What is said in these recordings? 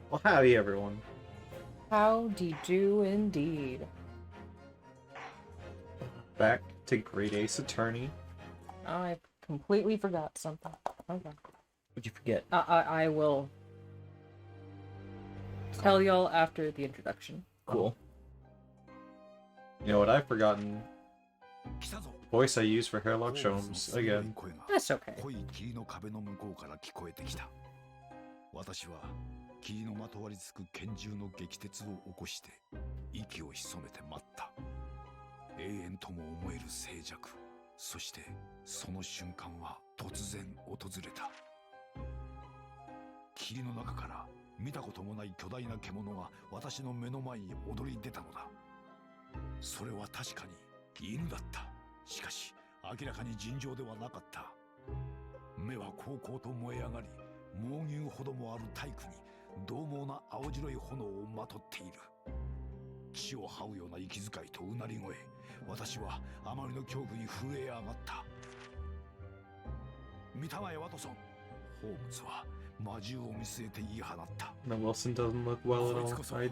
Well, howdy, everyone. Howdy do indeed. Back to Great Ace Attorney. I completely forgot something. Okay. What'd you forget? I will tell y'all after the introduction. Cool. You know what I've forgotten? Voice I use for Hairlock Sholmes again. That's okay. 私は霧のまとわりつく拳銃の激鉄を起こして息を潜めて待った。永遠とも思える静寂。そしてその瞬間は突然訪れた。霧の中から見たこともない巨大な獣が私の目の前に躍り出たのだ。それは確かに犬だった。しかし明らかに尋常ではなかった。目はこうこうと燃え上がり、猛牛ほどもある体躯に獰猛な青白い炎をまとっている。血を這うような息遣いとうなり声、私はあまりの恐怖に震え上がった。見たまえワトソン、ホームズは魔獣を見据えて言い放った。No, Wilson doesn't look well at all. I'd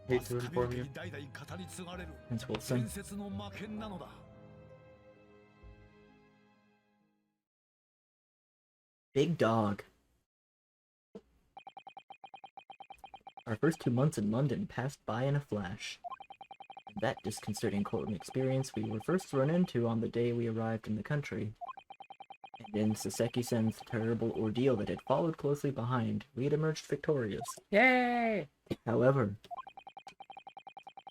hate to inform you. It's Wilson. 伝説の魔剣なのだ。Big dog. Our first 2 months in London passed by in a flash. That disconcerting courtroom experience we were first thrown into on the day we arrived in the country. And in Saseki-sen's terrible ordeal that had followed closely behind, we had emerged victorious. Yay! However,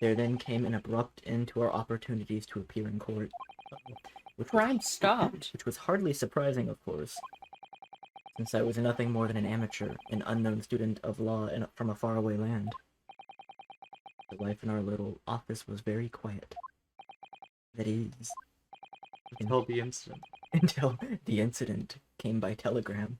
there then came an abrupt end to our opportunities to appear in court. Crime stopped. Which was hardly surprising, of course, since I was nothing more than an amateur, an unknown student of law from a faraway land. The life in our little office was very quiet. That is... Until the incident. Until the incident came by telegram.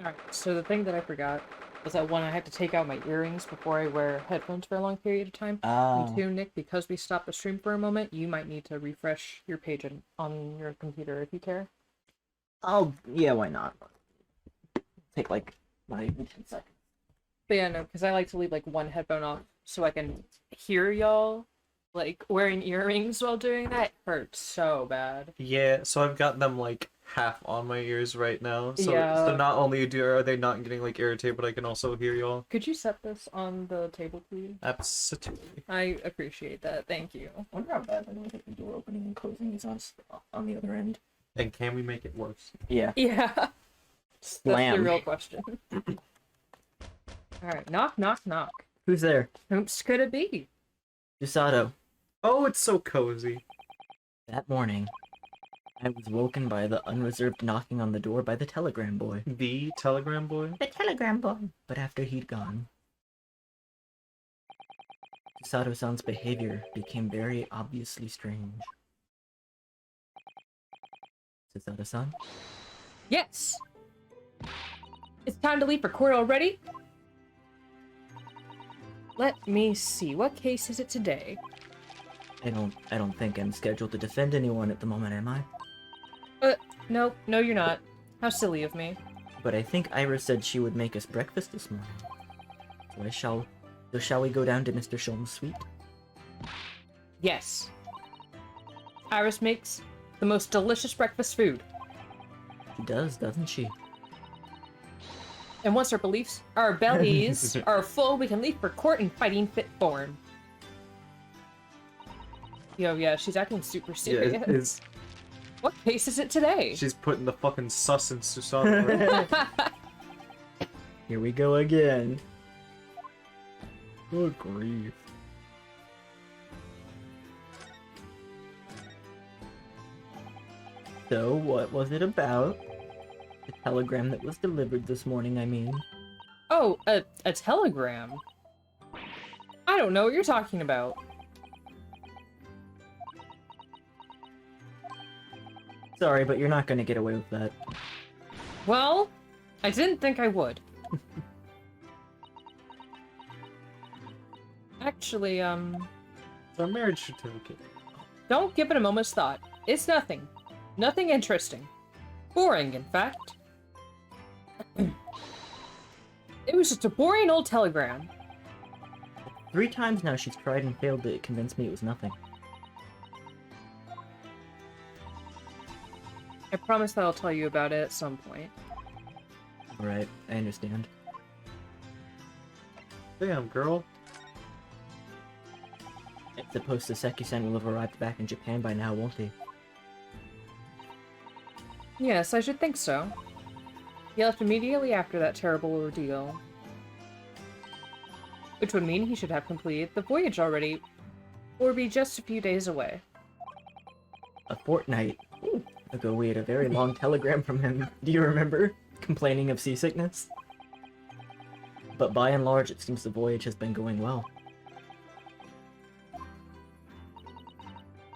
Alright, so the thing that I forgot was that one, I had to take out my earrings before I wear headphones for a long period of time. And two, Nick, because we stopped the stream for a moment, you might need to refresh your page on your computer if you care. Oh, yeah, why not? Take, like, not even 10 seconds. But yeah, no, because I like to leave, like, one headphone off so I can hear y'all. Like, wearing earrings while doing that hurts so bad. Yeah, so I've got them, like, half on my ears right now. So, Yeah. so not only are they not getting, like, irritated, but I can also hear y'all. Could you set this on the table, please? Absolutely. I appreciate that. Thank you. I wonder how bad the door opening and closing is on the other end. And can we make it worse? Yeah. Yeah. That's Slam. the real question. Alright, knock, knock, knock. Who's there? Whoops could it be? Dusato. Oh, it's so cozy. That morning, I was woken by the unreserved knocking on the door by the telegram boy. The telegram boy? The telegram boy. But after he'd gone, Dusato-san's behavior became very obviously strange. Dusato-san? Yes! It's time to leave for court already? Let me see, what case is it today? I don't think I'm scheduled to defend anyone at the moment, am I? No, you're not. How silly of me. But I think Iris said she would make us breakfast this morning. So shall we go down to Mr. Sholmes' suite? Yes. Iris makes the most delicious breakfast food. She does, doesn't she? And once our bellies are full, we can leave for court in fighting fit form. Yo, yeah, she's acting super serious. Yeah, What case is it today? she's putting the fucking sus in Susanna. Here we go again. Good grief. So, what was it about? The telegram that was delivered this morning, I mean. Oh, a telegram? I don't know what you're talking about. Sorry, but you're not gonna get away with that. Well, I didn't think I would. Actually, It's our marriage certificate. don't give it a moment's thought. It's nothing. Nothing interesting. Boring, in fact. It was just a boring old telegram. 3 times now she's tried and failed to convince me it was nothing. I promise that I'll tell you about it at some point. Alright, I understand. Damn, girl. I suppose Saseki-san will have arrived back in Japan by now, won't he? Yes, I should think so. He left immediately after that terrible ordeal. Which would mean he should have completed the voyage already, or be just a few days away. A fortnight ago we had a very long telegram from him, do you remember? Complaining of seasickness? But by and large, it seems the voyage has been going well.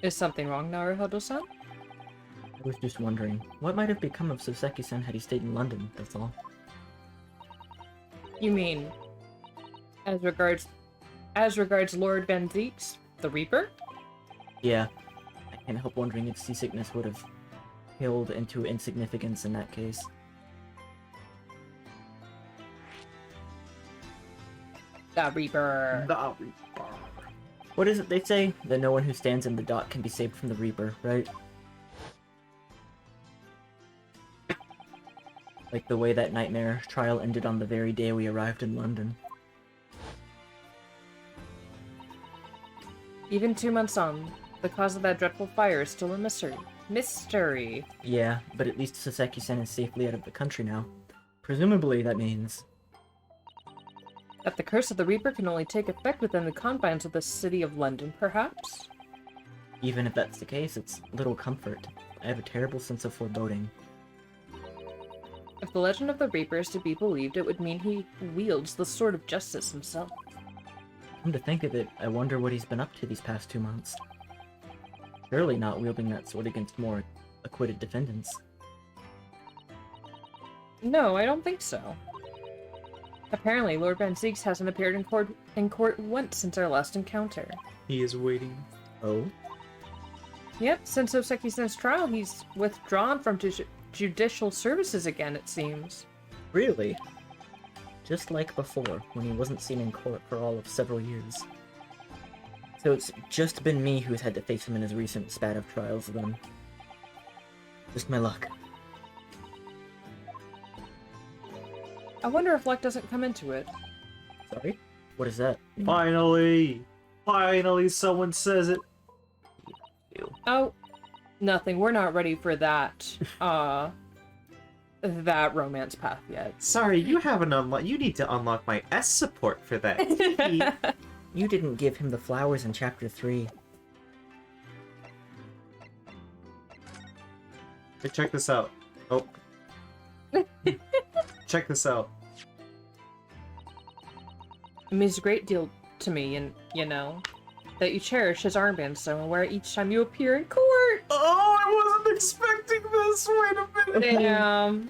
Is something wrong, Naruhodo-san? I was just wondering, what might have become of Soseki-san had he stayed in London, that's all. You mean, as regards Lord Benedict's, the Reaper? Yeah, I can't help wondering if seasickness would have paled into insignificance in that case. The Reaper. The Reaper. What is it they say? That no one who stands in the dock can be saved from the Reaper, right? Like the way that nightmare trial ended on the very day we arrived in London. Even 2 months on, the cause of that dreadful fire is still a mystery. Mystery. Yeah, but at least Saseki-san is safely out of the country now. Presumably that means... That the curse of the Reaper can only take effect within the confines of the city of London, perhaps? Even if that's the case, it's little comfort. I have a terrible sense of foreboding. If the legend of the Reaper is to be believed, it would mean he wields the sword of justice himself. Come to think of it, I wonder what he's been up to these past 2 months. Surely not wielding that sword against more acquitted defendants. No, I don't think so. Apparently, Lord Benedict hasn't appeared in court once since our last encounter. He is waiting. Oh? Yep, since Oseki-san's trial, he's withdrawn from judicial services again, it seems. Really? Just like before, when he wasn't seen in court for all of several years. So it's just been me who's had to face him in his recent spat of trials then. Just my luck. I wonder if luck doesn't come into it. Sorry? What is that? Finally! Finally someone says it! Oh, nothing. We're not ready for that, that romance path yet. Sorry, you haven't unlocked. You need to unlock my S support for that. You didn't give him the flowers in chapter 3. Hey, check this out. Oh. Check this out. It means a great deal to me, and, you know, that you cherish his armband so and wear it each time you appear in court. Oh, I wasn't expecting this. Wait a minute. Damn.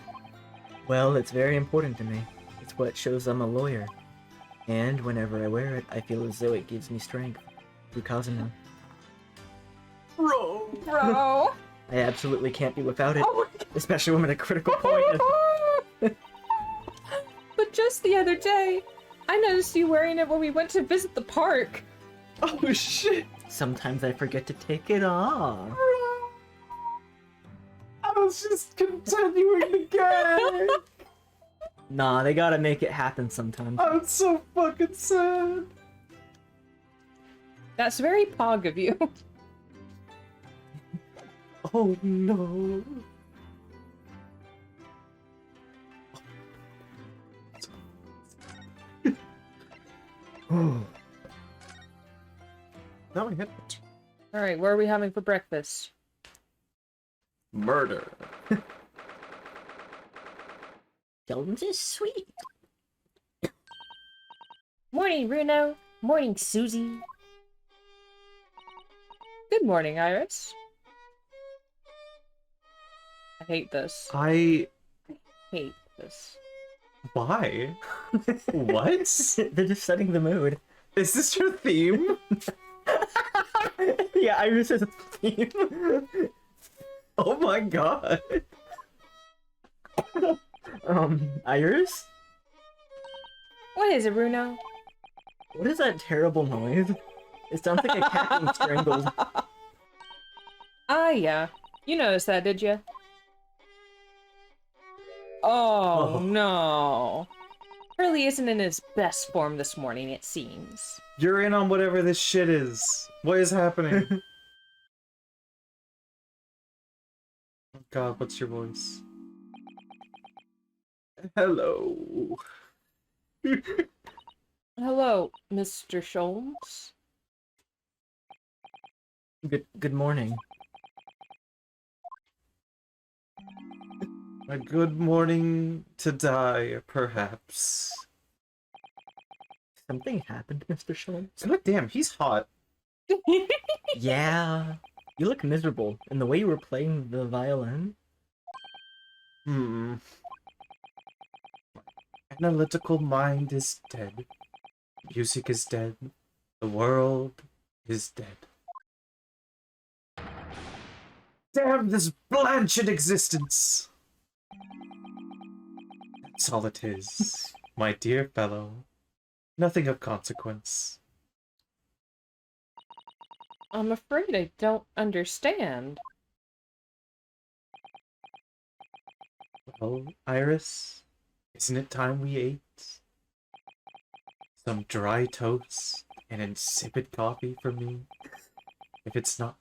Well, it's very important to me. It's what shows I'm a lawyer. And whenever I wear it, I feel as though it gives me strength. Through Kazuma. Bro. Bro. I absolutely can't be without it. Oh Especially when I'm at a critical point. But just the other day, I noticed you wearing it when we went to visit the park. Oh shit. Sometimes I forget to take it off. I was just continuing the game. Nah, they gotta make it happen sometimes. I'm so fucking sad. That's very pog of you. Oh no. Now I hit it. Alright, what are we having for breakfast? Murder. Jones is sweet. Morning, Bruno. Morning, Susie. Good morning, Iris. I hate this. I... Hate this. Why? What? They're just setting the mood. Is this your theme? Yeah, Iris is a theme. Oh my god. Iris? What is it, Bruno? What is that terrible noise? It sounds like a cat being strangled. Ah, yeah. You noticed that, did you? Oh, Oh. no. Hurley isn't in his best form this morning, it seems. You're in on whatever this shit is. What is happening? God, what's your voice? Hello. Hello, Mr. Sholmes. Good morning. A good morning to die, perhaps. Something happened, Mr. Sholmes? God damn, he's hot. Yeah. You look miserable, and the way you were playing the violin. My analytical mind is dead. Music is dead. The world is dead. Damn this blanched existence! That's all it is, my dear fellow. Nothing of consequence. I'm afraid I don't understand. Well, Iris, isn't it time we ate? Some dry toast and insipid coffee for me? If it's not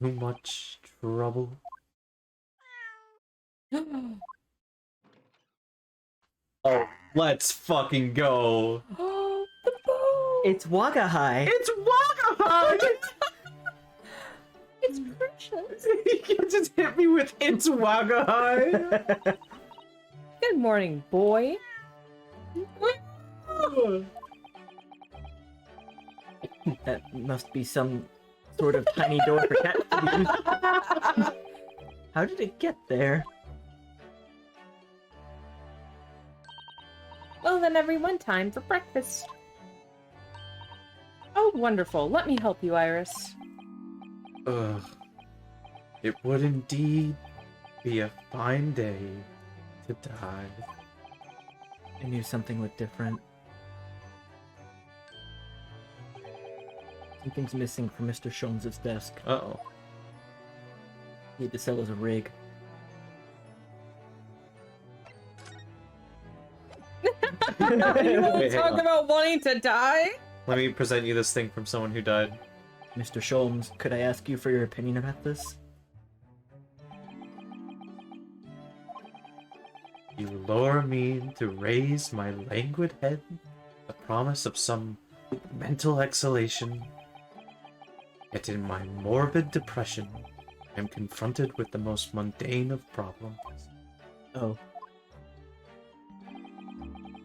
too much trouble. Oh, let's fucking go! Oh, the bow! It's Wagahai! It's Wagahai! It's precious. You just hit me with "It's Wagahai." Good morning, boy. That must be some sort of tiny door for cats to use. How did it get there? Well then, everyone, time for breakfast. Oh, wonderful. Let me help you, Iris. Ugh. It would indeed be a fine day to die. I knew something looked different. Something's missing from Mr. Sholmes' desk. Uh-oh. He had to sell as a rig. You want to Wait, hang talk on. about wanting to die? Let me present you this thing from someone who died. Mr. Sholmes, could I ask you for your opinion about this? You lure me to raise my languid head, the promise of some mental exhalation. Yet in my morbid depression, I am confronted with the most mundane of problems. Oh,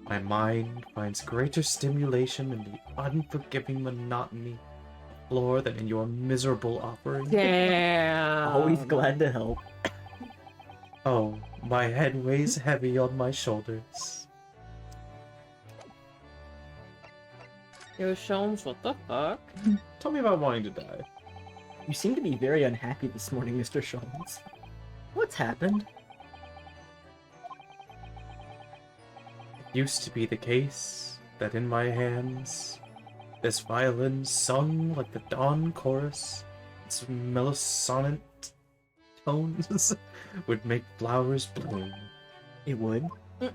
My mind finds greater stimulation in the unforgiving monotony of floor than in your miserable offering. Damn. always glad to help. Oh, my head weighs heavy on my shoulders. Yo, Sholmes, what the fuck? Tell me about wanting to die. You seem to be very unhappy this morning, Mr. Sholmes. What's happened? It used to be the case that in my hands, this violin sung like the dawn chorus, its melosonant tones would make flowers bloom. It would. But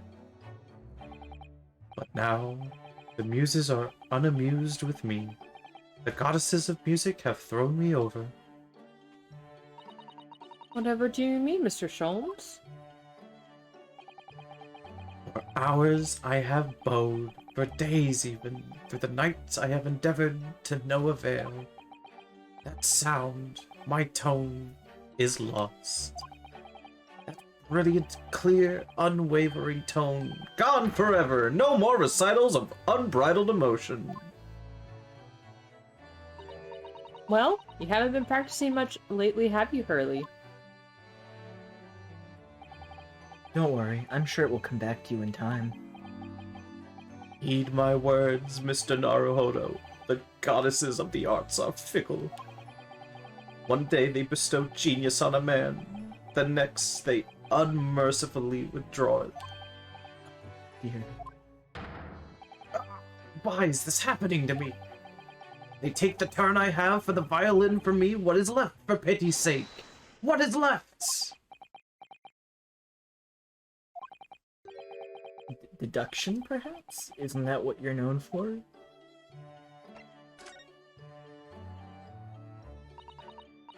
now, the muses are unamused with me. The goddesses of music have thrown me over. Whatever do you mean, Mr. Sholmes? For hours I have bowed, for days even, for the nights I have endeavored to no avail. That sound, my tone, is lost. That brilliant, clear, unwavering tone, gone forever! No more recitals of unbridled emotion! Well, you haven't been practicing much lately, have you, Hurley? Don't worry, I'm sure it will come back to you in time. Heed my words, Mr. Naruhodo. The goddesses of the arts are fickle. One day they bestow genius on a man, the next they unmercifully withdraw it. Dear. Why is this happening to me? They take the turn I have for the violin from me. What is left, for pity's sake? What is left? Deduction, perhaps? Isn't that what you're known for?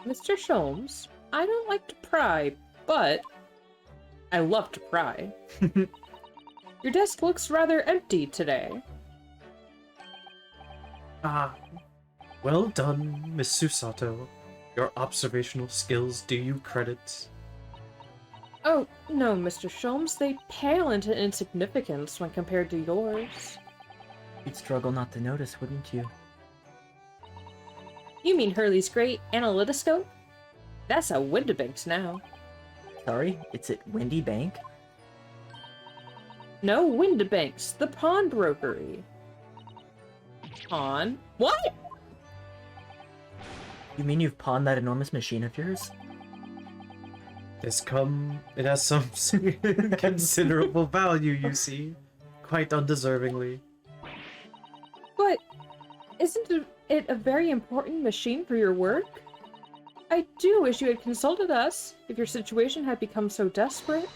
Mr. Sholmes, I don't like to pry, but I love to pry. Your desk looks rather empty today. Ah, well done, Miss Susato. Your observational skills do you credit. Oh, no, Mr. Sholmes, they pale into insignificance when compared to yours. You'd struggle not to notice, wouldn't you? You mean Hurley's great analytoscope? That's a Windibanks now. Sorry, it's at Windy Bank? No, Windibanks, the pawnbrokery. Pawn? What? You mean you've pawned that enormous machine of yours? It has some considerable value, you see. Quite undeservingly. But isn't it a very important machine for your work? I do wish you had consulted us if your situation had become so desperate.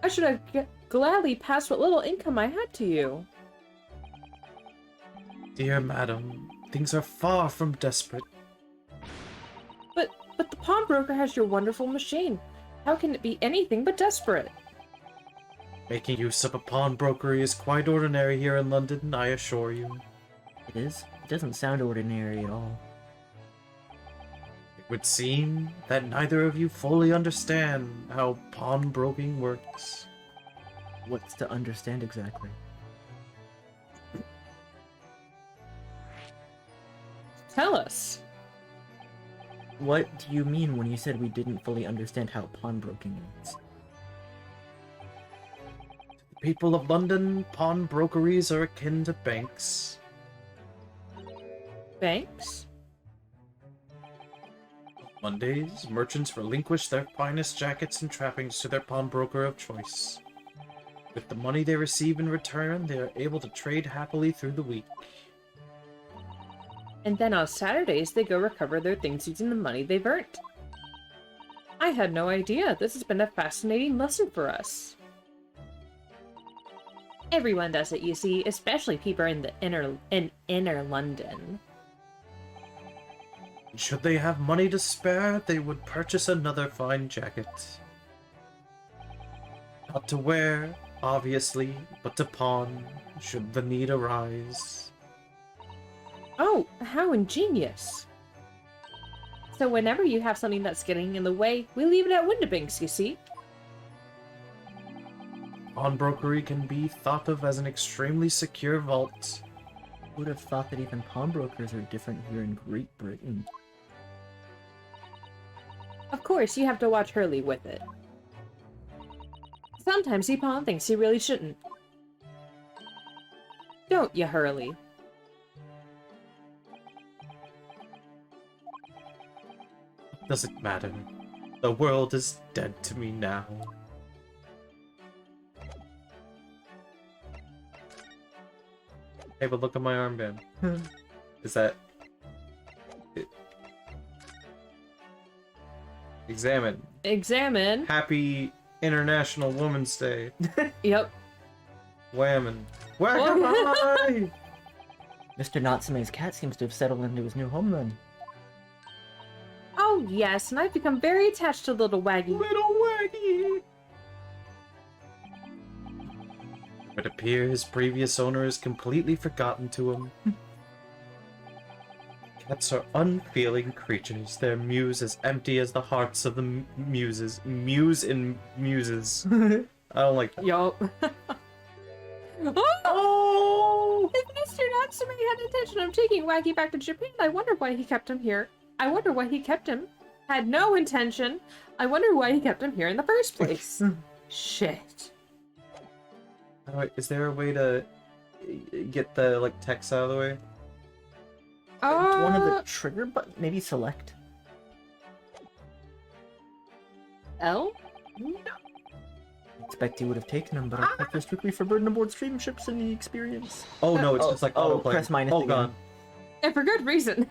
I should have gladly passed what little income I had to you. Dear madam, things are far from desperate. But the pawnbroker has your wonderful machine. How can it be anything but desperate? Making use of a pawnbrokery is quite ordinary here in London, I assure you. It is? It doesn't sound ordinary at all. It would seem that neither of you fully understand how pawnbroking works. What's to understand exactly? Tell us. What do you mean when you said we didn't fully understand how pawnbroking works? The people of London, pawnbrokeries are akin to banks. Banks? Mondays, merchants relinquish their finest jackets and trappings to their pawnbroker of choice. With the money they receive in return, they are able to trade happily through the week. And then on Saturdays, they go recover their things using the money they've earned. I had no idea. This has been a fascinating lesson for us. Everyone does it, you see, especially people in inner London. Should they have money to spare, they would purchase another fine jacket. Not to wear, obviously, but to pawn, should the need arise. Oh, how ingenious. So whenever you have something that's getting in the way, we leave it at Windibanks, you see? Pawnbrokery can be thought of as an extremely secure vault. Would have thought that even pawnbrokers are different here in Great Britain. Of course, you have to watch Hurley with it. Sometimes he pawn things he really shouldn't. Don't you, Hurley? Doesn't matter. The world is dead to me now. Hey, but look at my armband. Is that... Examine. Examine. Happy International Women's Day. Yep. Whammin'. Whack-a-mole! Mr. Natsume's cat seems to have settled into his new home then. Oh yes, and I've become very attached to little Waggy. Little Waggy! It would appear his previous owner is completely forgotten to him. Cats are unfeeling creatures. Their mews as empty as the hearts of the muses. Muse in muses. I don't like that. Yup. Oh! If Mr. Natsume had intention of taking Waggy back to Japan, I wonder why he kept him here. I wonder why he kept him. Had no intention. I wonder why he kept him here in the first place. Shit. Is there a way to get the text out of the way? One of the trigger button, maybe select. L? It's expect he would have taken them, but our pets are strictly forbidden aboard steamships in the experience. Oh no, it's just like autoplay. Press minus again. God. And for good reason.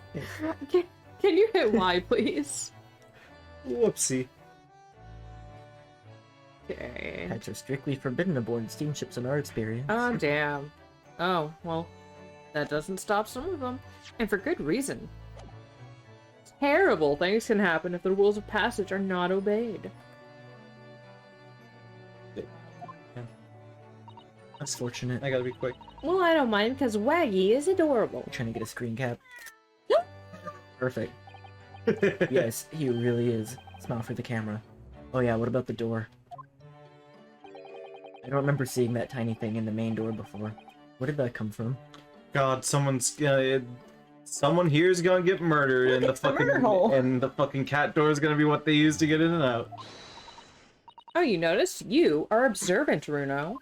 Can you hit Y, please? Whoopsie. Okay. Pets are strictly forbidden aboard steamships in our experience. Oh, damn. Oh, well, that doesn't stop some of them. And for good reason. Terrible things can happen if the rules of passage are not obeyed. That's fortunate. I gotta be quick. Well, I don't mind, because Waggy is adorable. Trying to get a screen cap. Perfect. Yes, he really is. Smile for the camera. Oh yeah, what about the door? I don't remember seeing that tiny thing in the main door before. Where did that come from? God, someone here is gonna get murdered, and it's the murder hole. the fucking cat door is gonna be what they use to get in and out. Oh, you noticed? You are observant, Runo.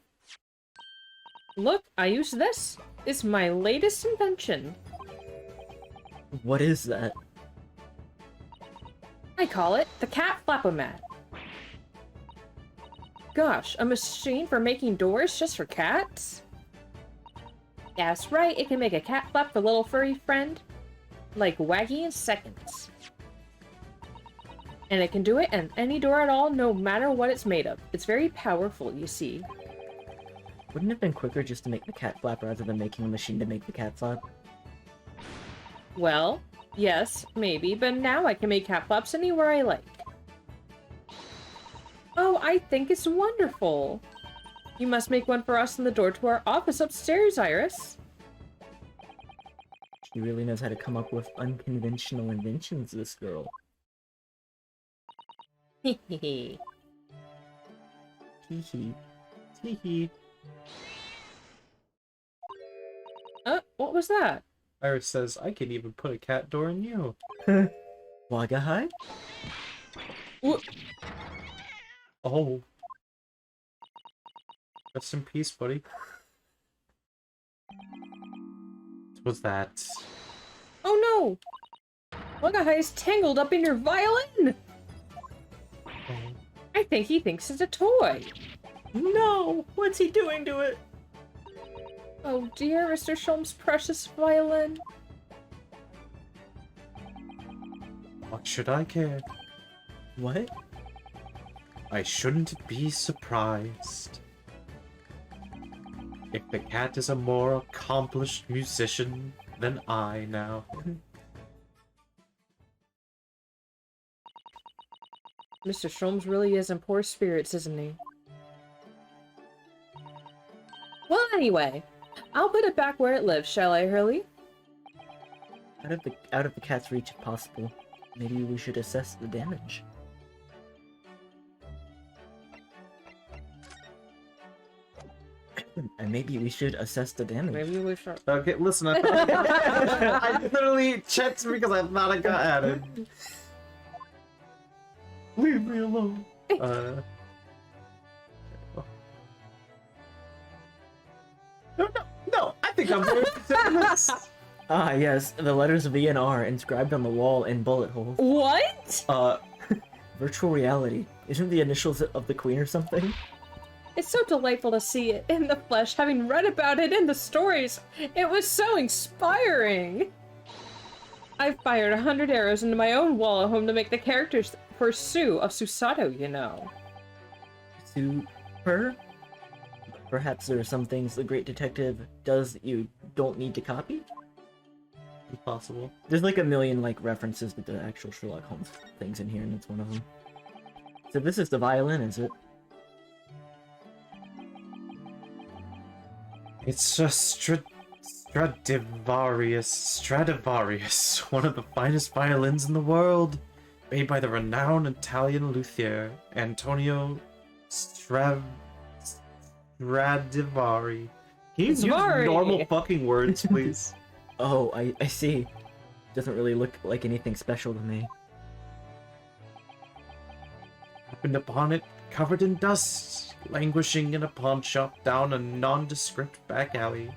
Look, I use this. It's my latest invention. What is that? I call it the Cat Flap-O-Mat. Gosh, a machine for making doors just for cats? That's right, it can make a cat flap for little furry friend, like Waggy in seconds. And it can do it in any door at all, no matter what it's made of. It's very powerful, you see. Wouldn't it have been quicker just to make the cat flap rather than making a machine to make the cat flap? Well, yes, maybe, but now I can make cat flaps anywhere I like. Oh, I think it's wonderful. You must make one for us in the door to our office upstairs, Iris. She really knows how to come up with unconventional inventions, this girl. Hehehe. Hee hee. Hee hee. What was that? Iris says, I can even put a cat door in you. Waga hi? Oh. Rest in peace, buddy. What was that? Oh no! Wagahai is tangled up in your violin! Oh. I think he thinks it's a toy. No! What's he doing to it? Oh dear, Mr. Sholm's precious violin. What should I care? What? I shouldn't be surprised. If the cat is a more accomplished musician than I now. Mr. Sholmes really is in poor spirits, isn't he? Well, anyway, I'll put it back where it lives, shall I, Hurley? Out of the cat's reach if possible. Maybe we should assess the damage. And maybe we should assess the damage. Maybe we should. Okay, listen, I literally checked because I thought I got added. Leave me alone. No, I think I'm very this. Ah, yes, the letters V and R inscribed on the wall in bullet holes. What? Virtual reality. Isn't the initials of the queen or something? It's so delightful to see it in the flesh, having read about it in the stories. It was so inspiring. I've fired 100 arrows into my own wall at home to make the characters for Sue of Susato, you know. Super? Perhaps there are some things the great detective does that you don't need to copy? Impossible. There's like a million like references to the actual Sherlock Holmes things in here, and it's one of them. So this is the violin, is it? It's a Stradivarius, one of the finest violins in the world, made by the renowned Italian luthier Antonio Stradivari. Can you use normal fucking words, please? Oh, I see. Doesn't really look like anything special to me. Happened upon it, covered in dust, languishing in a pawn shop down a nondescript back alley.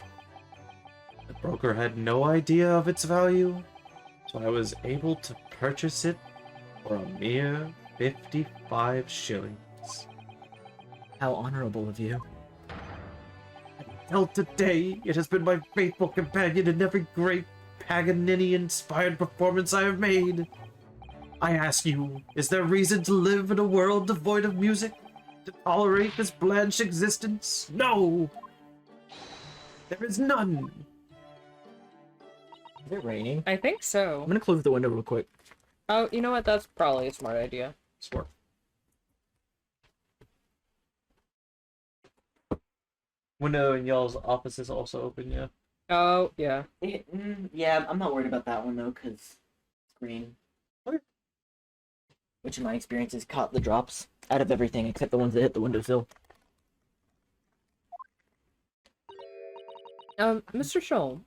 The broker had no idea of its value, so I was able to purchase it for a mere 55 shillings. How honorable of you. Till today, it has been my faithful companion in every great Paganini-inspired performance I have made. I ask you, is there reason to live in a world devoid of music? To tolerate this blanched existence? No! There is none! Is it raining? I think so. I'm gonna close the window real quick. Oh, you know what? That's probably a smart idea. Smart. Window in y'all's office is also open, yeah. Oh, yeah. Yeah, I'm not worried about that one though, because it's green. Okay. Which in my experience has caught the drops out of everything except the ones that hit the windowsill. Mr. Sholmes.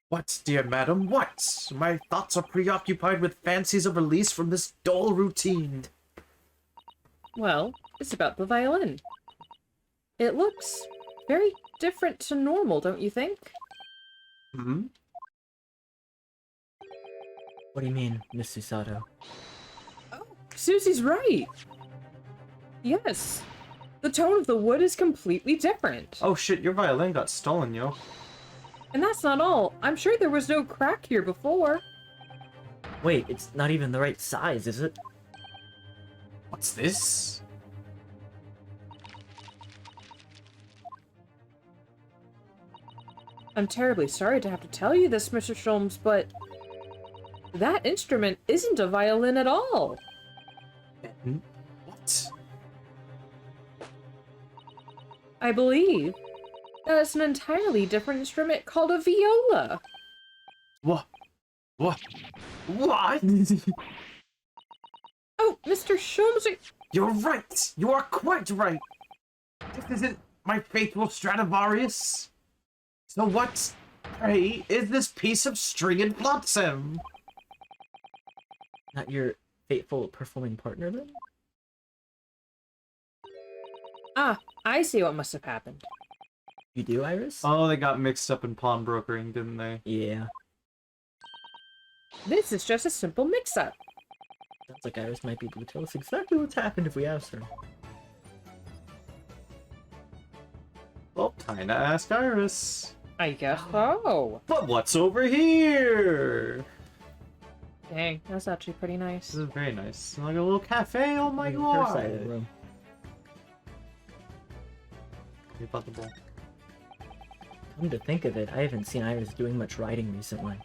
What, dear madam, what? My thoughts are preoccupied with fancies of release from this dull routine. Well, it's about the violin. It looks very different to normal, don't you think? Hmm? What do you mean, Miss Susato? Oh, Susie's right. Yes. The tone of the wood is completely different. Oh shit, your violin got stolen, yo. And that's not all. I'm sure there was no crack here before. Wait, it's not even the right size, is it? What's this? I'm terribly sorry to have to tell you this, Mr. Sholmes, but that instrument isn't a violin at all. What? I believe that it's an entirely different instrument called a viola. What? What? What? Oh, Mr. Sholmes, You're right! You are quite right! This isn't my faithful Stradivarius! So what, pray, is this piece of stringed flotsam? Not your fateful performing partner, then? Ah, I see what must have happened. You do, Iris? Oh, they got mixed up in pawnbrokering, didn't they? Yeah. This is just a simple mix-up. Sounds like Iris might be able to tell us exactly what's happened if we ask her. Well, time to ask Iris. I guess so. But what's over here? Dang, that's actually pretty nice. This is very nice. Like a little cafe, oh my Her god! side of the room. You bought the bowl. Come to think of it, I haven't seen Iris doing much writing recently.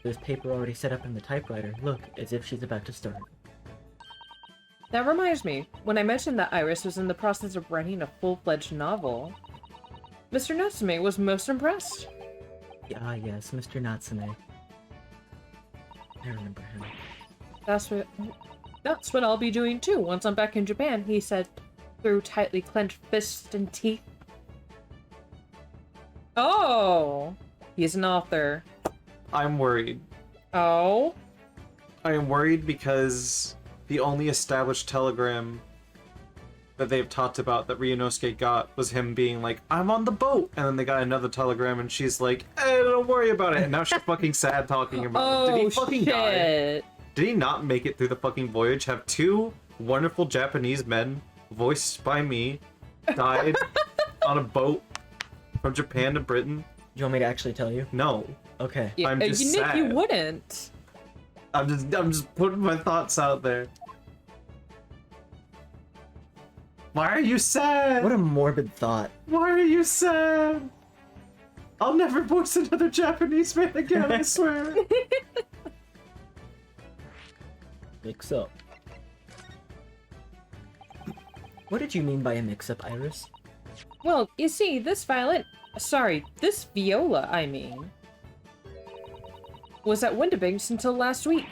There's paper already set up in the typewriter. Look, as if she's about to start. That reminds me, when I mentioned that Iris was in the process of writing a full-fledged novel, Mr. Natsume was most impressed. Ah, yes, Mr. Natsume. I remember him. That's what I'll be doing too once I'm back in Japan, he said, through tightly clenched fists and teeth. Oh, he's an author. I'm worried. Oh? I am worried because the only established telegram that they've talked about that Ryunosuke got was him being like, I'm on the boat! And then they got another telegram and she's like, don't worry about it. And now she's fucking sad talking about it. Did he fucking die? Did he not make it through the fucking voyage? Have two wonderful Japanese men, voiced by me, died on a boat from Japan to Britain? Do you want me to actually tell you? No. Okay. Yeah, I'm just Nick, sad. you wouldn't. I'm just putting my thoughts out there. Why are you sad? What a morbid thought. Why are you sad? I'll never voice another Japanese man again, I swear. Mix up. What did you mean by a mix-up, Iris? Well, you see, this viola, I mean, was at Windibanks until last week.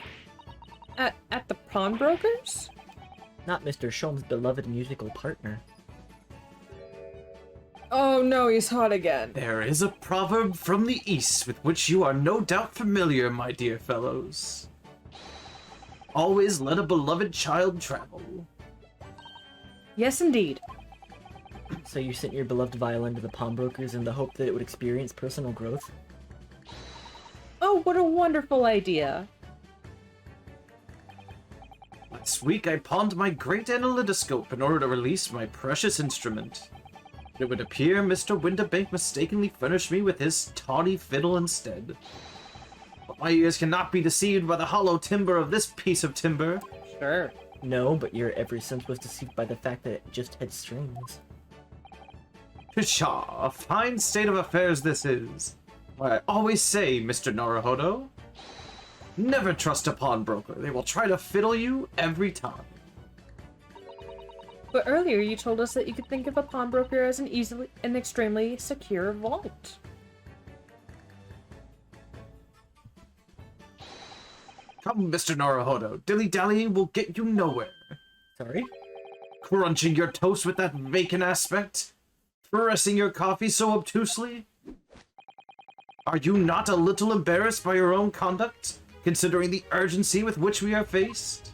At the pawnbrokers? Not Mr. Sholmes' beloved musical partner. Oh no, he's hot again. There is a proverb from the East with which you are no doubt familiar, my dear fellows. Always let a beloved child travel. Yes, indeed. So you sent your beloved violin to the pawnbrokers in the hope that it would experience personal growth? Oh, what a wonderful idea. I This week I pawned my great analytoscope in order to release my precious instrument. It would appear Mr. Winterbank mistakenly furnished me with his tawny fiddle instead. But my ears cannot be deceived by the hollow timbre of this piece of timber. Sure. No, but your every sense was deceived by the fact that it just had strings. Pshaw, a fine state of affairs this is. Why, I always say, Mr. Naruhodo, never trust a pawnbroker. They will try to fiddle you every time. But earlier you told us that you could think of a pawnbroker as an easily and extremely secure vault. Come, Mr. Naruhodo, dilly-dallying will get you nowhere. Sorry? Crunching your toast with that vacant aspect? Pressing your coffee so obtusely? Are you not a little embarrassed by your own conduct, considering the urgency with which we are faced?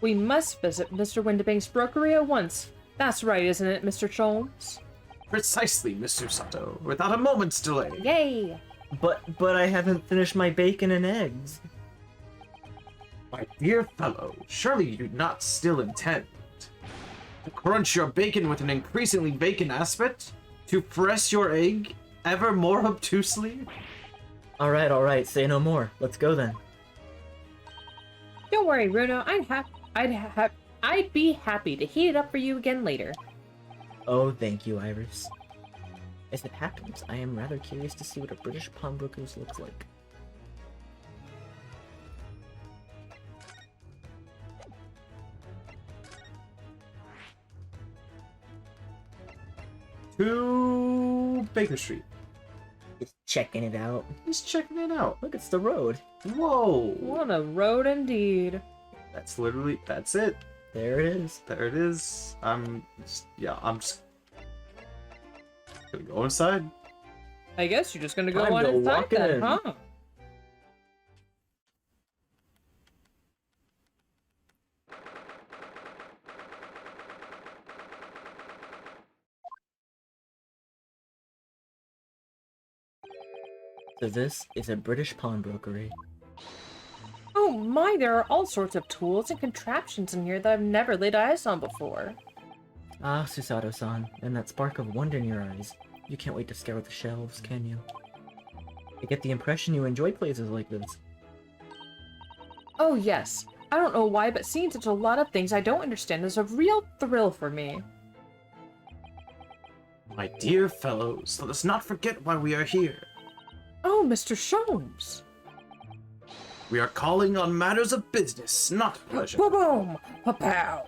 We must visit Mr. Winterbank's brokery at once. That's right, isn't it, Mr. Sholmes? Precisely, Mr. Sato, without a moment's delay. Yay! But I haven't finished my bacon and eggs. My dear fellow, surely you do not still intend to crunch your bacon with an increasingly vacant aspect? To press your egg ever more obtusely? Alright, say no more. Let's go then. Don't worry, Bruno. I'd be happy to heat it up for you again later. Oh, thank you, Iris. As it happens, I am rather curious to see what a British pawnbroker's looks like. To Baker Street. Just checking it out. Just checking it out. Look, it's the road. Whoa! What a road indeed. That's it. There it is. There it is. I'm just gonna go inside. I guess you're just gonna go Time on to inside walk then, in. huh? So this is a British pawnbrokery. Oh my, there are all sorts of tools and contraptions in here that I've never laid eyes on before. Ah, Susato-san, and that spark of wonder in your eyes. You can't wait to scour the shelves, can you? I get the impression you enjoy places like this. Oh yes. I don't know why, but seeing such a lot of things I don't understand is a real thrill for me. My dear fellows, let us not forget why we are here. Oh, Mr. Sholmes. We are calling on matters of business, not pleasure. Boom! Pa-pow!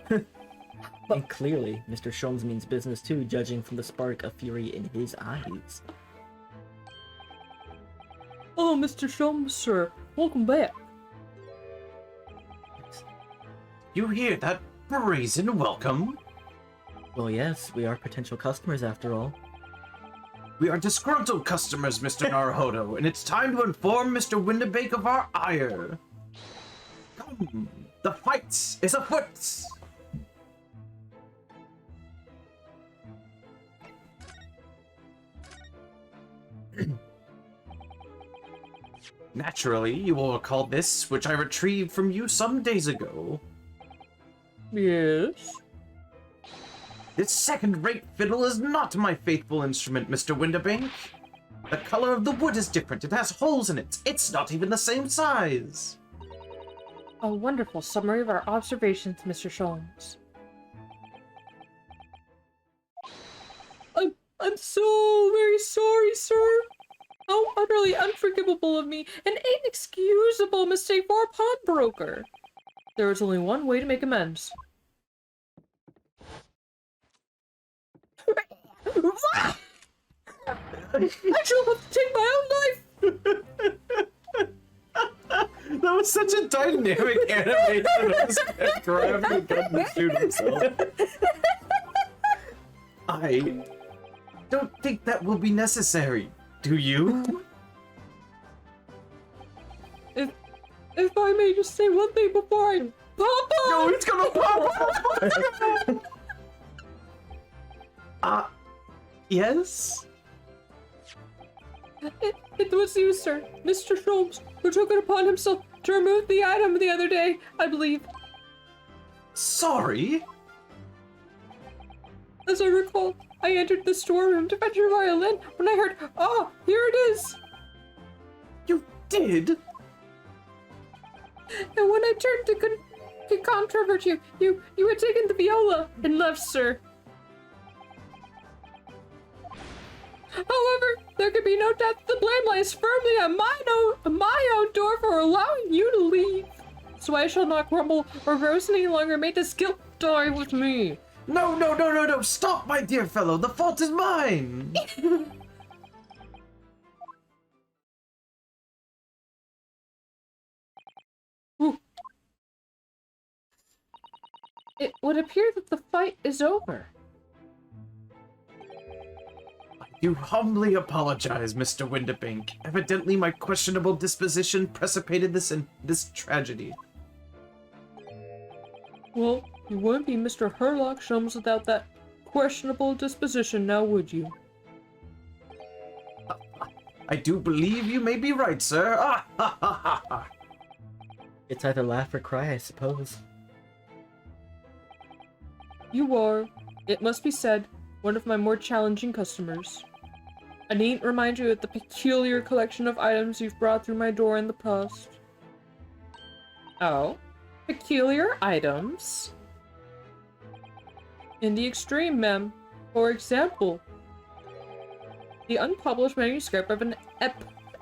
And clearly, Mr. Sholmes means business too, judging from the spark of fury in his eyes. Oh, Mr. Sholmes, sir. Welcome back. You hear that brazen welcome? Well, yes, we are potential customers after all. We are disgruntled customers, Mr. Naruhodo, and it's time to inform Mr. Winterbank of our ire. Come, the fight is afoot! Naturally, you will recall this, which I retrieved from you some days ago. Yes? This second-rate fiddle is not my faithful instrument, Mr. Winterbank. The color of the wood is different. It has holes in it. It's not even the same size. A wonderful summary of our observations, Mr. Sholmes. I'm so very sorry, sir. How utterly unforgivable of me, an inexcusable mistake for a pawnbroker. There is only one way to make amends. I shall have to take my own life! That was such a dynamic animation of this guy grabbing a gun to shoot himself. I don't think that will be necessary. Do you? If I may just say one thing before I pop up! No, it's gonna pop! Yes? It was you, sir, Mr. Sholmes, who took it upon himself to remove the item the other day, I believe. Sorry? As I recall, I entered the storeroom to fetch your violin when I heard, "Oh, here it is!" You did? And when I turned to controvert you, you had taken the viola and left, sir. However, there could be no doubt that the blame lies firmly on my own door for allowing you to leave. So I shall not grumble or roast any longer. May this guilt die with me. No, stop, my dear fellow, the fault is mine! It would appear that the fight is over. I do humbly apologize, Mr. Windibank. Evidently my questionable disposition precipitated this tragedy. Well, you wouldn't be Mr. Herlock Sholmes without that questionable disposition, now would you? I do believe you may be right, sir. Ah, ha, ha, ha, ha. It's either laugh or cry, I suppose. You are, it must be said, one of my more challenging customers. I needn't remind you of the peculiar collection of items you've brought through my door in the past. Oh? Peculiar items? In the extreme, ma'am. For example, the unpublished manuscript of an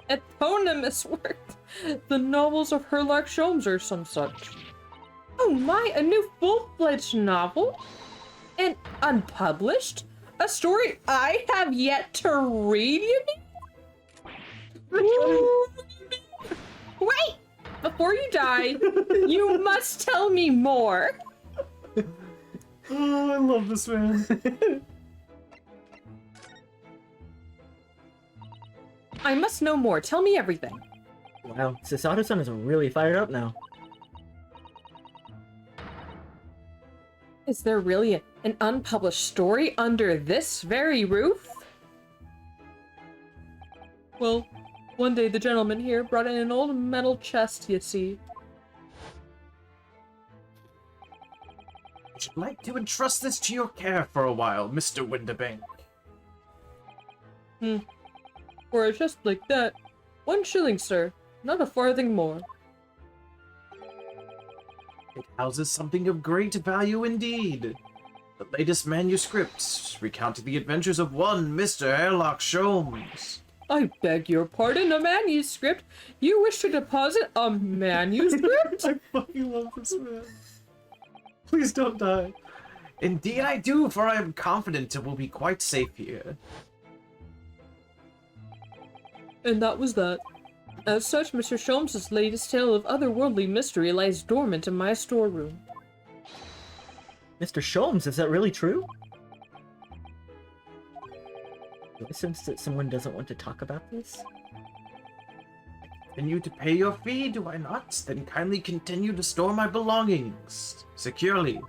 eponymous work. The novels of Herlock Sholmes or some such. Oh my, a new full-fledged novel? And unpublished? A story I have yet to read, you mean? Wait! Before you die, you must tell me more. Oh, I love this man. I must know more. Tell me everything. Wow, Sasato-san is really fired up now. Is there really an unpublished story under this very roof? Well, one day the gentleman here brought in an old metal chest, you see. I should like to entrust this to your care for a while, Mr. Windibank. For a chest like that, 1 shilling, sir. Not a farthing more. It houses something of great value indeed. The latest manuscripts, recounting the adventures of one Mr. Herlock Sholmes. I beg your pardon, a manuscript? You wish to deposit a manuscript? I fucking love this man. Please don't die. Indeed I do, for I am confident it will be quite safe here. And that was that. As such, Mr. Sholmes' latest tale of otherworldly mystery lies dormant in my storeroom. Mr. Sholmes, is that really true? Do I sense that someone doesn't want to talk about this? Continue to pay your fee, do I not? Then kindly continue to store my belongings securely.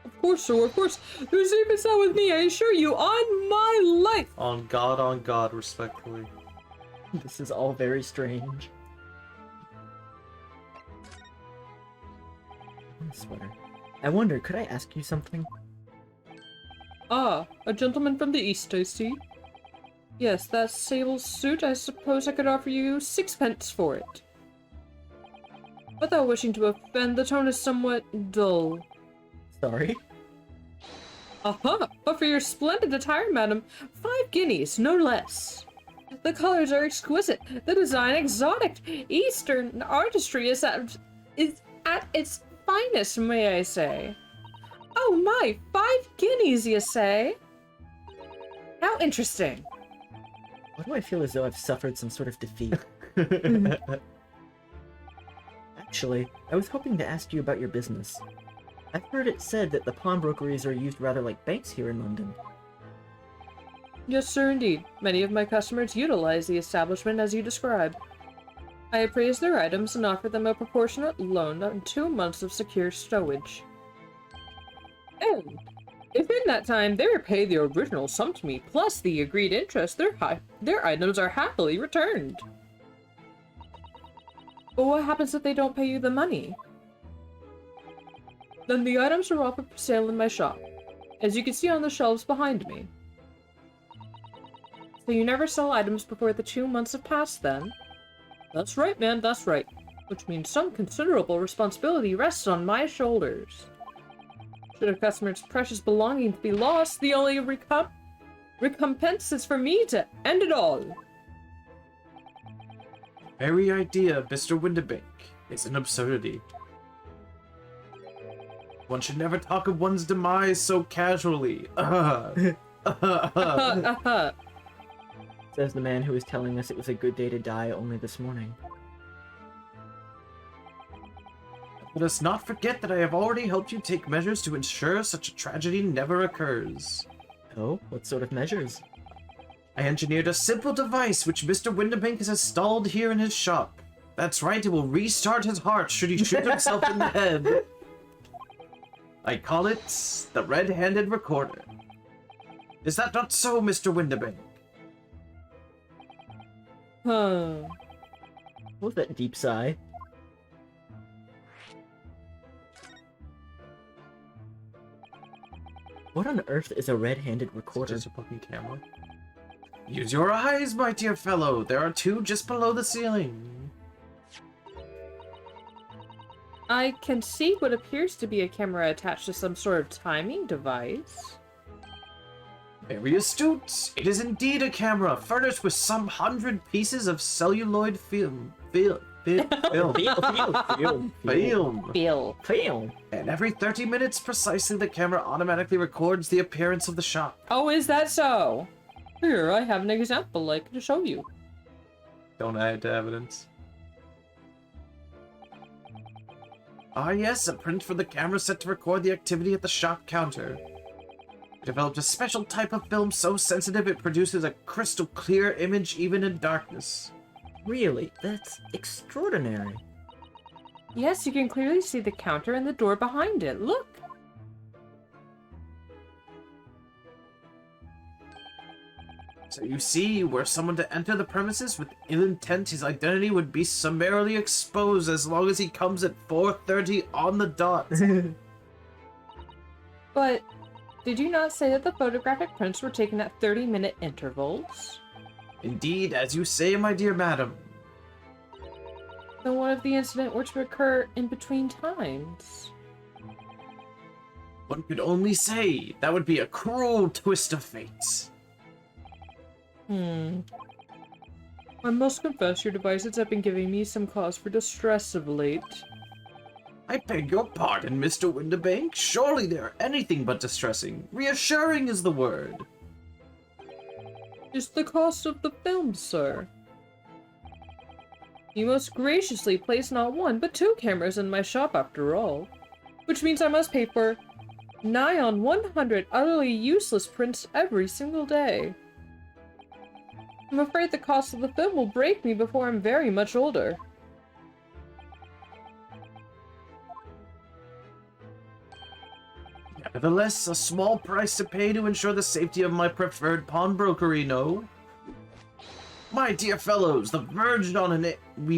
Of course, sir, of course. Your secret's not with me, I assure you, on my life! On God, respectfully. This is all very strange. Sweater. I wonder, could I ask you something? Ah, a gentleman from the East, I see. Yes, that sable suit, I suppose I could offer you 6 pence for it. Without wishing to offend, the tone is somewhat dull. Sorry? Aha! But for your splendid attire, madam, 5 guineas, no less. The colors are exquisite, the design exotic. Eastern artistry is at its finest, may I say. Oh my, 5 guineas, you say? How interesting. Why do I feel as though I've suffered some sort of defeat? Actually, I was hoping to ask you about your business. I've heard it said that the pawnbrokeries are used rather like banks here in London. Yes, sir, indeed. Many of my customers utilize the establishment as you describe. I appraise their items and offer them a proportionate loan on 2 months of secure stowage. And if in that time they repay the original sum to me plus the agreed interest, their items are happily returned. But what happens if they don't pay you the money? Then the items are offered for sale in my shop, as you can see on the shelves behind me. So you never sell items before the 2 months have passed, then? That's right, man, that's right. Which means some considerable responsibility rests on my shoulders. Should a customer's precious belongings be lost, the only recompense is for me to end it all. Very idea of Mr. Winterbank is an absurdity. One should never talk of one's demise so casually. Says the man who was telling us it was a good day to die only this morning. Let us not forget that I have already helped you take measures to ensure such a tragedy never occurs. Oh, what sort of measures? I engineered a simple device which Mr. Winterbank has installed here in his shop. That's right, it will restart his heart should he shoot himself in the head. I call it the Red-Handed Recorder. Is that not so, Mr. Winterbank? Huh. What was that deep sigh? What on earth is a red-handed recorder? Just a fucking camera. Use your eyes, my dear fellow. There are 2 just below the ceiling. I can see what appears to be a camera attached to some sort of timing device. Very astute. It is indeed a camera, furnished with some 100 pieces of celluloid film. Film. And every 30 minutes precisely, the camera automatically records the appearance of the shop. Oh, is that so? Here, I have an example I can show you. Don't add to evidence. Ah yes, a print for the camera set to record the activity at the shop counter. I developed a special type of film so sensitive it produces a crystal clear image even in darkness. Really? That's extraordinary. Yes, you can clearly see the counter and the door behind it. Look! So you see, were someone to enter the premises with ill intent, his identity would be summarily exposed as long as he comes at 4:30 on the dot. But did you not say that the photographic prints were taken at 30-minute intervals? Indeed, as you say, my dear madam. Then what if the incident were to occur in between times? One could only say that would be a cruel twist of fate. I must confess your devices have been giving me some cause for distress of late. I beg your pardon, Mr. Winterbank. Surely they are anything but distressing. Reassuring is the word. It's the cost of the film, sir. You most graciously place not 1, but 2 cameras in my shop after all. Which means I must pay for nigh on 100 utterly useless prints every single day. I'm afraid the cost of the film will break me before I'm very much older. Nevertheless, a small price to pay to ensure the safety of my preferred pawnbrokery, no? My dear fellows, we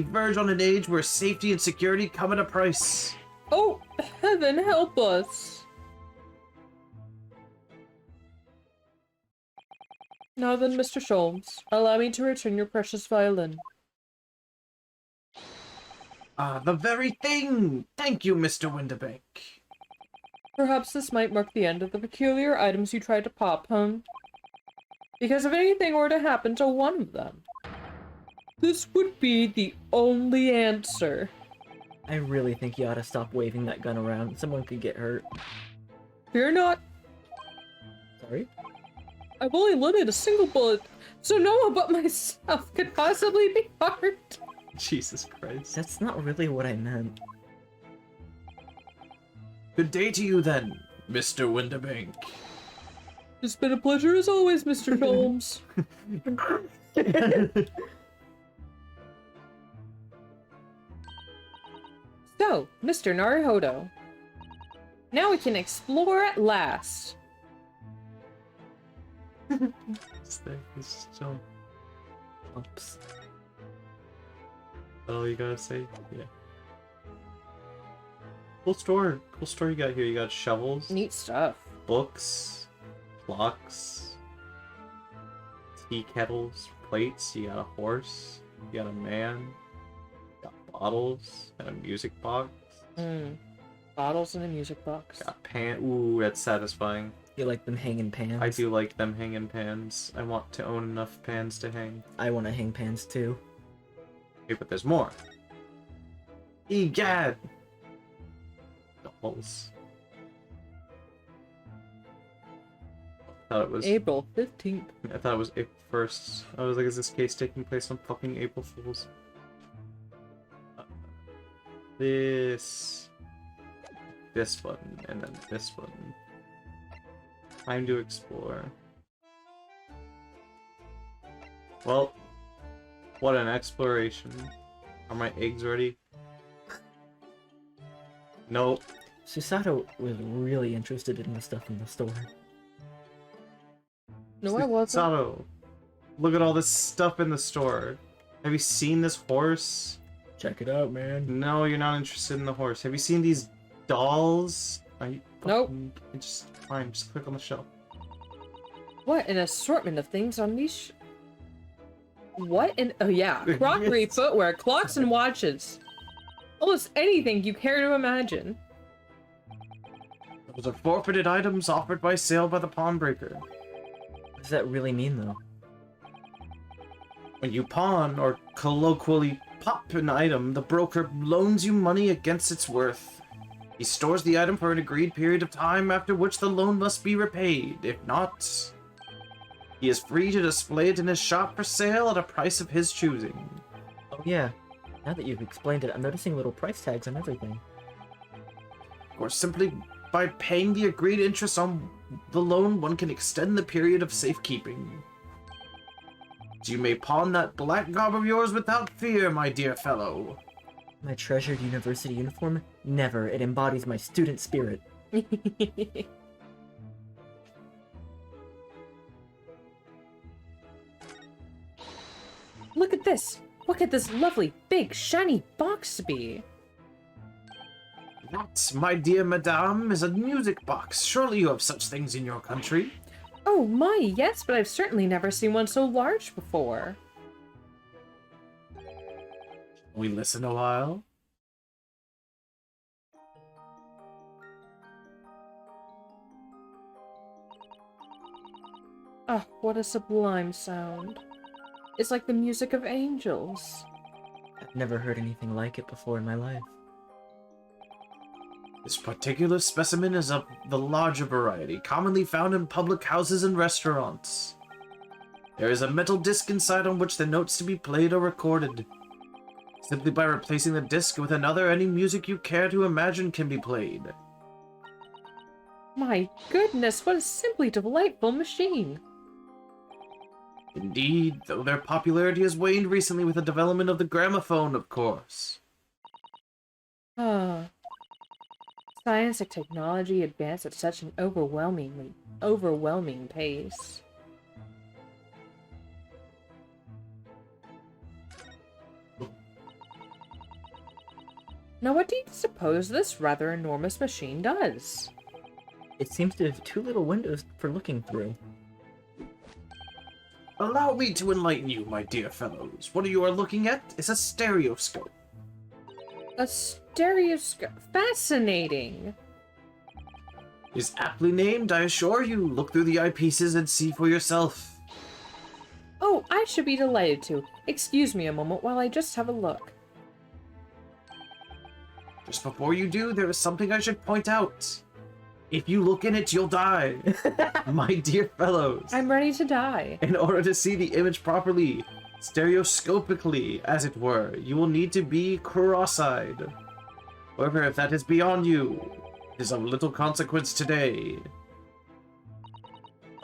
verge on an age where safety and security come at a price. Oh, heaven help us! Now then, Mr. Sholmes, allow me to return your precious violin. Ah, the very thing! Thank you, Mr. Winterbank. Perhaps this might mark the end of the peculiar items you tried to pop, huh? Because if anything were to happen to one of them, this would be the only answer. I really think you ought to stop waving that gun around. Someone could get hurt. Fear not. Sorry? I've only loaded a single bullet, so no one but myself could possibly be harmed. Jesus Christ. That's not really what I meant. Good day to you then, Mr. Winterbank. It's been a pleasure as always, Mr. Sholmes. So, Mr. Naruhodo. Now we can explore at last. This thing is so... Oops. All you gotta say? Yeah. Cool store. Cool store you got here. You got shovels, Neat stuff. books, clocks, tea kettles, plates. You got a horse. You got a man. You got bottles and a music box. Bottles in a music box. Got ooh, that's satisfying. You like them hanging pans? I do like them hanging pans. I want to own enough pans to hang. I want to hang pans too. Okay, but there's more. Egad! Dolls. I thought it was April 15th. I thought it was April 1st. I was like, is this case taking place on fucking April Fools? This button, and then this button. Time to explore. Well, what an exploration. Are my eggs ready? Nope. Susato was really interested in the stuff in the store. No, I wasn't. Sato, look at all this stuff in the store. Have you seen this horse? Check it out, man. No, you're not interested in the horse. Have you seen these dolls? Are you Nope. Just fine. Just click on the shelf. What an assortment of things on these. What an oh yeah, crockery, Yes. footwear, clocks, and watches. Almost anything you care to imagine. Those are forfeited items offered by sale by the pawnbreaker. What does that really mean, though? When you pawn, or colloquially pop an item, the broker loans you money against its worth. He stores the item for an agreed period of time, after which the loan must be repaid. If not, he is free to display it in his shop for sale at a price of his choosing. Oh yeah. Now that you've explained it, I'm noticing little price tags on everything. Or simply by paying the agreed interest on the loan, one can extend the period of safekeeping. You may pawn that black garb of yours without fear, my dear fellow. My treasured university uniform? Never. It embodies my student spirit. Look at this! What could this lovely, big, shiny box be? That, my dear madame, is a music box. Surely you have such things in your country. Oh my, yes, but I've certainly never seen one so large before. We listen a while. Oh, what a sublime sound. It's like the music of angels. I've never heard anything like it before in my life. This particular specimen is of the larger variety, commonly found in public houses and restaurants. There is a metal disc inside on which the notes to be played are recorded. Simply by replacing the disc with another, any music you care to imagine can be played. My goodness, what a simply delightful machine. Indeed, though their popularity has waned recently with the development of the gramophone, of course. Ah. Science and technology advance at such an overwhelming pace. Now what do you suppose this rather enormous machine does? It seems to have two little windows for looking through. Allow me to enlighten you, my dear fellows. What you are looking at is a stereoscope. A stereoscope. Fascinating. It is aptly named, I assure you. Look through the eyepieces and see for yourself. Oh, I should be delighted to. Excuse me a moment while I just have a look. Just before you do, there is something I should point out. If you look in it, you'll die. My dear fellows. I'm ready to die. In order to see the image properly, stereoscopically, as it were, you will need to be cross-eyed. However, if that is beyond you, it is of little consequence today.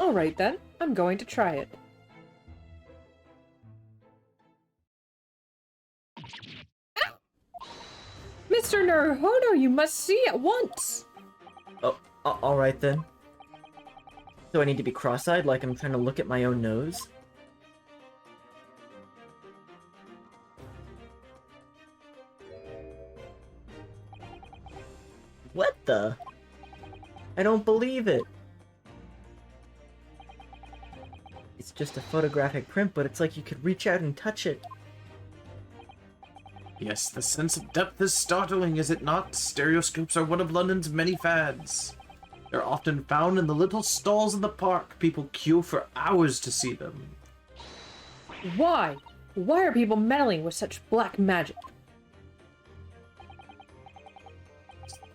Alright then, I'm going to try it. Ah! Mr. Naruhodo, you must see at once! Oh, alright then. So I need to be cross-eyed like I'm trying to look at my own nose? the? I don't believe it. It's just a photographic print, but it's like you could reach out and touch it. Yes, the sense of depth is startling, is it not? Stereoscopes are one of London's many fads. They're often found in the little stalls in the park. People queue for hours to see them. Why? Why are people meddling with such black magic?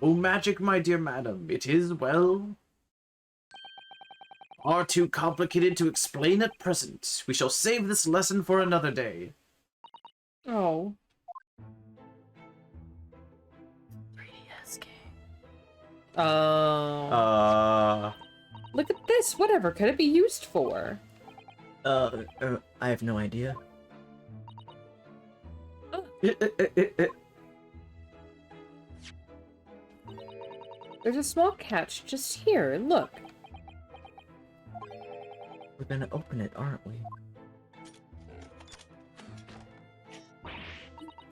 Oh, magic, my dear madam. It is, well, far too complicated to explain at present. We shall save this lesson for another day. Oh. 3DS game. Look at this. Whatever could it be used for? I have no idea. There's a small catch just here. Look. We're gonna open it, aren't we?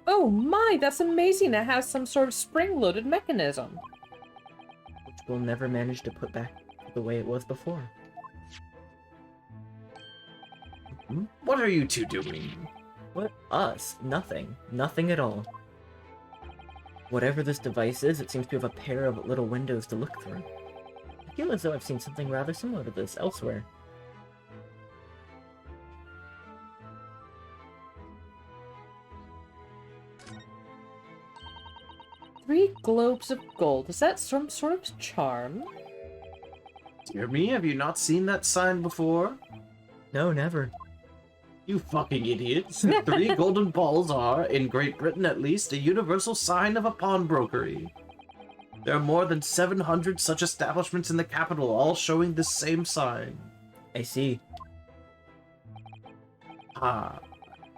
Oh my, that's amazing. It has some sort of spring-loaded mechanism. Which we'll never manage to put back the way it was before. What are you two doing? What? Us? Nothing. Nothing at all. Whatever this device is, it seems to have a pair of little windows to look through. I feel as though I've seen something rather similar to this elsewhere. Three globes of gold. Is that some sort of charm? Dear me, have you not seen that sign before? No, never. You fucking idiots. 3 golden balls are, in Great Britain at least, a universal sign of a pawnbrokery. There are more than 700 such establishments in the capital, all showing the same sign. I see. Ah,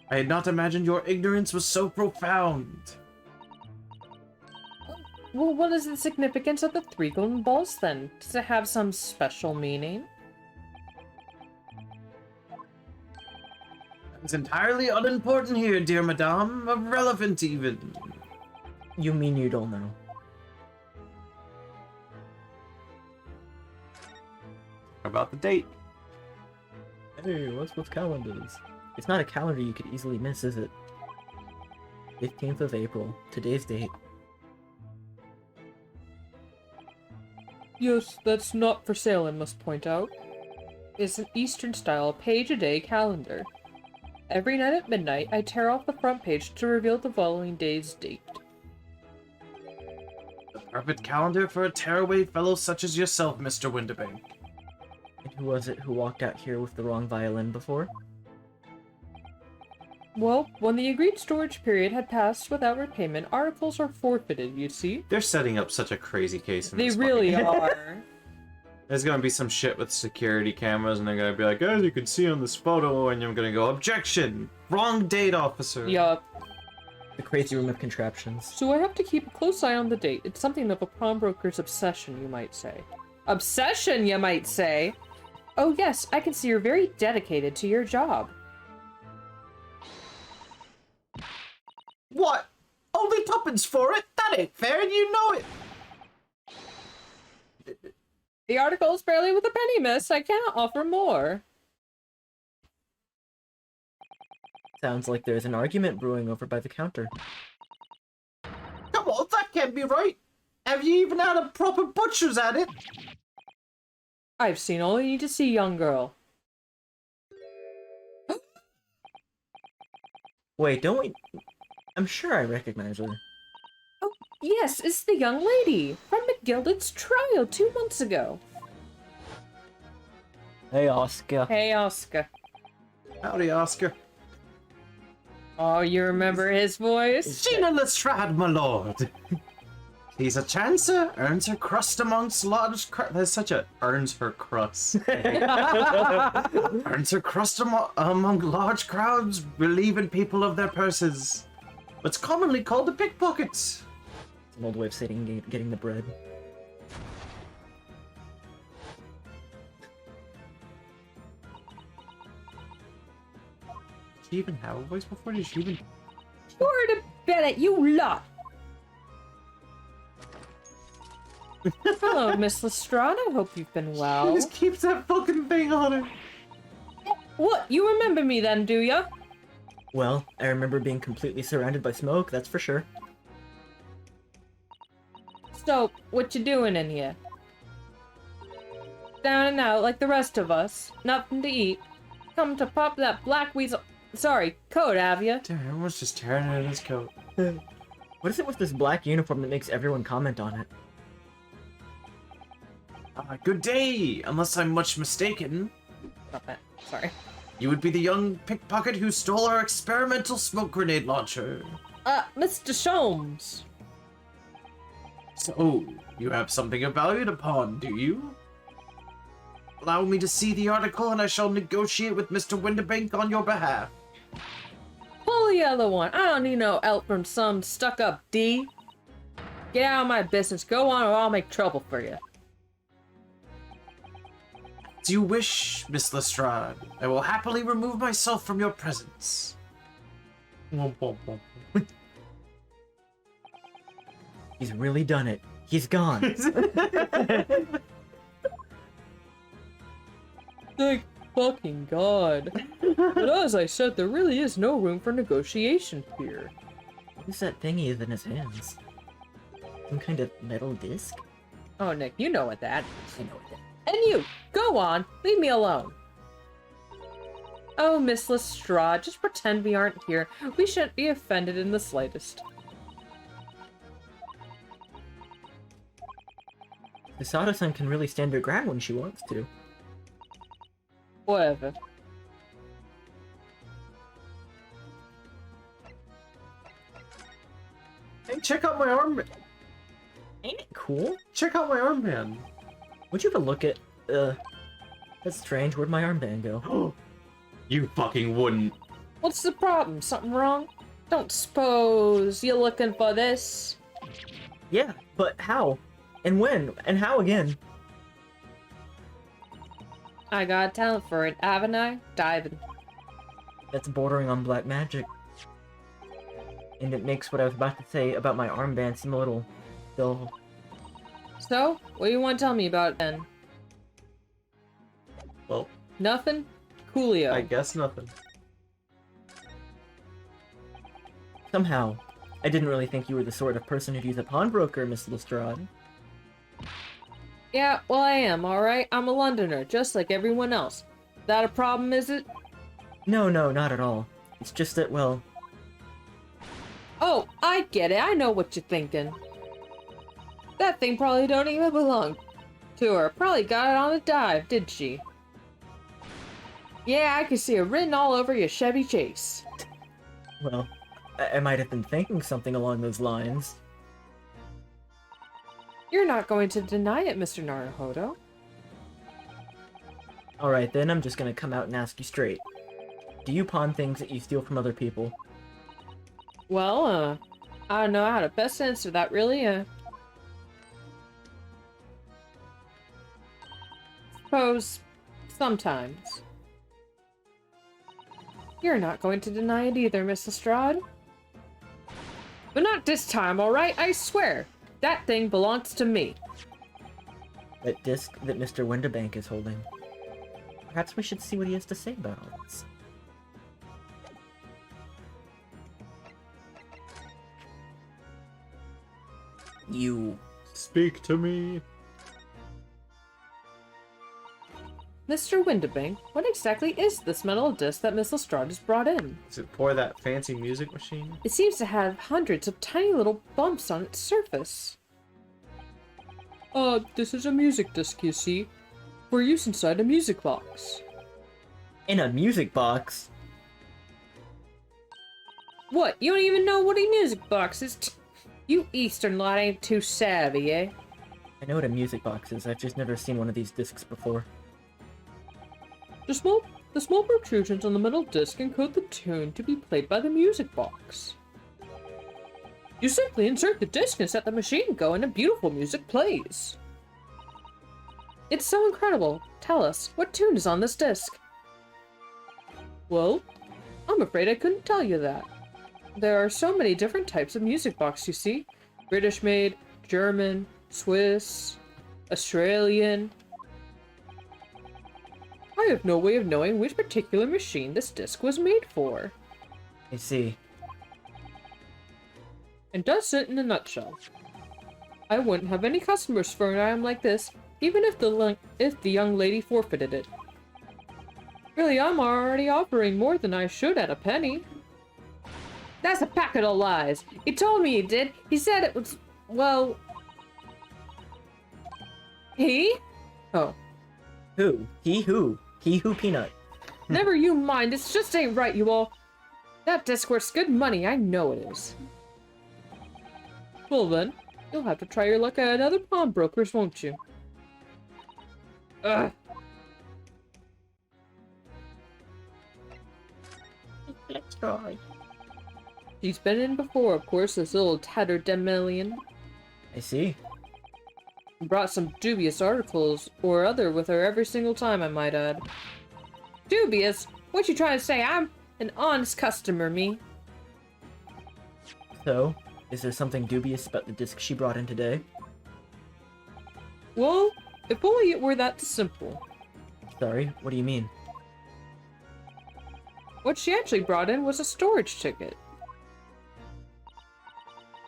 I had not imagined your ignorance was so profound. Well, what is the significance of the 3 golden balls then? Does it have some special meaning? It's entirely unimportant here, dear madame. Irrelevant, even. You mean you don't know? About the date. Hey, what's with calendars? It's not a calendar you could easily miss, is it? 15th of April. Today's date. Yes, that's not for sale, I must point out. It's an Eastern-style page-a-day calendar. Every night at midnight, I tear off the front page to reveal the following day's date. The perfect calendar for a tearaway fellow such as yourself, Mr. Winterbank. And who was it who walked out here with the wrong violin before? Well, when the agreed storage period had passed without repayment, articles are forfeited, you see? They're setting up such a crazy case in They this really fucking- are. There's gonna be some shit with security cameras, and they're gonna be like, as you can see on this photo, and you're gonna go, objection! Wrong date, officer! Yup. The crazy room of contraptions. So I have to keep a close eye on the date. It's something of a pawnbroker's obsession, you might say. Obsession, you might say? Oh yes, I can see you're very dedicated to your job. What? Only tuppence for it? That ain't fair, and you know it! The article is barely with a penny, miss. I cannot offer more. Sounds like there's an argument brewing over by the counter. Come on, that can't be right! Have you even had a proper butcher's at it? I've seen all you need to see, young girl. Wait, don't we... I'm sure I recognize her. Oh, yes, it's the young lady from McGilded's trial 2 months ago. Hey, Oscar. Hey, Oscar. Howdy, Oscar. Oh, you remember his voice? Gina Lestrade, my lord. He's a chancer, earns her crust amongst large there's such a earns her crust. Earns her crust among large crowds, relieving people of their purses. What's commonly called a pickpocket. It's an old way of saying getting the bread. Did she even have a voice before? Did she even... Word to Bennett, you lot! Hello, Miss Lestrade. I hope you've been well. She just keeps that fucking thing on her. What? You remember me then, do ya? Well, I remember being completely surrounded by smoke, that's for sure. So, what you doing in here? Down and out like the rest of us. Nothing to eat. Come to pop that black weasel... Sorry, coat, have ya? Damn, everyone's just tearing at his coat. What is it with this black uniform that makes everyone comment on it? Good day, unless I'm much mistaken. Not that. Sorry. You would be the young pickpocket who stole our experimental smoke grenade launcher. Mr. Sholmes. So, you have something of value to pawn, do you? Allow me to see the article and I shall negotiate with Mr. Winterbank on your behalf. Pull the other one. I don't need no help from some stuck-up D. Get out of my business. Go on or I'll make trouble for you. As you wish, Miss Lestrade. I will happily remove myself from your presence. He's really done it. He's gone. Thank fucking God. But as I said, there really is no room for negotiation here. What's that thingy in his hands? Some kind of metal disc? Oh, Nick, you know what that is. I know what that. And you, go on. Leave me alone. Oh, Miss Lestrade, just pretend we aren't here. We shouldn't be offended in the slightest. The Sato-san can really stand her ground when she wants to. Whatever. Hey, check out my armband. Ain't it cool? Check out my armband. Would you ever look at, that's strange, where'd my armband go? You fucking wouldn't. What's the problem? Something wrong? Don't suppose you're looking for this? Yeah, but how? And when? And how again? I got a talent for it, haven't I? Diving. That's bordering on black magic. And it makes what I was about to say about my armband seem a little dull. So, what do you want to tell me about it then? Well, Nothing? Coolio. I guess nothing. Somehow, I didn't really think you were the sort of person who'd use a pawnbroker, Miss Lestrade. Yeah, well I am, alright? I'm a Londoner, just like everyone else. That a problem, is it? No, not at all. It's just that, well, Oh, I get it. I know what you're thinking. That thing probably don't even belong to her. Probably got it on a dive, did she? Yeah, I can see it written all over your Chevy Chase. well, I might have been thinking something along those lines. You're not going to deny it, Mr. Naruhodo. Alright then, I'm just gonna come out and ask you straight. Do you pawn things that you steal from other people? Well, I don't know how to best answer that, really. Suppose sometimes. You're not going to deny it either, Miss Lestrade. But not this time, alright? I swear. That thing belongs to me. That disc that Mr. Winterbank is holding. Perhaps we should see what he has to say about all this. You... Speak to me. Mr. Winterbank, what exactly is this metal disc that Miss Lestrade has brought in? Does it pour that fancy music machine? It seems to have hundreds of tiny little bumps on its surface. This is a music disc, you see, for use inside a music box. in a music box? What, you don't even know what a music box is? You Eastern lot ain't too savvy, eh? I know what a music box is, I've just never seen one of these discs before. The small protrusions on the metal disc encode the tune to be played by the music box. You simply insert the disc and set the machine going and beautiful music plays. It's so incredible. Tell us, what tune is on this disc? Well, I'm afraid I couldn't tell you that. There are so many different types of music box, you see. British made, German, Swiss. Australian. I have no way of knowing which particular machine this disc was made for. I see. And that's it in a nutshell. I wouldn't have any customers for an item like this, even if the young lady forfeited it. Really, I'm already offering more than I should at a penny. That's a packet of lies. He told me he did. He said it was, well... He? Oh. Who? He who? He who peanut. Never you mind, this just ain't right, you all. That disc worth's good money, I know it is. Well then, you'll have to try your luck at other pawnbrokers, won't you? Ugh. Let's try. He's been in before, of course, this little tatterdemalion. I see. Brought some dubious articles or other with her every single time, I might add. Dubious? What you trying to say? I'm an honest customer, me. So, is there something dubious about the disc she brought in today? Well, if only it were that simple. Sorry, what do you mean? What she actually brought in was a storage ticket.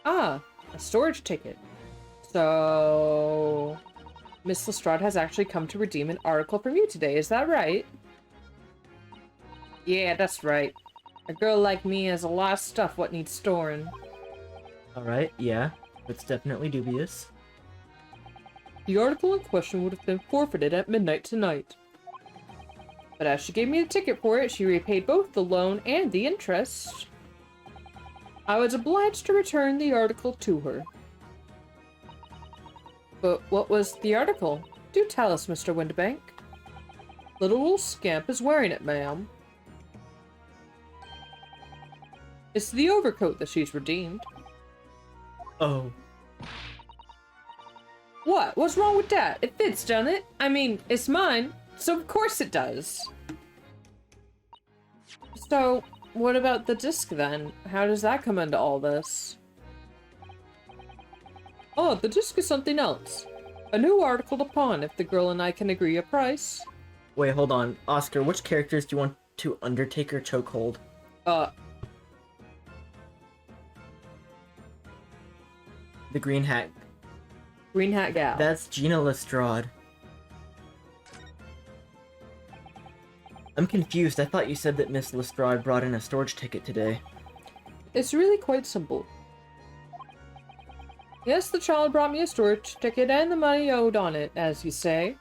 Ah, a storage ticket. So... Miss Lestrade has actually come to redeem an article from you today, is that right? Yeah, that's right. A girl like me has a lot of stuff what needs storing. Alright, yeah. That's definitely dubious. The article in question would have been forfeited at midnight tonight. But as she gave me the ticket for it, she repaid both the loan and the interest. I was obliged to return the article to her. But what was the article? Do tell us, Mr. Windibank. Little old scamp is wearing it, ma'am. It's the overcoat that she's redeemed. Oh. What? What's wrong with that? It fits, doesn't it? I mean, it's mine, so of course it does. So, what about the disc then? How does that come into all this? Oh, the disc is something else. A new article to pawn if the girl and I can agree a price. Wait, hold on. Oscar, which characters do you want to Undertaker chokehold? The green hat. Green hat gal. That's Gina Lestrade. I'm confused. I thought you said that Miss Lestrade brought in a storage ticket today. It's really quite simple. Yes, the child brought me a storage ticket and the money owed on it, as you say.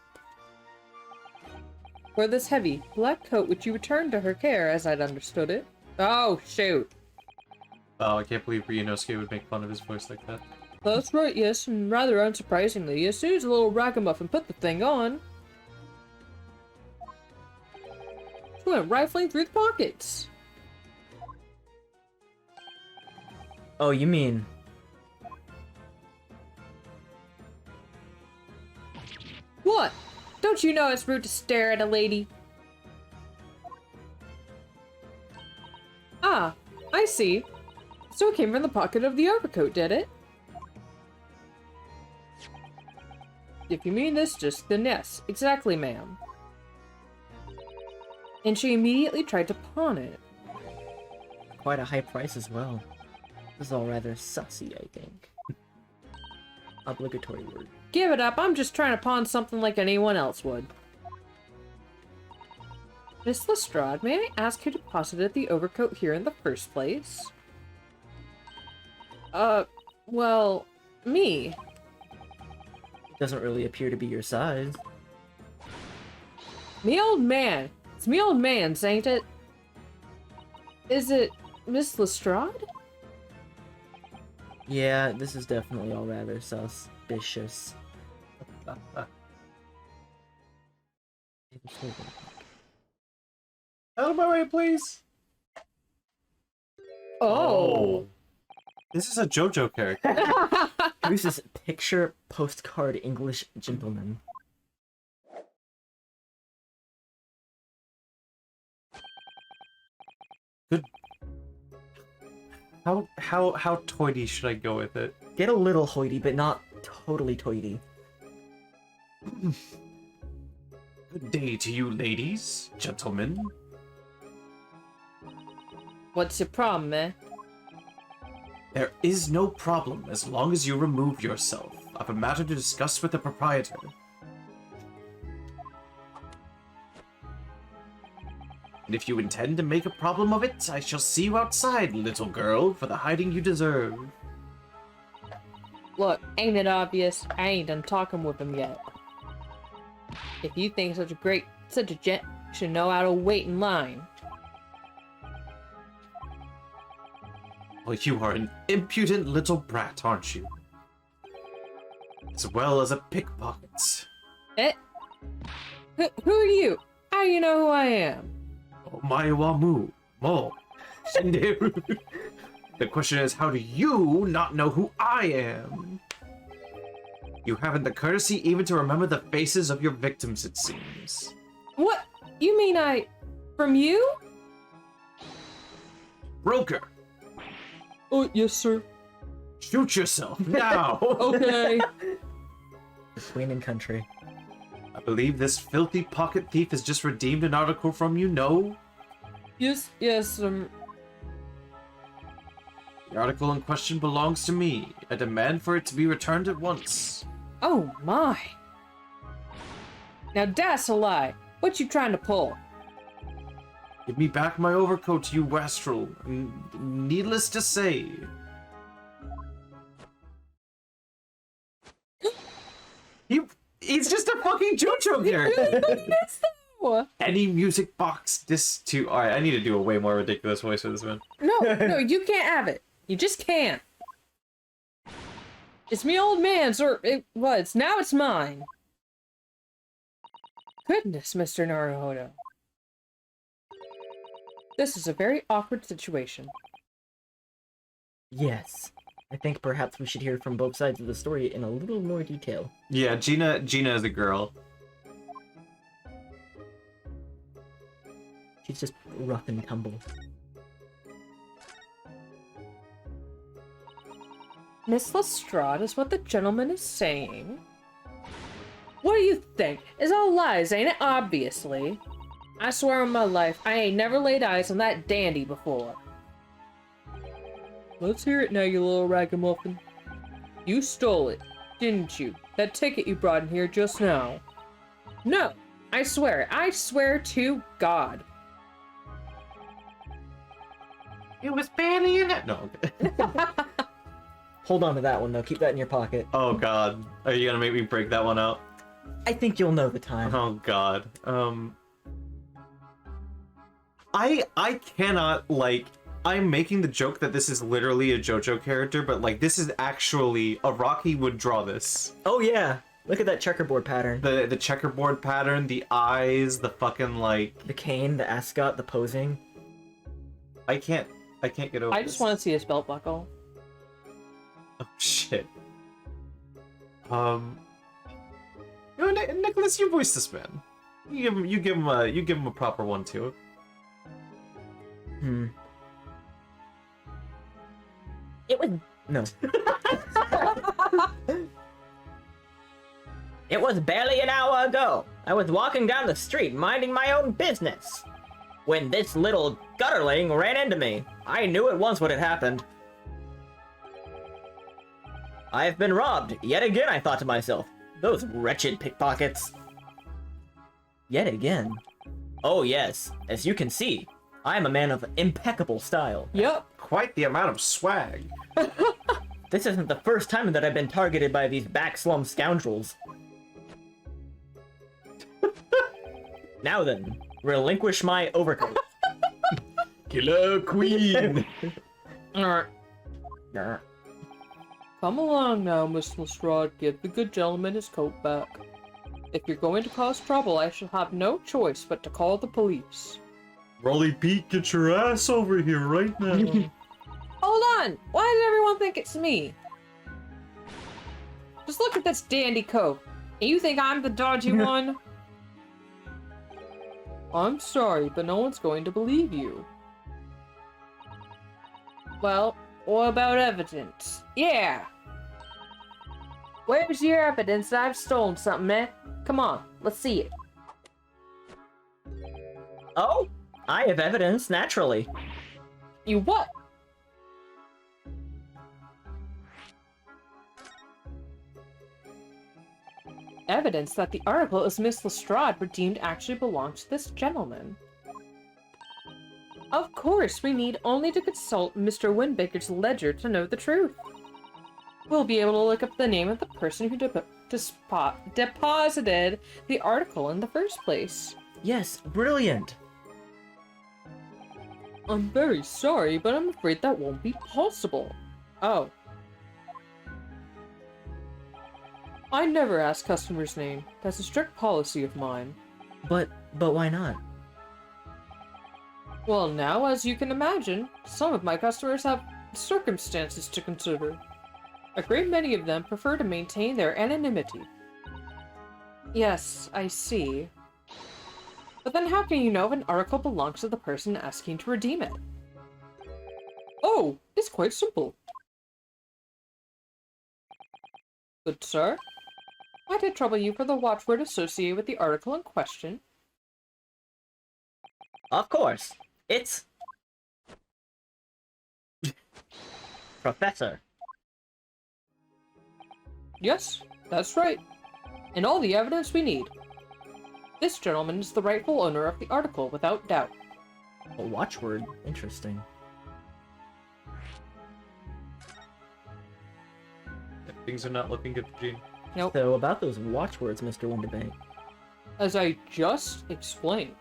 For this heavy, black coat which you returned to her care, as I'd understood it. Oh, shoot. Oh, I can't believe Ryunosuke would make fun of his voice like that. That's right, yes, and rather unsurprisingly, as soon as the little ragamuffin put the thing on, she went rifling through the pockets. Oh, you mean... What? Don't you know it's rude to stare at a lady? Ah, I see. So it came from the pocket of the overcoat, did it? If you mean this disc, then yes, exactly, ma'am. And she immediately tried to pawn it. Quite a high price as well. This is all rather sussy, I think. Obligatory word. Give it up, I'm just trying to pawn something like anyone else would. Miss Lestrade, may I ask who deposited the overcoat here in the first place? Well, me. It doesn't really appear to be your size. Me old man. It's me old man's, ain't it? Is it Miss Lestrade? Yeah, this is definitely all rather suspicious. Out of my way, please! Oh. This is a JoJo character. Who's this picture postcard English gentleman? Good. How toity should I go with it? Get a little hoity, but not totally toity. Good day to you, ladies, gentlemen. What's your problem, man? There is no problem as long as you remove yourself. I have a matter to discuss with the proprietor. And if you intend to make a problem of it, I shall see you outside, little girl, for the hiding you deserve. Look, ain't it obvious? I ain't done talking with him yet. If you think such a gent should know how to wait in line. Well, you are an impudent little brat, aren't you? As well as a pickpocket. Eh? Who are you? How do you know who I am? Oh, my wamu. Mo. The question is, how do you not know who I am? You haven't the courtesy even to remember the faces of your victims, it seems. What? You mean from you? Broker, Oh, yes, sir. shoot yourself now! Okay. The Queen and Country. I believe this filthy pocket thief has just redeemed an article from you, no? Yes, The article in question belongs to me. I demand for it to be returned at once. Oh, my. Now, that's a lie. What you trying to pull? Give me back my overcoat, you wastrel. Needless to say... He's just a fucking JoJo character! Any music box Alright, I need to do a way more ridiculous voice for this one. No, you can't have it. You just can't. It's me old man's, or it was. Now it's mine. Goodness, Mr. Naruhodo. This is a very awkward situation. Yes. I think perhaps we should hear from both sides of the story in a little more detail. Yeah, Gina is a girl. She's just rough and tumble. Miss Lestrade is what the gentleman is saying. What do you think? It's all lies, ain't it? Obviously. I swear on my life, I ain't never laid eyes on that dandy before. Let's hear it now, you little ragamuffin. You stole it, didn't you? That ticket you brought in here just now. No, I swear it. I swear to God. It was barely in it. No, okay. Hold on to that one, though. Keep that in your pocket. Oh, God. Are you gonna make me break that one out? I think you'll know the time. Oh, God. I cannot, like... I'm making the joke that this is literally a JoJo character, but, like, this is actually... Araki would draw this. Oh, yeah. Look at that checkerboard pattern. The checkerboard pattern, the eyes, the fucking, like... The cane, the ascot, the posing. I can't get over I just want to see his belt buckle. Oh, shit. Nicholas, you voice this man. You give him a proper one too. It was... No. It was barely an hour ago. I was walking down the street minding my own business when this little gutterling ran into me. I knew at once what had happened. I have been robbed yet again, I thought to myself. Those wretched pickpockets. Yet again. Oh yes, as you can see, I am a man of impeccable style. Yep. Quite the amount of swag. This isn't the first time that I've been targeted by these backslum scoundrels. Now then, relinquish my overcoat. Killer Queen. Alright. Come along now, Miss Lestrade. Give the good gentleman his coat back. If you're going to cause trouble, I shall have no choice but to call the police. Rolly Pete, get your ass over here right now. Hold on! Why does everyone think it's me? Just look at this dandy coat. And you think I'm the dodgy one? I'm sorry, but no one's going to believe you. Well, what about evidence? Yeah! Where's your evidence that I've stolen something, eh? Come on, let's see it. Oh, I have evidence, naturally. You what? Evidence that the article is Miss Lestrade redeemed actually belongs to this gentleman. Of course, we need only to consult Mr. Windbaker's ledger to know the truth. We'll be able to look up the name of the person who deposited the article in the first place. Yes, brilliant. I'm very sorry, but I'm afraid that won't be possible. Oh. I never ask customers' name. That's a strict policy of mine. But why not? Well, now, as you can imagine, some of my customers have circumstances to consider. A great many of them prefer to maintain their anonymity. Yes, I see. But then how can you know if an article belongs to the person asking to redeem it? Oh, it's quite simple. Good sir, I did trouble you for the watchword associated with the article in question. Of course. It's... Professor. Yes, that's right. And all the evidence we need. This gentleman is the rightful owner of the article, without doubt. A watchword? Interesting. Things are not looking good for Gene. Nope. So, about those watchwords, Mr. Wonderbank. As I just explained,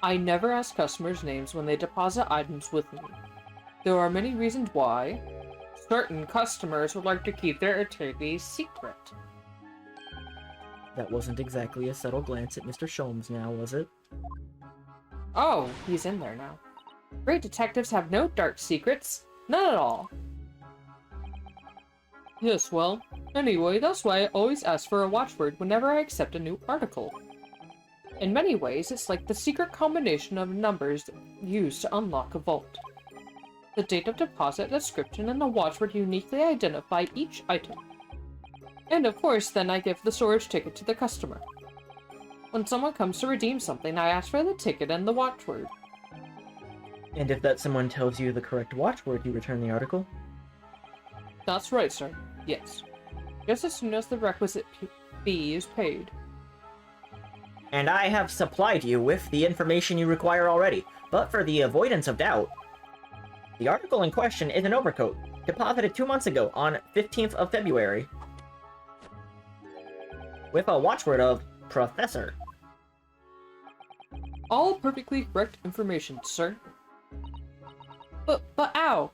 I never ask customers' names when they deposit items with me. There are many reasons why. Certain customers would like to keep their activities secret. That wasn't exactly a subtle glance at Mr. Sholmes now, was it? Oh, he's in there now. Great detectives have no dark secrets. None at all. Yes, well, anyway, that's why I always ask for a watchword whenever I accept a new article. In many ways, it's like the secret combination of numbers used to unlock a vault. The date of deposit, description, and the watchword uniquely identify each item. And of course, then I give the storage ticket to the customer. When someone comes to redeem something, I ask for the ticket and the watchword. And if that someone tells you the correct watchword, you return the article? That's right, sir. Yes. Just as soon as the requisite fee is paid. And I have supplied you with the information you require already, but for the avoidance of doubt, the article in question is an overcoat, deposited 2 months ago on 15th of February, with a watchword of Professor. All perfectly correct information, sir. But ow!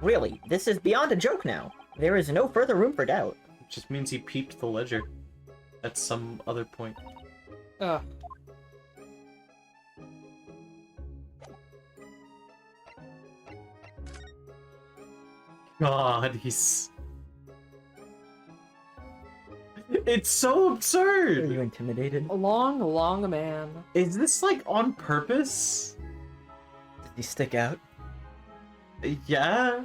Really, this is beyond a joke now. There is no further room for doubt. It just means he peeped the ledger at some other point. Ugh. God, he's... It's so absurd! Are you intimidated? Long man. Is this, like, on purpose? Did he stick out? Yeah?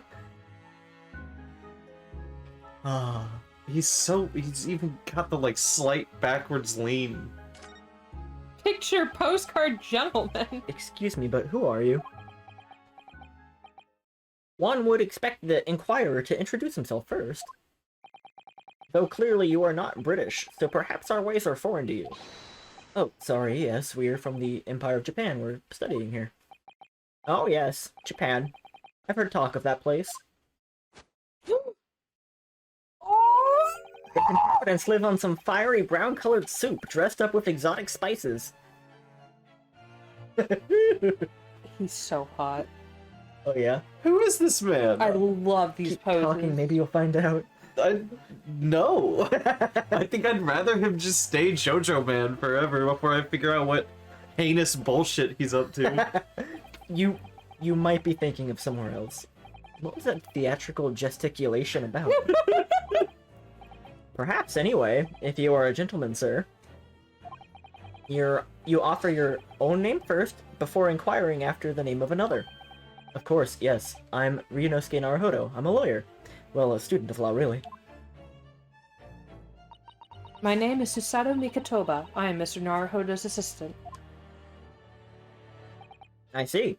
Ah. He's even got the, like, slight backwards lean. Picture postcard gentleman. Excuse me, but who are you? One would expect the inquirer to introduce himself first. Though clearly you are not British, so perhaps our ways are foreign to you. Oh, sorry, yes, we're from the Empire of Japan. We're studying here. Oh yes, Japan. I've heard talk of that place. Its inhabitants live on some fiery brown-colored soup dressed up with exotic spices. He's so hot. Oh yeah? Who is this man? I love these Keep poses. talking, maybe you'll find out. No. I think I'd rather him just stay JoJo Man forever before I figure out what heinous bullshit he's up to. You might be thinking of somewhere else. What was that theatrical gesticulation about? Perhaps, anyway, if you are a gentleman, sir. You offer your own name first, before inquiring after the name of another. Of course, yes, I'm Ryunosuke Naruhodo. I'm a lawyer. Well, a student of law, really. My name is Susato Mikatoba. I am Mr. Naruhodo's assistant. I see.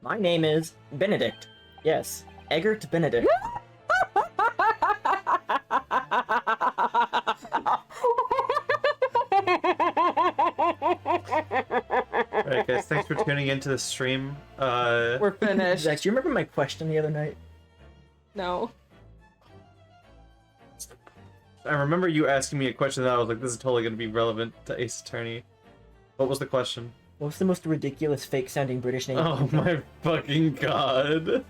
My name is Benedict. Yes, Eggert Benedict. Alright guys, thanks for tuning into the stream. We're finished. Zach, do you remember my question the other night? No. I remember you asking me a question that I was like, this is totally going to be relevant to Ace Attorney. What was the question? What's the most ridiculous fake-sounding British name? Oh my fucking god.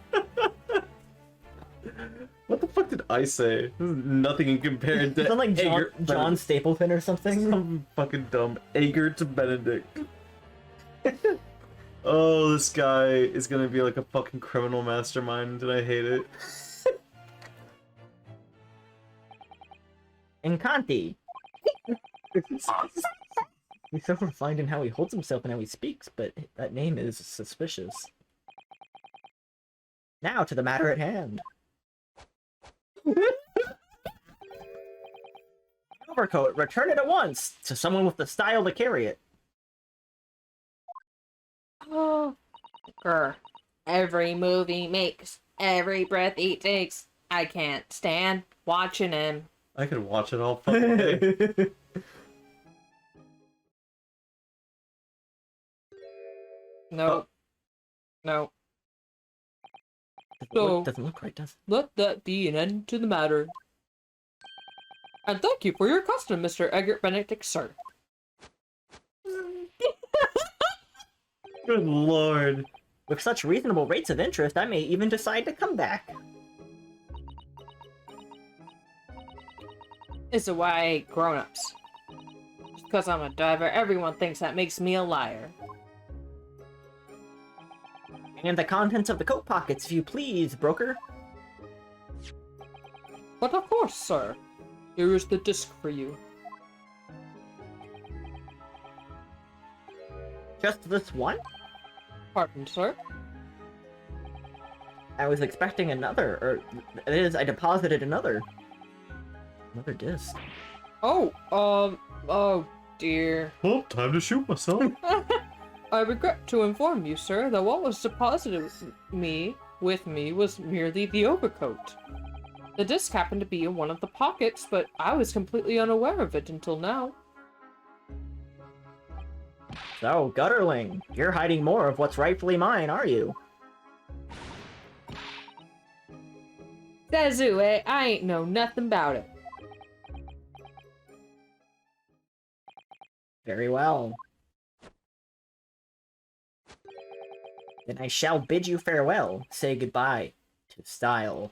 What the fuck did I say? This is nothing in compared to Sound like Eggert John Stapleton or something? Some fucking dumb. Eggert Benedict. Oh, this guy is gonna be like a fucking criminal mastermind, and I hate it. Encanti. He's so refined in how he holds himself and how he speaks, but that name is suspicious. Now to the matter at hand. Overcoat, return it at once to someone with the style to carry it. Oh. Grr. Every move he makes, every breath he takes, I can't stand watching him. I could watch it all fucking day. No. No. So- Doesn't look right, does it? Let that be an end to the matter. And thank you for your custom, Mr. Eggert Benedict, sir. Good lord. With such reasonable rates of interest, I may even decide to come back. This is why I hate grown-ups. Just because I'm a diver, everyone thinks that makes me a liar. And the contents of the coat pockets, if you please, broker. But of course, sir. Here is the disc for you. Just this one? Pardon, sir? I was expecting another, or it is, I deposited another. Another disc. Oh, oh dear. Well, time to shoot myself. I regret to inform you, sir, that what was deposited with me was merely the overcoat. The disc happened to be in one of the pockets, but I was completely unaware of it until now. So, Gutterling, you're hiding more of what's rightfully mine, are you? Zazue, I ain't know nothing about it. Very well. Then I shall bid you farewell. Say goodbye to style.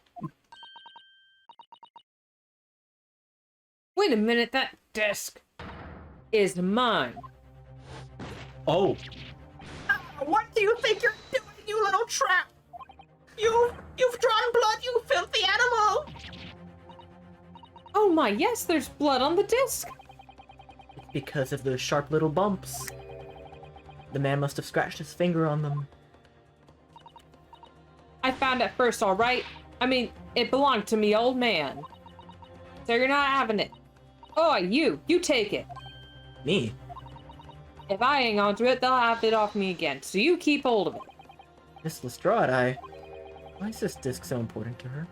Wait a minute, that disc is mine. Oh. What do you think you're doing, you little trap? You've drawn blood, you filthy animal! Oh my, yes, there's blood on the disc. It's because of those sharp little bumps. The man must have scratched his finger on them. I found it first, alright? I mean, it belonged to me old man. So you're not having it. Oh, you take it. Me? If I hang on to it, they'll have it off me again, so you keep hold of it. Miss Lestrade, why is this disc so important to her?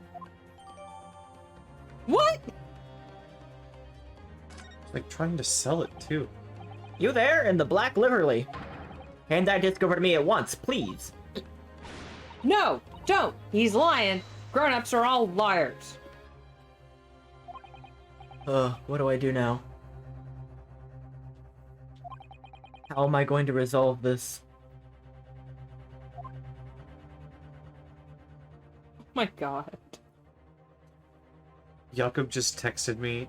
What? Like trying to sell it too. You there in the black livery? Hand that disc over to me at once, please. No, don't. He's lying. Grown-ups are all liars. What do I do now? How am I going to resolve this? Oh my god. Jakob just texted me.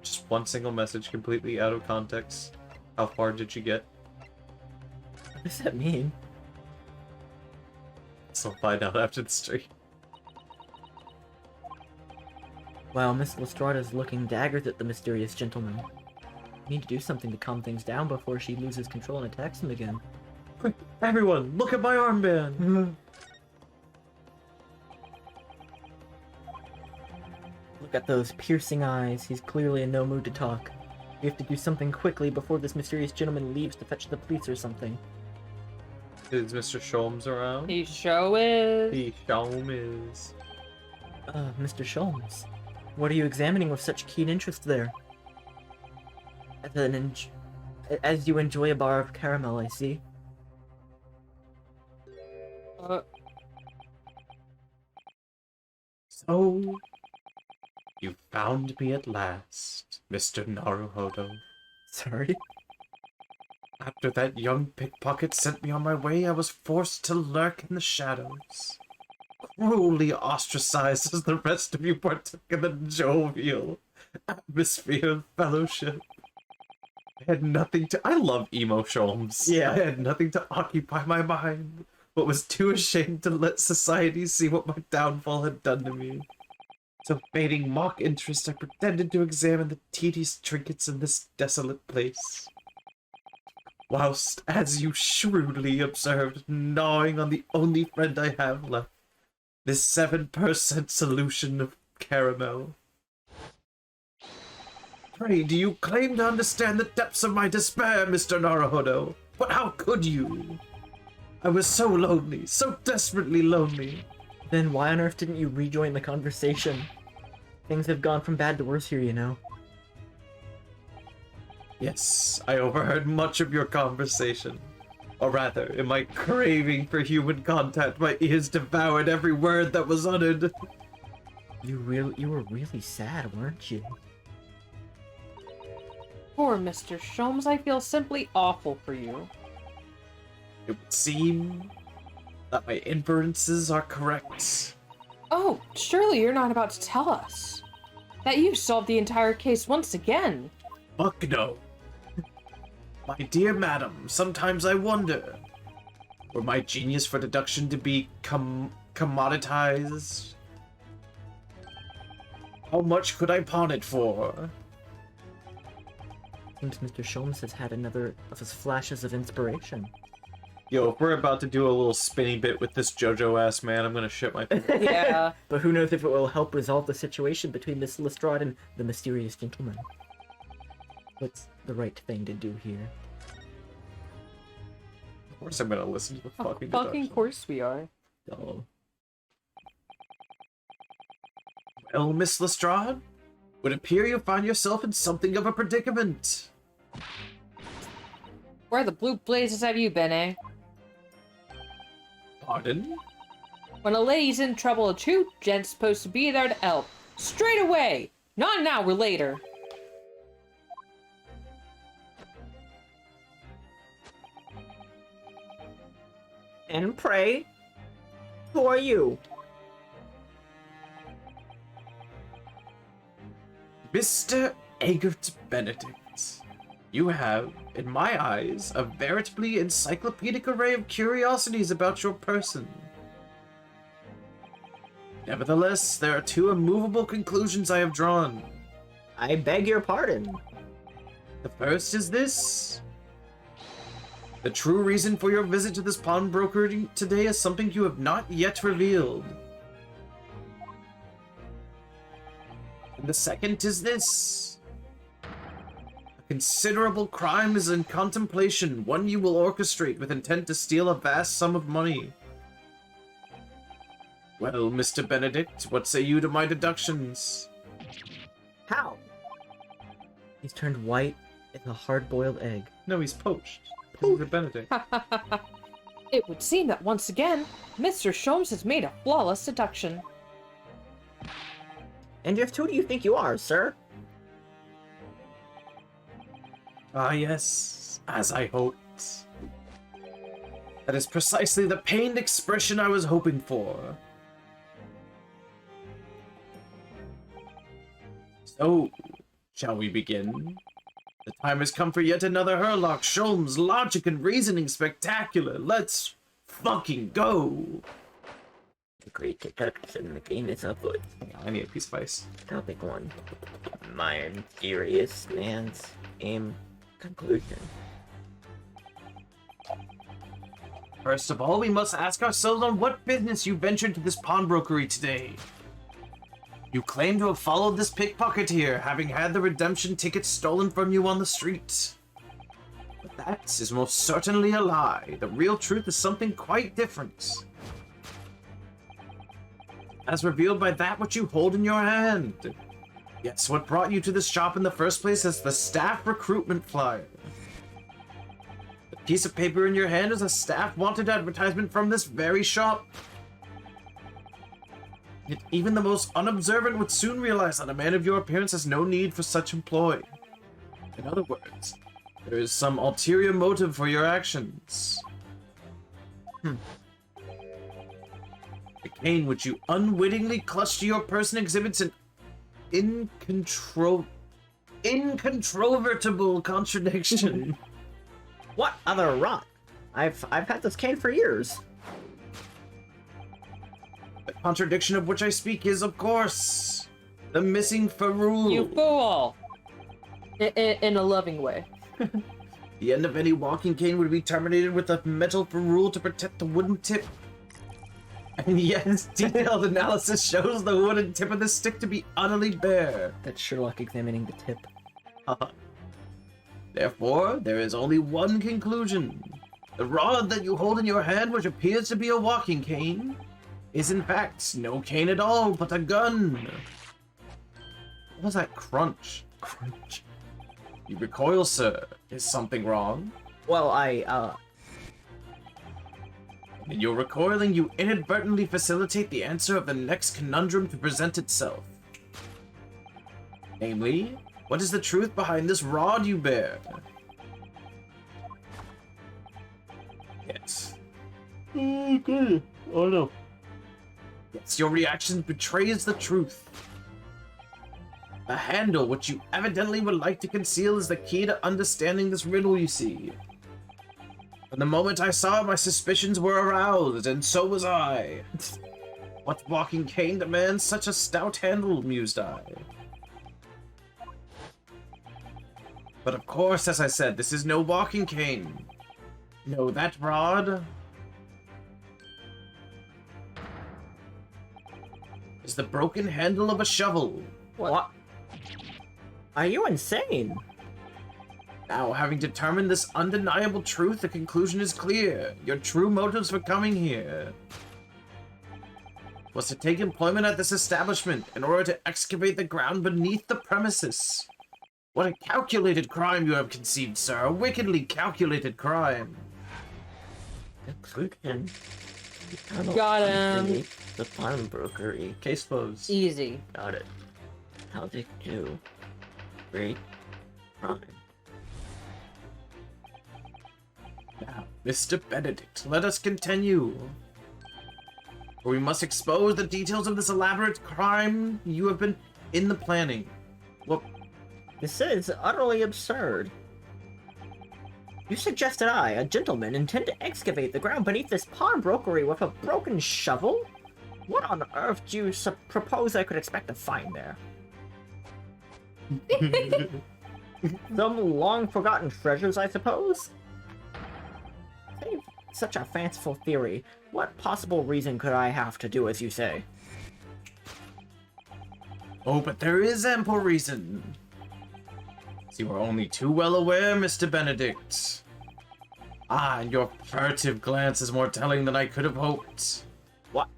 Just one single message, completely out of context. How far did you get? What does that mean? So I'll find out after the stream. Wow, Miss Lestrade is looking daggers at the mysterious gentleman. I need to do something to calm things down before she loses control and attacks him again. Quick, everyone, look at my armband! Look at those piercing eyes. He's clearly in no mood to talk. We have to do something quickly before this mysterious gentleman leaves to fetch the police or something. Is Mr. Sholmes around? He show is. He Sholmes is. Mr. Sholmes, what are you examining with such keen interest there? As you enjoy a bar of caramel, I see. So, you found me at last, Mr. Naruhodo. Sorry? After that young pickpocket sent me on my way, I was forced to lurk in the shadows. Cruelly ostracized as the rest of you partook in the jovial atmosphere of fellowship. I had nothing to— I love emo Sholmes. Yeah. I had nothing to occupy my mind, but was too ashamed to let society see what my downfall had done to me. So, feigning mock interest, I pretended to examine the tedious trinkets in this desolate place. Whilst, as you shrewdly observed, gnawing on the only friend I have left, this 7% solution of caramel. Pray, do you claim to understand the depths of my despair, Mr. Naruhodo? But how could you? I was so lonely, so desperately lonely. Then why on earth didn't you rejoin the conversation? Things have gone from bad to worse here, you know. Yes, I overheard much of your conversation. Or rather, in my craving for human contact, my ears devoured every word that was uttered. You were really sad, weren't you? Poor Mr. Sholmes, I feel simply awful for you. It would seem that my inferences are correct. Oh, surely you're not about to tell us that you've solved the entire case once again. Fuck no. My dear madam, sometimes I wonder, were my genius for deduction to be commoditized? How much could I pawn it for? Seems Mr. Sholmes has had another of his flashes of inspiration. Yo, if we're about to do a little spinny bit with this JoJo-ass man, I'm gonna shit my pants. Yeah. But who knows if it will help resolve the situation between Miss Lestrade and the mysterious gentleman. What's the right thing to do here? Of course I'm gonna listen to the fucking Fucking deduction. course we are. Oh. Well, Miss Lestrade, would appear you find yourself in something of a predicament. Where the blue blazes have you been, eh? Pardon? When a lady's in trouble, a true gent's supposed to be there to help. Straight away! Not an hour later. And pray, who are you? Mr. Eggert Benedict, you have, in my eyes, a veritably encyclopedic array of curiosities about your person. Nevertheless, there are two immovable conclusions I have drawn. I beg your pardon. The first is this. The true reason for your visit to this pawnbroker today is something you have not yet revealed. And the second is this. A considerable crime is in contemplation, one you will orchestrate with intent to steal a vast sum of money. Well, Mr. Benedict, what say you to my deductions? How? He's turned white as a hard-boiled egg. No, he's poached. Mr. Benedict. It would seem that once again, Mr. Sholmes has made a flawless deduction. And just who do you think you are, sir? Ah, yes, as I hoped. That is precisely the pained expression I was hoping for. So, shall we begin? The time has come for yet another Herlock Sholmes logic and reasoning spectacular. Let's fucking go! The great deduction, the game is afoot. I need a piece of ice. Topic 1. My mysterious man's aim conclusion. First of all, we must ask ourselves on what business you ventured to this pawnbrokery today. You claim to have followed this pickpocketeer, having had the redemption ticket stolen from you on the street. But that is most certainly a lie. The real truth is something quite different. As revealed by that which you hold in your hand. Yes, what brought you to this shop in the first place is the staff recruitment flyer. The piece of paper in your hand is a staff wanted advertisement from this very shop. Yet even the most unobservant would soon realize that a man of your appearance has no need for such employ. In other words, there is some ulterior motive for your actions. The cane which you unwittingly clutched to your person exhibits an incontrovertible contradiction. What other rot? I've had this cane for years. The contradiction of which I speak is, of course, the missing ferrule. You fool! In a loving way. The end of any walking cane would be terminated with a metal ferrule to protect the wooden tip. And yet, detailed analysis shows the wooden tip of the stick to be utterly bare. That's Sherlock examining the tip. Therefore, there is only one conclusion. The rod that you hold in your hand, which appears to be a walking cane, is in fact no cane at all, but a gun. What was that crunch? Crunch. You recoil, sir. Is something wrong? Well, In your recoiling, you inadvertently facilitate the answer of the next conundrum to present itself. Namely, what is the truth behind this rod you bear? Yes. Okay. Oh no. Yes, your reaction betrays the truth. The handle, which you evidently would like to conceal, is the key to understanding this riddle, you see. From the moment I saw it, my suspicions were aroused, and so was I. What walking cane demands such a stout handle, mused I. But of course, as I said, this is no walking cane. No, that rod is the broken handle of a shovel. What? Are you insane? Now, having determined this undeniable truth, the conclusion is clear. Your true motives for coming here was to take employment at this establishment in order to excavate the ground beneath the premises. What a calculated crime you have conceived, sir. A wickedly calculated crime. Conclusion. Got him. The pawnbrokery. Case closed. Easy. Got it. How they do. Great crime. Now, Mr. Benedict, let us continue. For we must expose the details of this elaborate crime you have been in the planning. Well, This is utterly absurd. You suggest that I, a gentleman, intend to excavate the ground beneath this pawnbrokery with a broken shovel? What on earth do you propose I could expect to find there? Some long-forgotten treasures, I suppose? Save such a fanciful theory. What possible reason could I have to do as you say? oh, but there is ample reason. You are only too well aware, Mr. Benedict. Ah, and your furtive glance is more telling than I could have hoped. What?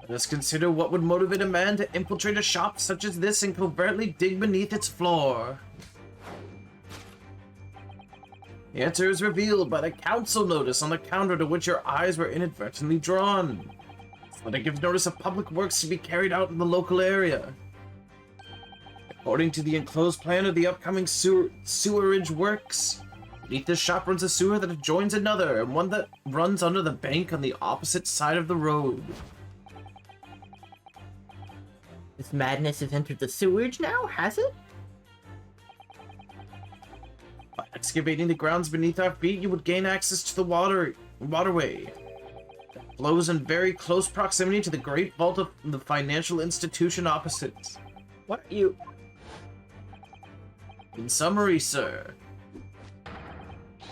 Let us consider what would motivate a man to infiltrate a shop such as this and covertly dig beneath its floor. The answer is revealed by the council notice on the counter to which your eyes were inadvertently drawn. But it gives notice of public works to be carried out in the local area. According to the enclosed plan of the upcoming sewerage works, beneath this shop runs a sewer that adjoins another, and one that runs under the bank on the opposite side of the road. This madness has entered the sewage now, has it? By excavating the grounds beneath our feet, you would gain access to the waterway that flows in very close proximity to the great vault of the financial institution opposite. What are you... In summary, sir,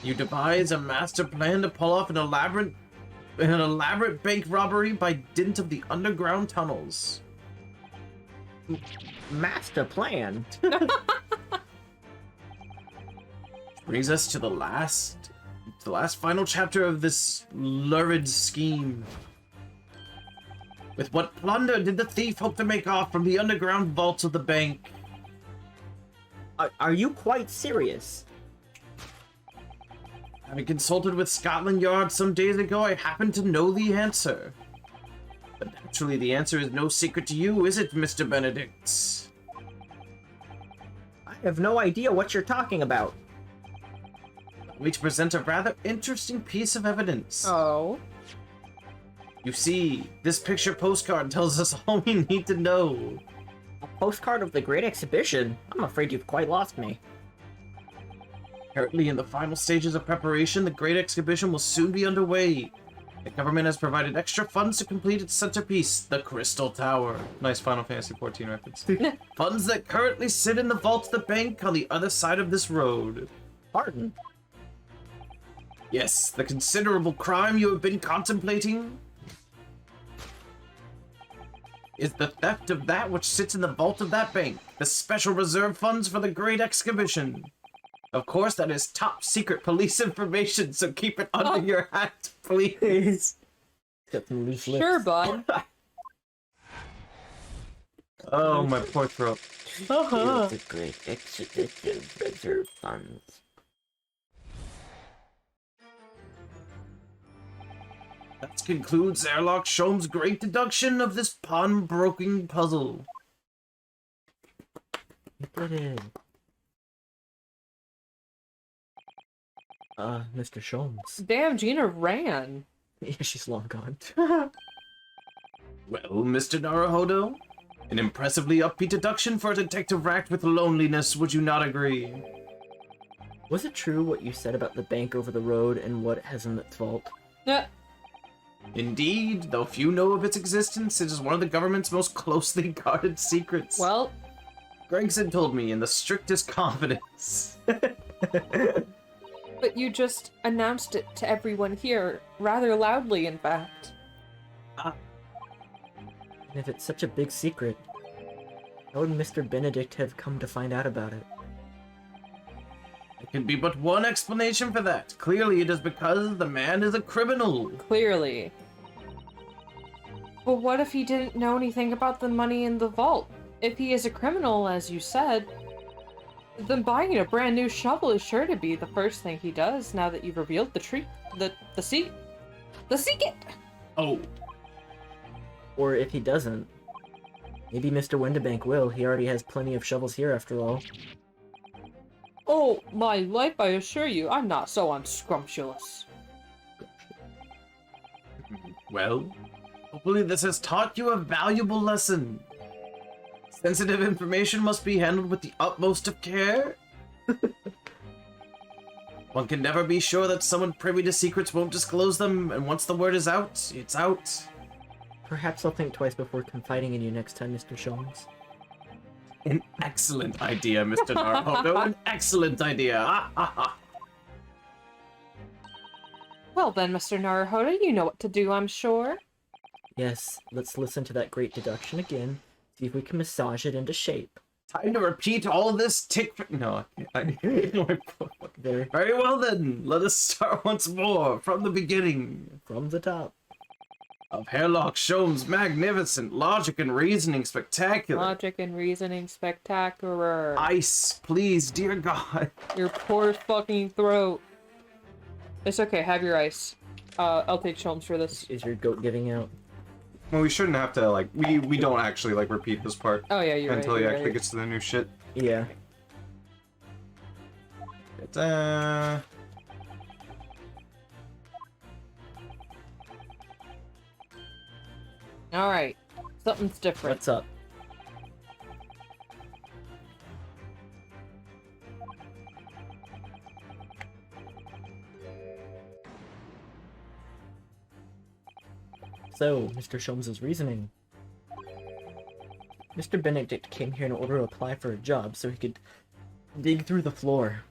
you devise a master plan to pull off an elaborate bank robbery by dint of the underground tunnels. Master plan. Brings us to the last final chapter of this lurid scheme. With what plunder did the thief hope to make off from the underground vaults of the bank? Are you quite serious? Having consulted with Scotland Yard some days ago, I happen to know the answer. But naturally, the answer is no secret to you, is it, Mr. Benedict? I have no idea what you're talking about. We to present a rather interesting piece of evidence. Oh. You see, this picture postcard tells us all we need to know. A postcard of the Great Exhibition? I'm afraid you've quite lost me. Currently in the final stages of preparation, the Great Exhibition will soon be underway. The government has provided extra funds to complete its centerpiece, the Crystal Tower. Nice Final Fantasy XIV reference. Funds that currently sit in the vault of the bank on the other side of this road. Pardon? Yes, the considerable crime you have been contemplating is the theft of that which sits in the vault of that bank, the special reserve funds for the Great Exhibition. Of course, that is top secret police information, so keep it under your hat, please. Got some loose lips. Sure, bud. Oh, my poor throat. The Great Exhibition reserve funds. That concludes Airlock Sholm's great deduction of this pawnbroking puzzle. You did it. Mr. Sholmes. Damn, Gina ran. Yeah, she's long gone. Well, Mr. Naruhodo, an impressively upbeat deduction for a detective racked with loneliness, would you not agree? Was it true what you said about the bank over the road and what it has in its vault? Indeed, though few know of its existence, it is one of the government's most closely guarded secrets. Well, Gregson told me in the strictest confidence. but you just announced it to everyone here, rather loudly, in fact. And if it's such a big secret, how would Mr. Benedict have come to find out about it? There can be but one explanation for that. Clearly, it is because the man is a criminal. Clearly. But what if he didn't know anything about the money in the vault? If he is a criminal, as you said, then buying a brand new shovel is sure to be the first thing he does now that you've revealed the secret! Oh, Or if he doesn't, maybe Mr. Windibank will. He already has plenty of shovels here after all. Oh, my life, I assure you, I'm not so unscrumptious. well, hopefully this has taught you a valuable lesson. Sensitive information must be handled with the utmost of care. One can never be sure that someone privy to secrets won't disclose them, and once the word is out, it's out. Perhaps I'll think twice before confiding in you next time, Mr. Sholmes. An excellent idea, Mr. Naruhodo. An excellent idea. Ah, ah, ah. Well then, Mr. Naruhodo, you know what to do, I'm sure. Yes, let's listen to that great deduction again. See if we can massage it into shape. Time to repeat all this tick. No, There, Very well then. Let us start once more from the beginning. from the top. Of Hairlock Sholmes' magnificent logic and reasoning spectacular. Logic and reasoning spectacular. Ice, please, dear God. Your poor fucking throat. It's okay, have your ice. I'll take Sholmes for this. Is your goat giving out? Well, we shouldn't have to, like, we don't actually, like, repeat this part Oh yeah, you're until right. he You're actually right. gets to the new shit. Yeah. Ta-da. Alright. Something's different. What's up? So, Mr. Sholmes' reasoning. Mr. Benedict came here in order to apply for a job so he could dig through the floor.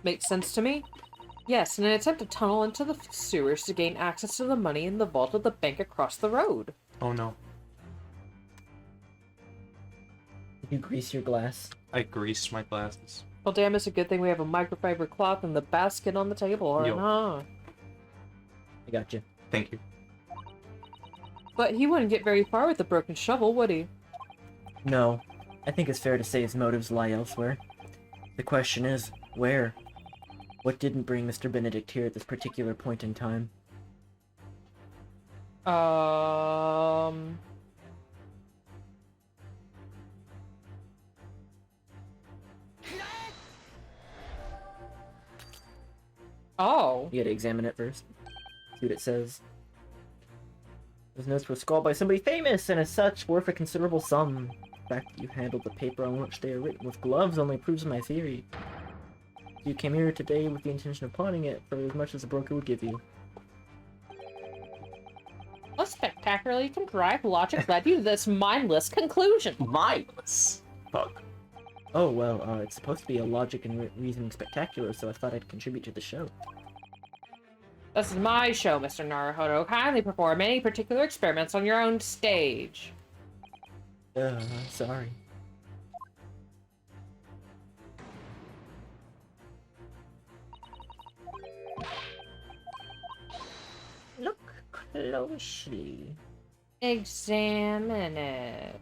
Makes sense to me? Yes, in an attempt to tunnel into the sewers to gain access to the money in the vault of the bank across the road. Oh no. You grease your glass. I greased my glasses. Well, damn, it's a good thing we have a microfiber cloth and the basket on the table, right? Yo. Huh? I got you. Thank you. But he wouldn't get very far with the broken shovel, would he? No, I think it's fair to say his motives lie elsewhere. The question is, where? What didn't bring Mr. Benedict here at this particular point in time? Oh. You gotta examine it first. See what it says. Those notes were scrawled by somebody famous, and as such, worth a considerable sum. The fact that you handled the paper on which they are written with gloves only proves my theory. You came here today with the intention of pawning it for as much as the broker would give you. What spectacularly contrived logic led you to this mindless conclusion? Mindless. Fuck. Oh, well, it's supposed to be a logic and reasoning spectacular, so I thought I'd contribute to the show. This is my show, Mr. Naruhodo. Kindly perform any particular experiments on your own stage. Sorry. Look closely. Examine it.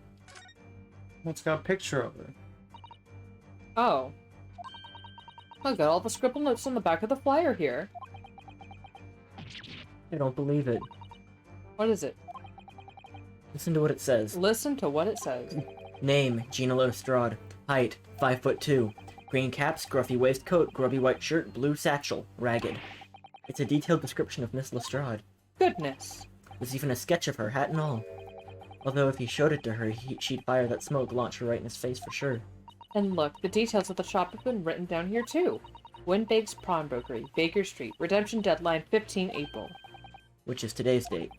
It's got a picture of her. Oh. Look at all the scribbled notes on the back of the flyer here. I don't believe it. What is it? Listen to what it says. Listen to what it says. Name, Gina Lestrade. Height, 5'2". Green cap, scruffy waistcoat, grubby white shirt, blue satchel, ragged. It's a detailed description of Miss Lestrade. Goodness. There's even a sketch of her, hat and all. Although if he showed it to her, she'd fire that smoke launcher right in his face for sure. And look, the details of the shop have been written down here too. Windbake's Pawnbrokery, Baker Street, redemption deadline 15 April. Which is today's date.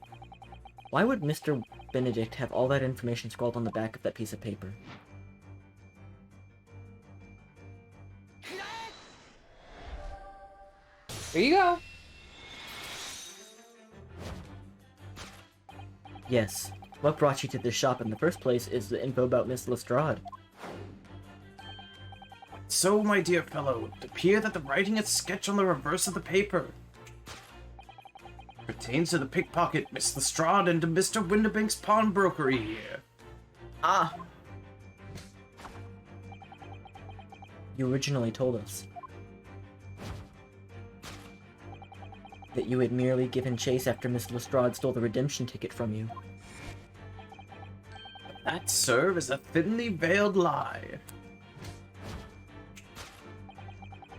Why would Mr. Benedict have all that information scrawled on the back of that piece of paper? Here you go. Yes. What brought you to this shop in the first place is the info about Miss Lestrade. So, my dear fellow, it appears that the writing is sketched on the reverse of the paper. Pertains to the pickpocket, Miss Lestrade, and to Mr. Windibank's pawnbrokery here. Ah! You originally told us that you had merely given chase after Miss Lestrade stole the redemption ticket from you. That, sir, is a thinly veiled lie.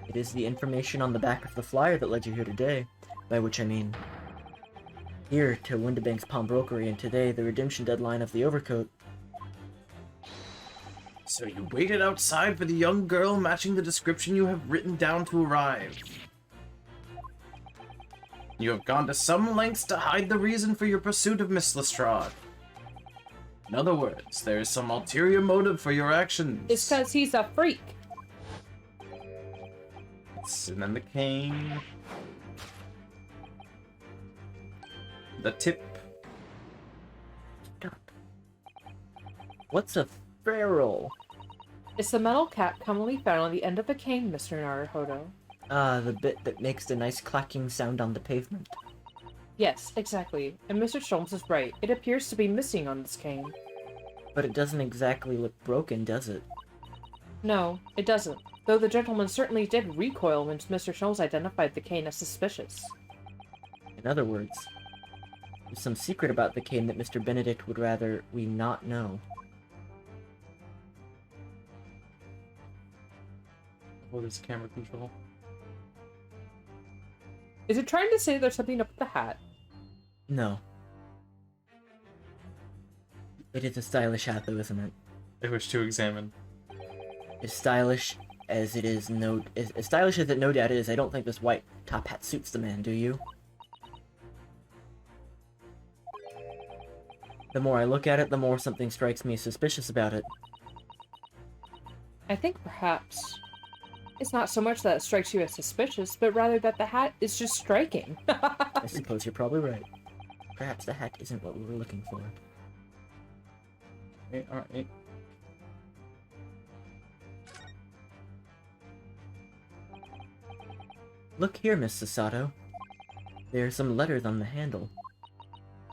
It is the information on the back of the flyer that led you here today, by which I mean here to Windibank's pawnbrokery, and today the redemption deadline of the overcoat. So you waited outside for the young girl matching the description you have written down to arrive. You have gone to some lengths to hide the reason for your pursuit of Miss Lestrade. In other words, there is some ulterior motive for your actions. It's because he's a freak. And then the cane. The tip. What's a ferrule? It's the metal cap commonly found on the end of a cane, Mr. Naruhodo. The bit that makes the nice clacking sound on the pavement. Yes, exactly. And Mr. Sholmes is right. It appears to be missing on this cane. But it doesn't exactly look broken, does it? No, it doesn't. Though the gentleman certainly did recoil when Mr. Sholmes identified the cane as suspicious. In other words, there's some secret about the cane that Mr. Benedict would rather we not know. What is camera control? Is it trying to say there's something up with the hat? No. It is a stylish hat, though, isn't it? I wish to examine. As stylish as it is, as stylish as it no doubt is, I don't think this white top hat suits the man, do you? The more I look at it, the more something strikes me as suspicious about it. I think perhaps it's not so much that it strikes you as suspicious, but rather that the hat is just striking. I suppose you're probably right. Perhaps the hat isn't what we were looking for. Alright. Look here, Miss Sasato. There are some letters on the handle.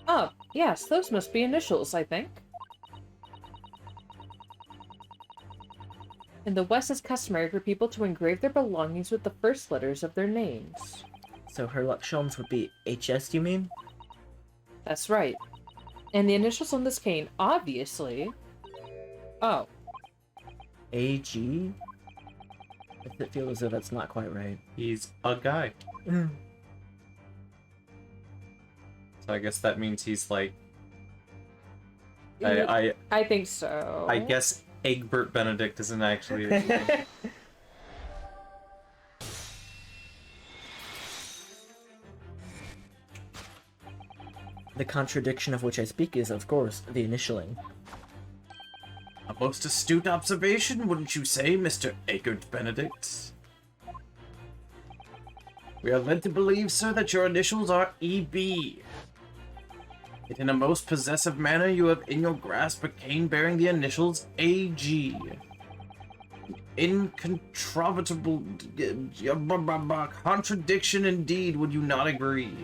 Oh, yes, those must be initials, I think. In the West, it's customary for people to engrave their belongings with the first letters of their names. So Herlock Sholmes would be HS, you mean? That's right. And the initials on this cane, obviously... Oh. AG? I feel as though that's not quite right. He's a guy. So I guess that means he's like... I think so. I guess Egbert Benedict isn't actually his name. The contradiction of which I speak is, of course, the initialing. A most astute observation, wouldn't you say, Mr. Eggert Benedict? We are led to believe, sir, that your initials are EB. Yet in a most possessive manner, you have in your grasp a cane bearing the initials AG. Incontrovertible contradiction indeed, would you not agree?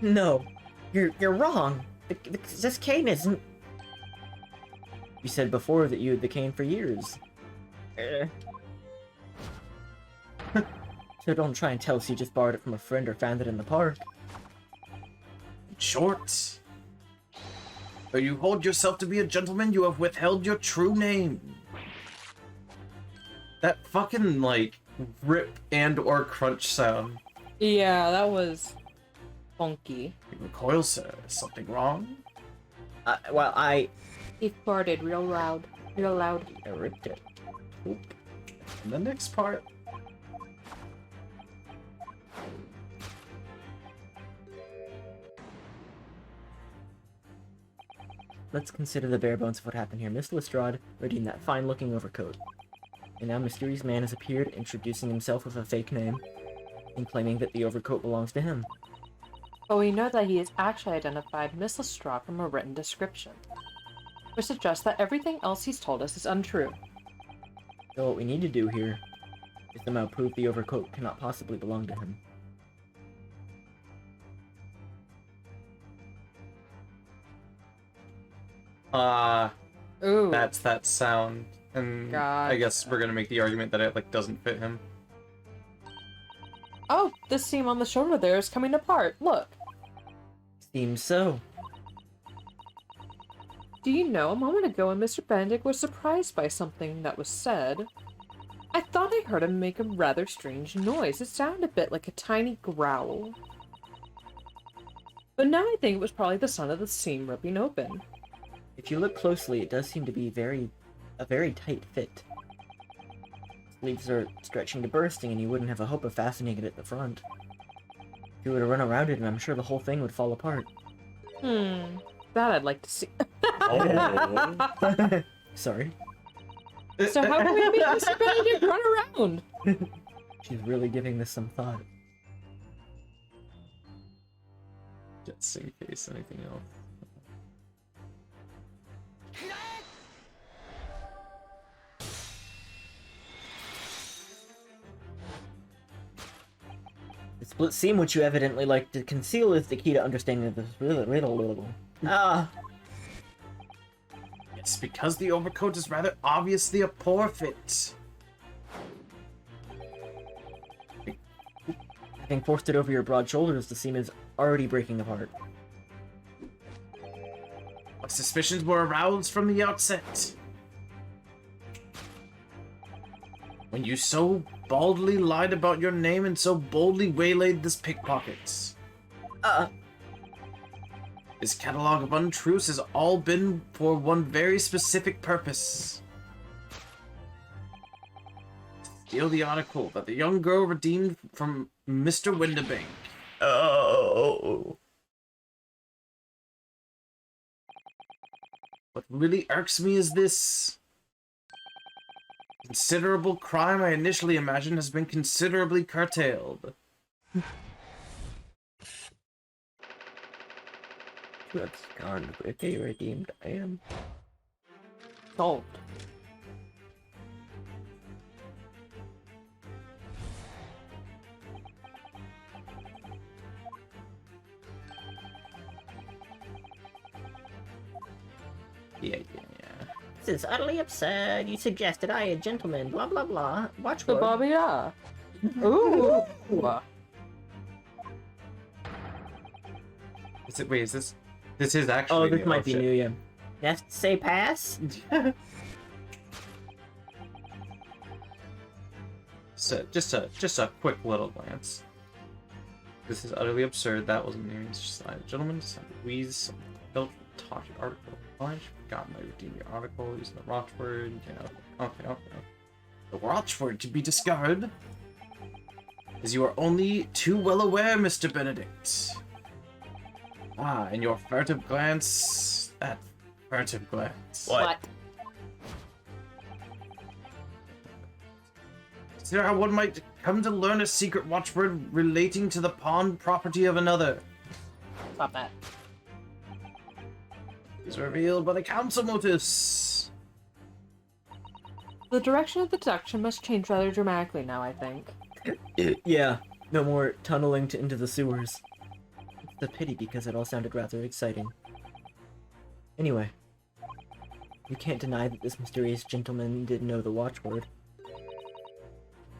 No, you're wrong. This cane isn't... You said before that you had the cane for years. So don't try and tell us you just borrowed it from a friend or found it in the park. In short, though you hold yourself to be a gentleman, you have withheld your true name. That fucking, like, rip and or crunch sound. Yeah, that was... funky. You recoil, sir. Is something wrong? Well, I He farted real loud. Real loud. ripped it. Oop. And the next part. Let's consider the bare bones of what happened here. Miss Lestrade readying that fine-looking overcoat. And now a mysterious man has appeared, introducing himself with a fake name, and claiming that the overcoat belongs to him. But we know that he has actually identified Miss Lestrade from a written description, which suggests that everything else he's told us is untrue. So what we need to do here is somehow prove the overcoat cannot possibly belong to him. Ooh. That's that sound. And I guess Gotcha. we're gonna make the argument that it, like, doesn't fit him. Oh, this seam on the shoulder there is coming apart. Look. Seems so. Do you know, a moment ago when Mr. Benedict was surprised by something that was said, I thought I heard him make a rather strange noise. It sounded a bit like a tiny growl. But now I think it was probably the sound of the seam ripping open. If you look closely, it does seem to be a very tight fit. Sleeves are stretching to bursting, and you wouldn't have a hope of fastening it at the front. If you were to run around it, and I'm sure the whole thing would fall apart. That I'd like to see. Sorry. So how can we make Mr. Benedict run around? She's really giving this some thought. Just in case anything else. The split seam which you evidently like to conceal is the key to understanding of this riddle. Ah! It's because the overcoat is rather obviously a poor fit. Having forced it over your broad shoulders, the seam is already breaking apart. My suspicions were aroused from the outset. When you so baldly lied about your name and so boldly waylaid this pickpocket. This catalog of untruths has all been for one very specific purpose. Steal the article that the young girl redeemed from Mr. Windibank. Oh! What really irks me is this. Considerable crime I initially imagined has been considerably curtailed. To abscond with a redeemed item. Solved. This is utterly absurd. You suggested I, a gentleman, blah blah blah. Watchword. Babia. Ooh. Wait, is this? This is actually. Oh, this new. might be shit. new, yeah. Yes, say pass. So just a quick little glance. This is utterly absurd. That wasn't new. It's just a gentleman decided to wheeze some built talk article. I forgot my redeem your article using the watchword. Okay. The watchword to be discovered. As you are only too well aware, Mr. Benedict. Ah, and your furtive glance. That furtive glance. What? Consider how one might come to learn a secret watchword relating to the pawn property of another. Stop that. Is revealed by the council notice. The direction of the deduction must change rather dramatically now, I think. Yeah, no more tunneling into the sewers. It's a pity because it all sounded rather exciting. Anyway, you can't deny that this mysterious gentleman did know the watchword.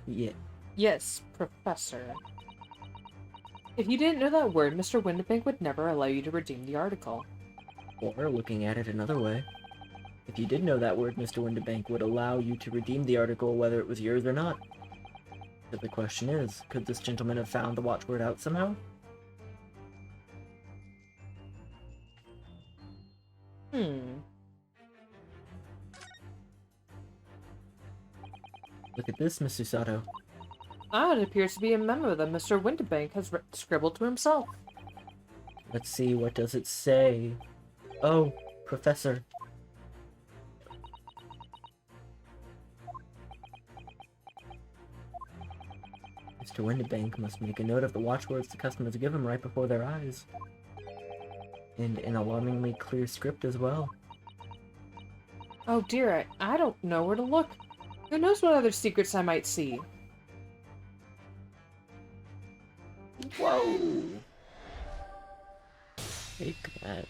Yeah. Yes, Professor. If you didn't know that word, Mr. Windibank would never allow you to redeem the article. Or, looking at it another way, if you did know that word, Mr. Windibank would allow you to redeem the article whether it was yours or not. But the question is, could this gentleman have found the watchword out somehow? Look at this, Miss Susato. Ah, it appears to be a memo that Mr. Windibank has scribbled to himself. Let's see, what does it say? Oh, Professor. Mr. Windibank must make a note of the watchwords the customers give him right before their eyes. And an alarmingly clear script as well. Oh dear, I don't know where to look. Who knows what other secrets I might see? Whoa! Take that.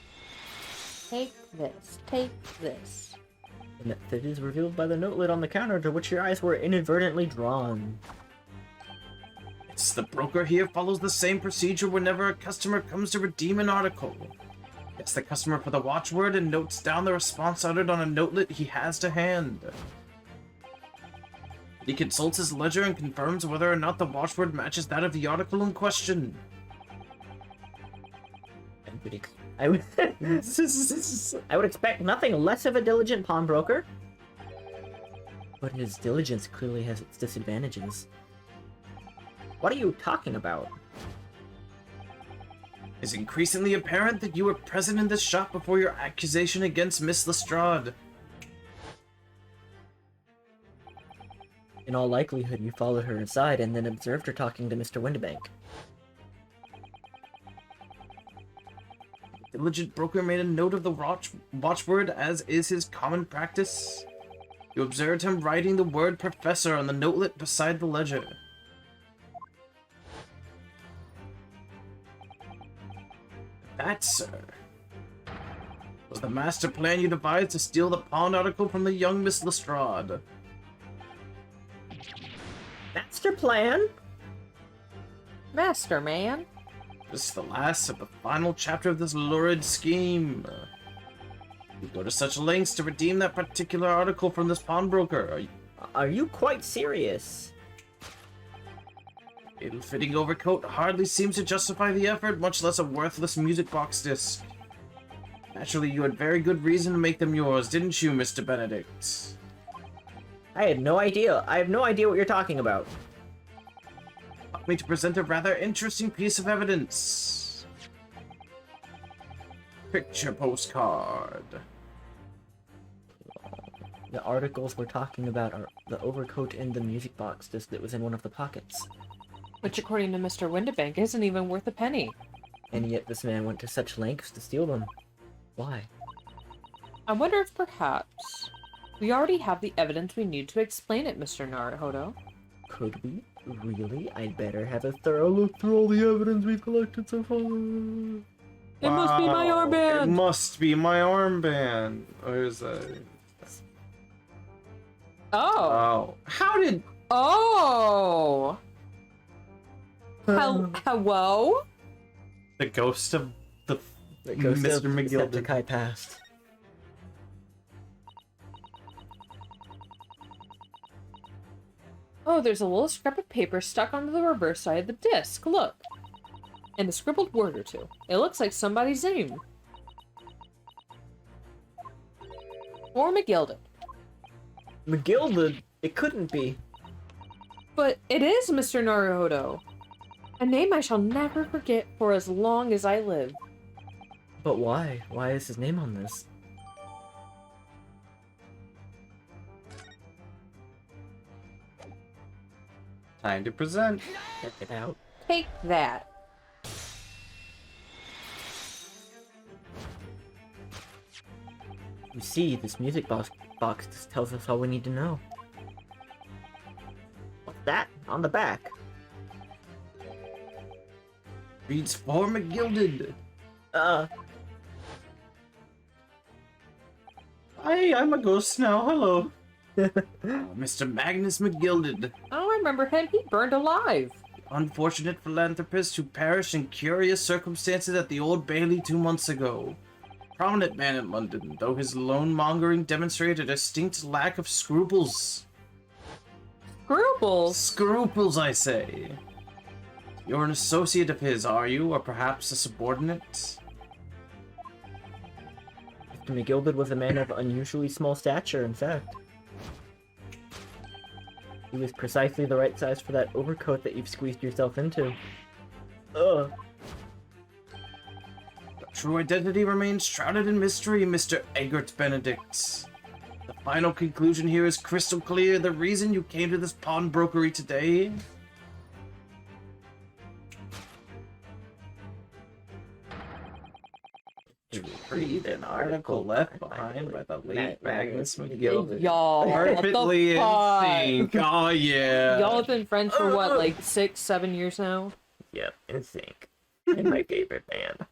Take this. Take this. And that is revealed by the notelet on the counter to which your eyes were inadvertently drawn. It's the broker here follows the same procedure whenever a customer comes to redeem an article. Gets the customer for the watchword and notes down the response uttered on a notelet he has to hand. He consults his ledger and confirms whether or not the watchword matches that of the article in question. I would I would expect nothing less of a diligent pawnbroker. But his diligence clearly has its disadvantages. What are you talking about? It's increasingly apparent that you were present in this shop before your accusation against Miss Lestrade. In all likelihood, you followed her inside and then observed her talking to Mr. Windibank. The diligent broker made a note of the watchword, as is his common practice. You observed him writing the word professor on the notelet beside the ledger. That, sir, was the master plan you devised to steal the pawn article from the young Miss Lestrade. Master plan? Master, man. This is the last of the final chapter of this lurid scheme. You go to such lengths to redeem that particular article from this pawnbroker. Are you quite serious? A ill-fitting overcoat hardly seems to justify the effort, much less a worthless music box disc. Naturally, you had very good reason to make them yours, didn't you, Mr. Benedict? I had no idea. I have no idea what you're talking about. Allow me to present a rather interesting piece of evidence. Picture postcard. The articles we're talking about are the overcoat and the music box disc that was in one of the pockets. Which, according to Mr. Windibank, isn't even worth a penny. And yet this man went to such lengths to steal them. Why? I wonder if perhaps we already have the evidence we need to explain it, Mr. Naruhodo. Could we? Really? I'd better have a thorough look through all the evidence we've collected so far. It must be my armband! It must be my armband. Where's that? Oh. Oh, how did? Oh. Hello? The ghost of the ghost Mr. of McGilded. Decepticai passed. Oh, there's a little scrap of paper stuck onto the reverse side of the disc. Look. And a scribbled word or two. It looks like somebody's name. Or McGilded. McGilded? It couldn't be. But it is Mr. Naruhodo. A name I shall never forget for as long as I live. But why? Why is his name on this? Time to present. Check it out. Take that. You see, this music box just tells us all we need to know. What's that? On the back. Reads for McGilded. Uh, Hi, I'm a ghost now. Hello. Mr. Magnus McGilded, Oh, I remember him. He burned alive. unfortunate philanthropist who perished in curious circumstances at the Old Bailey 2 months ago. Prominent man in London, though his loan-mongering demonstrated a distinct lack of scruples. Scruples. Scruples, I say. You're an associate of his, are you? Or perhaps a subordinate? Mr. McGilded was a man of unusually small stature, in fact. He was precisely the right size for that overcoat that you've squeezed yourself into. Ugh. The true identity remains shrouded in mystery, Mr. Eggert Benedict. The final conclusion here is crystal clear. The reason you came to this pawnbrokery today... to read an article left behind by the late Magnus McGilded. Y'all, what Perfectly the in fuck? sync. Oh yeah. Y'all have been friends for what, like 6, 7 years now? Yep, in sync. And my favorite band.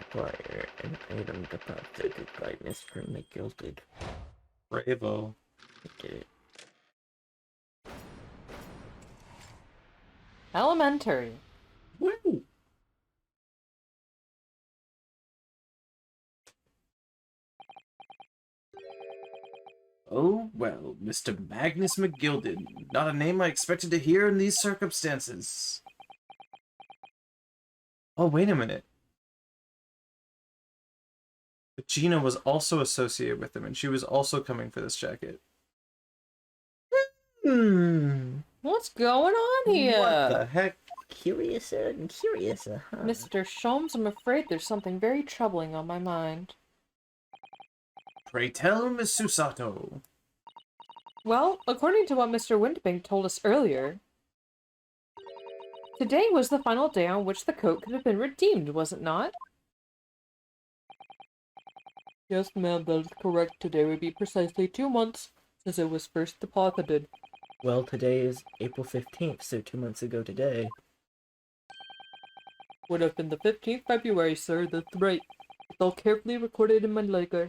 Acquire an item deposited by Mr. McGilded. Bravo. Get it. Elementary. Woo. Oh, well, Mr. Magnus McGilded. Not a name I expected to hear in these circumstances. Oh, wait a minute. But Gina was also associated with him, and she was also coming for this jacket. What's going on here? What the heck? Curiouser and curiouser, huh? Mr. Sholmes, I'm afraid there's something very troubling on my mind. Pray tell, Miss Susato. Well, according to what Mr. Windbank told us earlier, today was the final day on which the coat could have been redeemed, was it not? Yes, ma'am, that is correct. Today would be precisely 2 months since it was first deposited. Well, today is April 15th, so 2 months ago today. Would have been the 15th February, sir, that's right. It's all carefully recorded in my ledger.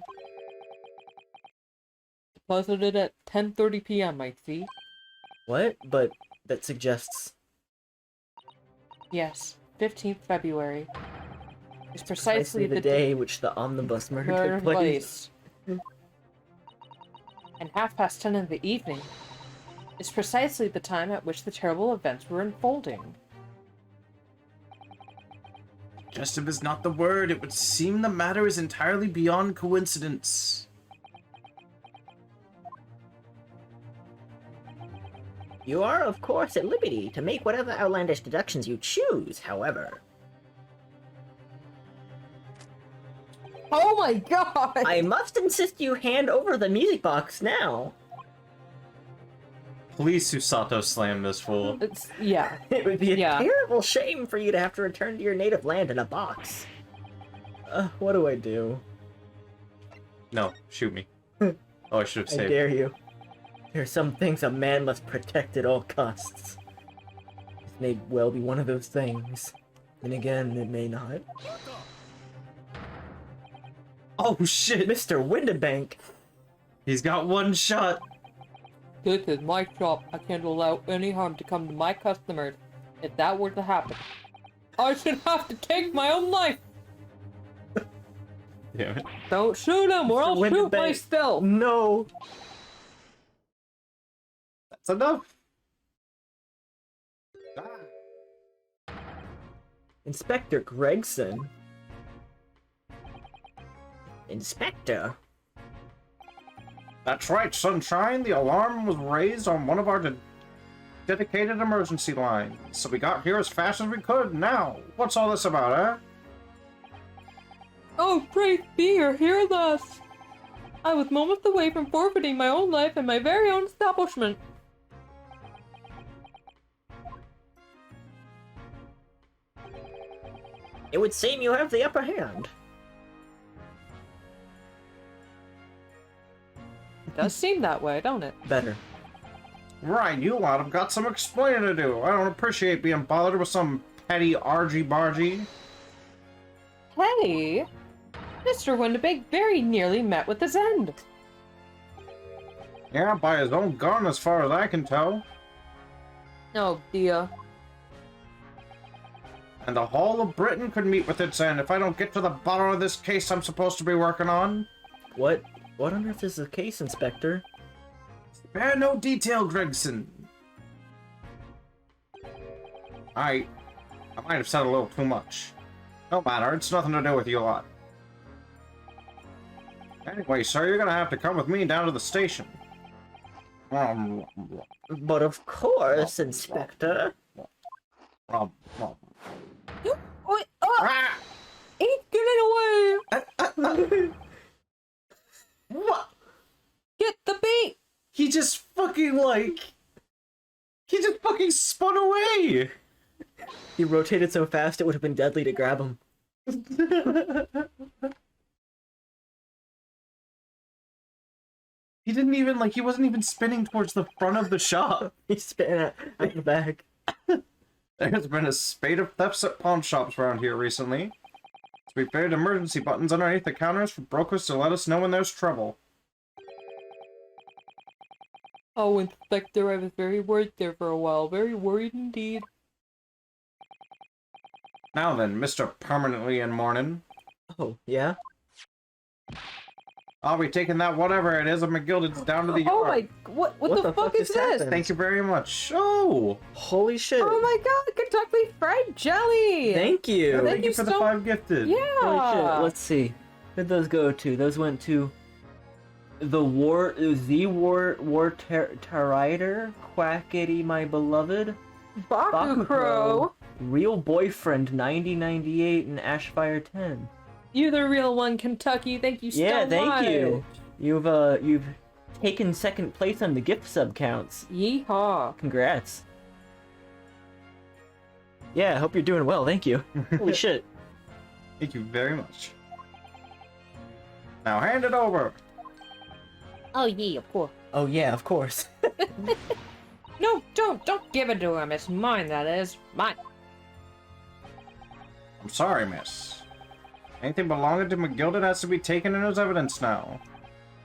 Deposited at 10:30 p.m., I see. What? But that suggests... Yes, 15th February. It's precisely the day which the omnibus murder took place. And 10:30 in the evening is precisely the time at which the terrible events were unfolding. Suggestive is not the word. It would seem the matter is entirely beyond coincidence. You are, of course, at liberty to make whatever outlandish deductions you choose, however. Oh my god! I must insist you hand over the music box now. Please, Susato, slam this fool. Yeah. It would be a Yeah. terrible shame for you to have to return to your native land in a box. What do I do? No, shoot me. Oh, I should have I saved. dare you. There are some things a man must protect at all costs. This may well be one of those things. And again, it may not. Oh shit! Mr. Windibank. He's got one shot. This is my shop. I can't allow any harm to come to my customers. If that were to happen, I should have to take my own life. Damn it. Don't shoot him, or I'll shoot Windibank. myself. No. That's enough. Inspector Gregson. Inspector? That's right, Sunshine. The alarm was raised on one of our dedicated emergency lines. So we got here as fast as we could. Now, what's all this about, eh? Oh, praise be, you're here thus. I was moments away from forfeiting my own life and my very own establishment. It would seem you have the upper hand. It does seem that way, don't it? Better. Right, you lot have got some explaining to do. I don't appreciate being bothered with some petty argy-bargy. Hey, Mr. Windibank very nearly met with his end. Yeah, by his own gun, as far as I can tell. Oh dear. And the whole of Britain could meet with its end if I don't get to the bottom of this case I'm supposed to be working on. What on earth is the case, Inspector? Spare no detail, Gregson. I might have said a little too much. No matter, it's nothing to do with you lot. Anyway, sir, you're gonna have to come with me down to the station. But of course, Inspector. Wait, Ah! he's getting away! What? Get the beat! He just fucking he just fucking spun away. He rotated so fast it would have been deadly to grab him. He didn't even he wasn't even spinning towards the front of the shop. He spin out the back. There's been a spate of thefts at pawn shops around here recently. So we fitted emergency buttons underneath the counters for brokers to let us know when there's trouble. Oh, Inspector, I was very worried there for a while. Very worried indeed. Now then, Mr. Permanently in Mourning. Oh, yeah? I'll be taking that whatever it is of McGilded's down to the Oh yard. my, what the fuck is just this? happened? Thank you very much. Oh! Holy shit. Oh my god, Kentucky Fried Jelly! Thank you. Thank you for the so- 5 gifted. Holy shit. Yeah! Let's see. Where'd those go to? Those went to the Tarrider, Quackity My Beloved, Baku Crow! Real Boyfriend 9098, and Ashfire 10. You the real one, Kentucky. Thank you so much. Yeah, thank you. You've taken second place on the gift sub counts. Yeehaw. Congrats. Yeah, I hope you're doing well, thank you. Holy shit. Thank you very much. Now hand it over. Oh yeah, of course. Oh yeah, of course. No, don't give it to him. It's mine, that is. Mine. I'm sorry, miss. Anything belonging to McGilded has to be taken in as evidence now.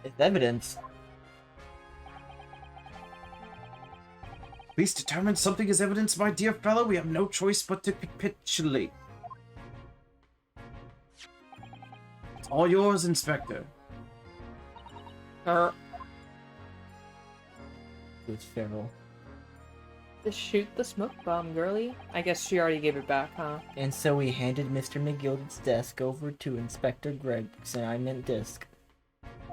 It's evidence. Please determine something is evidence, my dear fellow. We have no choice but to capitulate. It's all yours, Inspector. It was feral. Just shoot the smoke bomb, girly. I guess she already gave it back, huh? And so we handed Mr. McGilded's desk over to Inspector Gregson. I meant disc.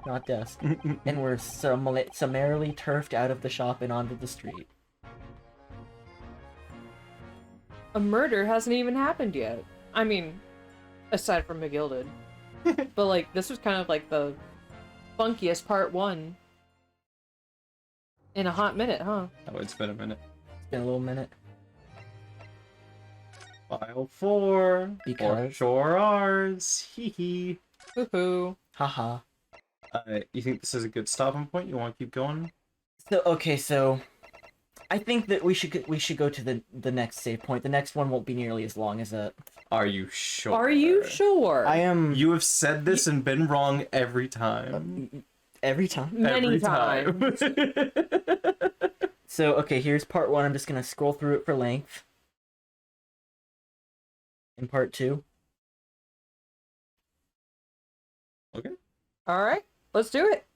Not desk. And we're summarily turfed out of the shop and onto the street. A murder hasn't even happened yet. I mean, aside from McGilded. But this was kind of the funkiest part 1. In a hot minute, huh? Oh, it's been a minute. It's been a little minute. File 4. Because- For sure ours. Hee hee. Hoo-hoo. Haha. You think this is a good stopping point? You want to keep going? So I think that we should go to the next save point. The next one won't be nearly as long as that. Are you sure? Are you sure? I am You have said this and been wrong every time. every time. Many Every times. time. So, okay, here's part 1. I'm just gonna scroll through it for length. In part 2. Okay. All right, let's do it.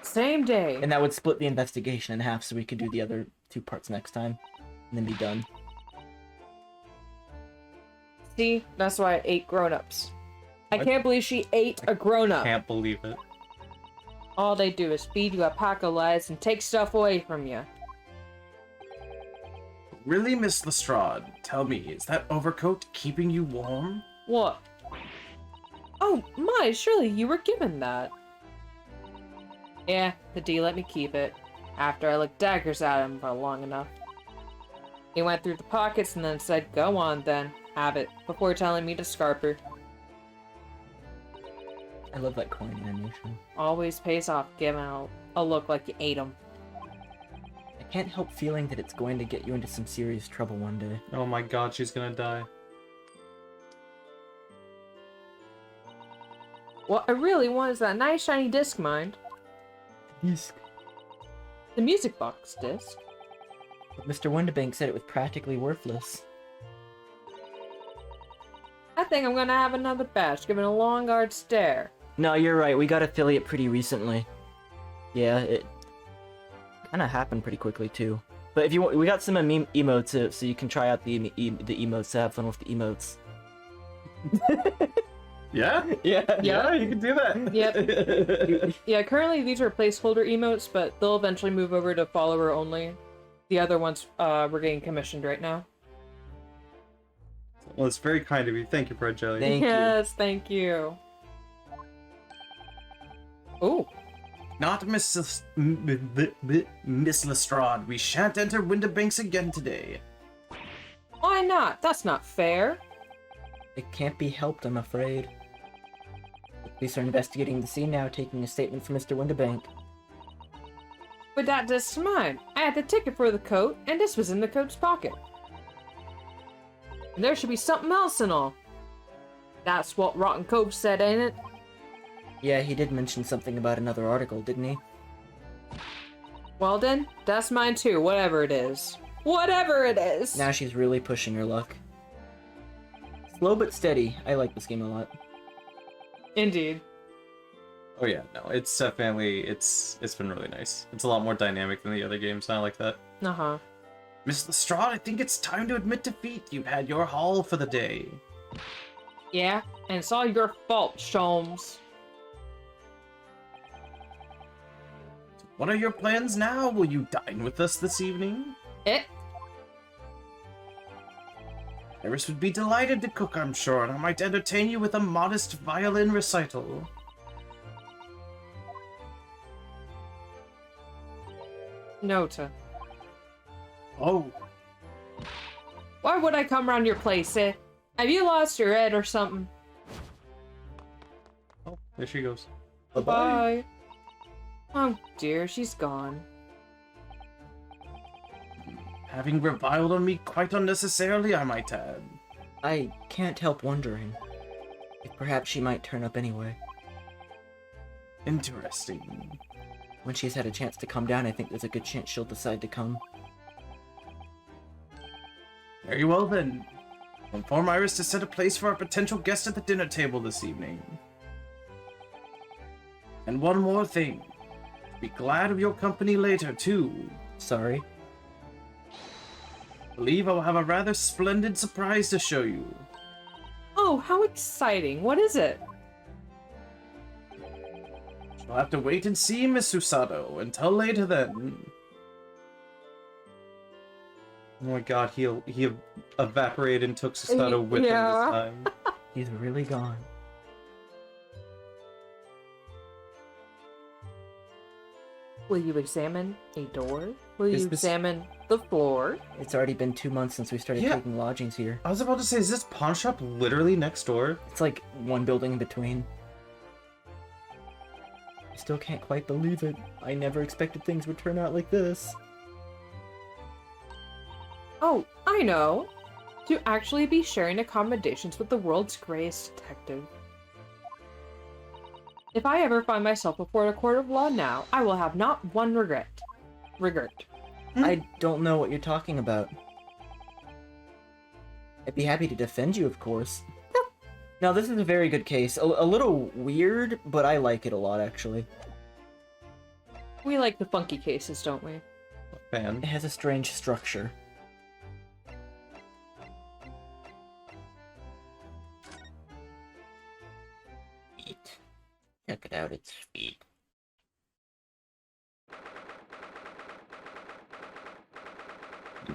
Same day. And that would split the investigation in half so we could do the other 2 parts next time. And then be done. See, that's why I ate grown-ups. I What? can't believe she ate a grown-up. Can't believe it. All they do is feed you a pack of lies and take stuff away from you. Really, Miss Lestrade? Tell me, is that overcoat keeping you warm? What? Oh, my, surely you were given that. Yeah, the D let me keep it, after I looked daggers at him for long enough. He went through the pockets and then said, go on then, have it, before telling me to scarp her. I love that coin animation. Always pays off giving a look like you ate him. I can't help feeling that it's going to get you into some serious trouble one day. Oh my god, she's gonna die. What I really want is that nice shiny disc, mind. Disc. The music box disc. But Mr. Windibank said it was practically worthless. I think I'm gonna have another batch, giving a long hard stare. No, you're right. We got affiliate pretty recently. Yeah, it kind of happened pretty quickly too. But if you want, we got some emotes, so you can try out the emotes. Have fun with the emotes. Yeah? Yeah. Yeah, you can do that. Yep. Yeah, currently these are placeholder emotes, but they'll eventually move over to follower only. The other ones we're getting commissioned right now. Well, it's very kind of you. Thank you, Bread Jelly. Thank you. Yes, thank you. Ooh. Not Miss Lestrade. We shan't enter Windibanks again today. Why not? That's not fair. It can't be helped, I'm afraid. The police are investigating the scene now, taking a statement from Mr. Windibank. But that disc's mine. I had the ticket for the coat, and this was in the coat's pocket. And there should be something else and all. That's what Rotten Cove said, ain't it? Yeah, he did mention something about another article, didn't he? Well then, that's mine too, whatever it is. Whatever it is! Now she's really pushing her luck. Slow but steady. I like this game a lot. Indeed. Oh yeah, no, it's definitely it's been really nice. It's a lot more dynamic than the other games. I like that. Uh-huh. Miss Lestrade, I think it's time to admit defeat. You've had your haul for the day. Yeah, and it's all your fault, Sholmes. What are your plans now? Will you dine with us this evening? Iris would be delighted to cook, I'm sure, and I might entertain you with a modest violin recital. Nota. Oh, Why would I come round your place, eh? Have you lost your head or something? oh, there she goes. Bye. Oh dear, she's gone. Having reviled on me quite unnecessarily, I might add. I can't help wondering if perhaps she might turn up anyway. Interesting. When she's had a chance to come down, I think there's a good chance she'll decide to come. Very well then. Inform Iris to set a place for our potential guest at the dinner table this evening. And one more thing. Be glad of your company later, too. Sorry. Believe I will have a rather splendid surprise to show you. Oh, how exciting. What is it? You'll have to wait and see, Miss Susato. Until later, then. Oh my god, he evaporated and took Susato with him this Yeah. time. He's really gone. Will you examine a door? Will Is you this- examine the floor? It's already been 2 months since we started Yeah. taking lodgings here. I was about to say, is this pawn shop literally next door? It's like one building in between. I still can't quite believe it. I never expected things would turn out like this. Oh, I know! To actually be sharing accommodations with the world's greatest detective. If I ever find myself before a court of law now, I will have not one regret. I don't know what you're talking about. I'd be happy to defend you, of course. Now, this is a very good case. A little weird, but I like it a lot, actually. We like the funky cases, don't we? Fan. It has a strange structure. Sweet. Check it out, it's sweet.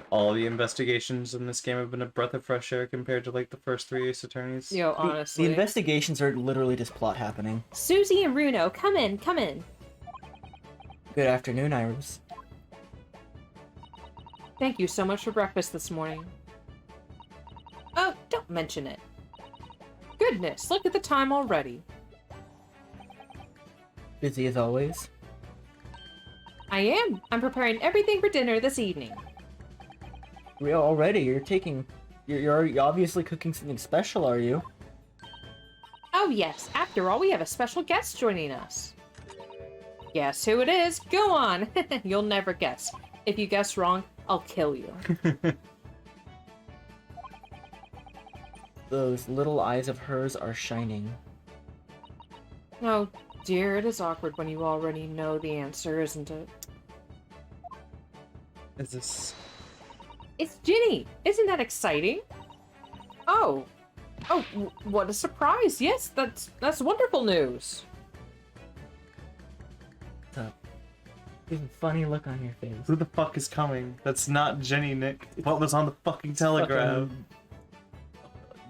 All the investigations in this game have been a breath of fresh air compared to like the first 3 Ace Attorneys. Yo, honestly. The investigations are literally just plot happening. Susie and Runo, come in, come in. Good afternoon, Iris. Thank you so much for breakfast this morning. Oh, don't mention it. Goodness, look at the time already. Busy as always. I am. I'm preparing everything for dinner this evening. You're obviously cooking something special, are you? Oh yes, after all, we have a special guest joining us. Guess who it is? Go on! You'll never guess. If you guess wrong, I'll kill you. Those little eyes of hers are shining. Oh dear, it is awkward when you already know the answer, isn't it? Is this... It's Ginny! Isn't that exciting? Oh. Oh, what a surprise! Yes, that's wonderful news! What's up? You have a funny look on your face. Who the fuck is coming? That's not Jenny, Nick. What was on the fucking telegram?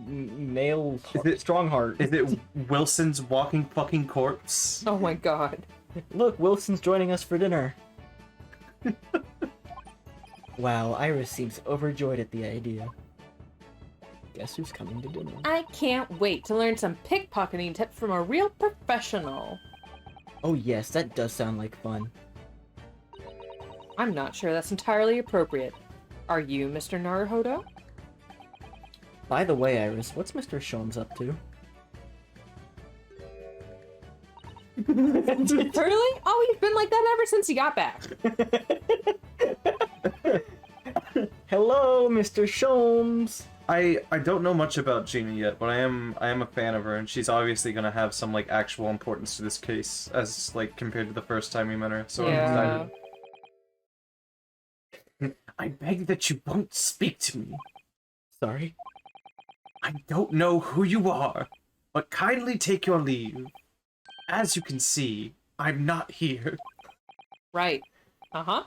Male strong heart. Is it Wilson's walking fucking corpse? Oh my god. Look, Wilson's joining us for dinner. Wow, Iris seems overjoyed at the idea. Guess who's coming to dinner? I can't wait to learn some pickpocketing tips from a real professional. Oh yes, that does sound like fun. I'm not sure that's entirely appropriate. Are you, Mr. Naruhodo? By the way, Iris, what's Mr. Sholmes up to? Really? Oh, he's been like that ever since he got back. Hello, Mr. Sholmes! I don't know much about Gina yet, but I am a fan of her, and she's obviously gonna have some like actual importance to this case, as like compared to the first time we met her. So I'm excited. I beg that you won't speak to me. Sorry? I don't know who you are, but kindly take your leave. As you can see, I'm not here. Right. Uh-huh.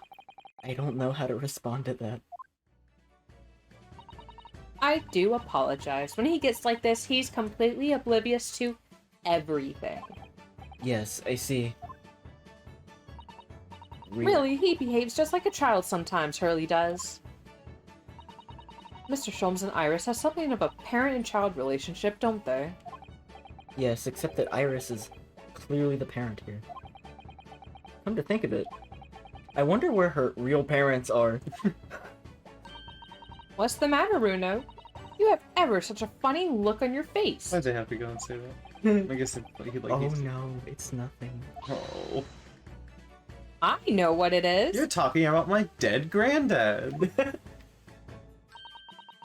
I don't know how to respond to that. I do apologize. When he gets like this, he's completely oblivious to everything. Yes, I see. Really, he behaves just like a child sometimes, Hurley does. Mr. Sholmes and Iris have something of a parent and child relationship, don't they? Yes, except that Iris is clearly the parent here. Come to think of it, I wonder where her real parents are. What's the matter, Runo? You have ever such a funny look on your face. Why'd they have to go and say that? I guess he like. Oh no, it's nothing. Oh. I know what it is. You're talking about my dead granddad.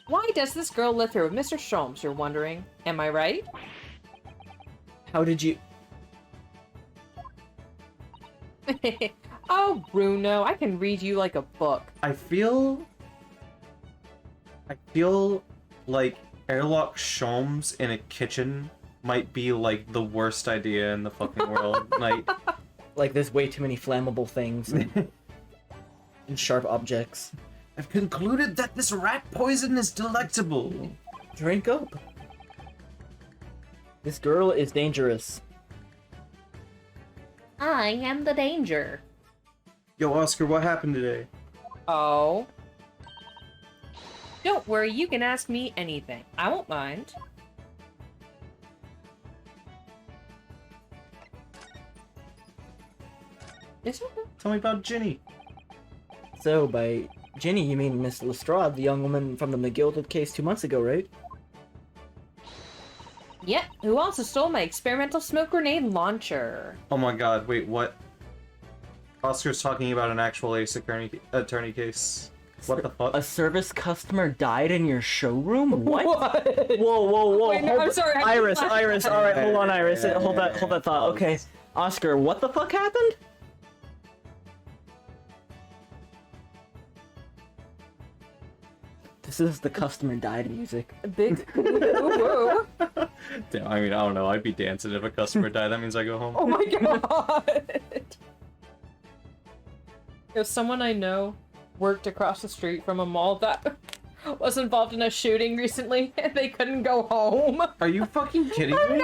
Why does this girl live here with Mr. Sholmes, you're wondering? Am I right? How did you... Oh, Bruno, I can read you like a book. I feel like airlock Sholmes in a kitchen might be like the worst idea in the fucking world. Like there's way too many flammable things and sharp objects. I've concluded that this rat poison is delectable. Drink up. This girl is dangerous. I am the danger. Yo, Oscar, what happened today? Oh. Don't worry, you can ask me anything. I won't mind. Is it? Tell me about Ginny. So, by Jenny, you mean Miss Lestrade, the young woman from the McGilded case 2 months ago, right? Yep, who also stole my experimental smoke grenade launcher. Oh my god, wait, what? Oscar's talking about an actual Ace Attorney case. What the fuck? A service customer died in your showroom? What? What? Whoa. Wait, no, I'm sorry. Iris, alright, hold on, Iris. Hold that thought. Okay. Oscar, what the fuck happened? This is the customer died music. Big. Whoa. Damn, I mean, I don't know. I'd be dancing if a customer died. That means I go home. Oh my god. If someone I know worked across the street from a mall that was involved in a shooting recently and they couldn't go home. Are you fucking kidding me?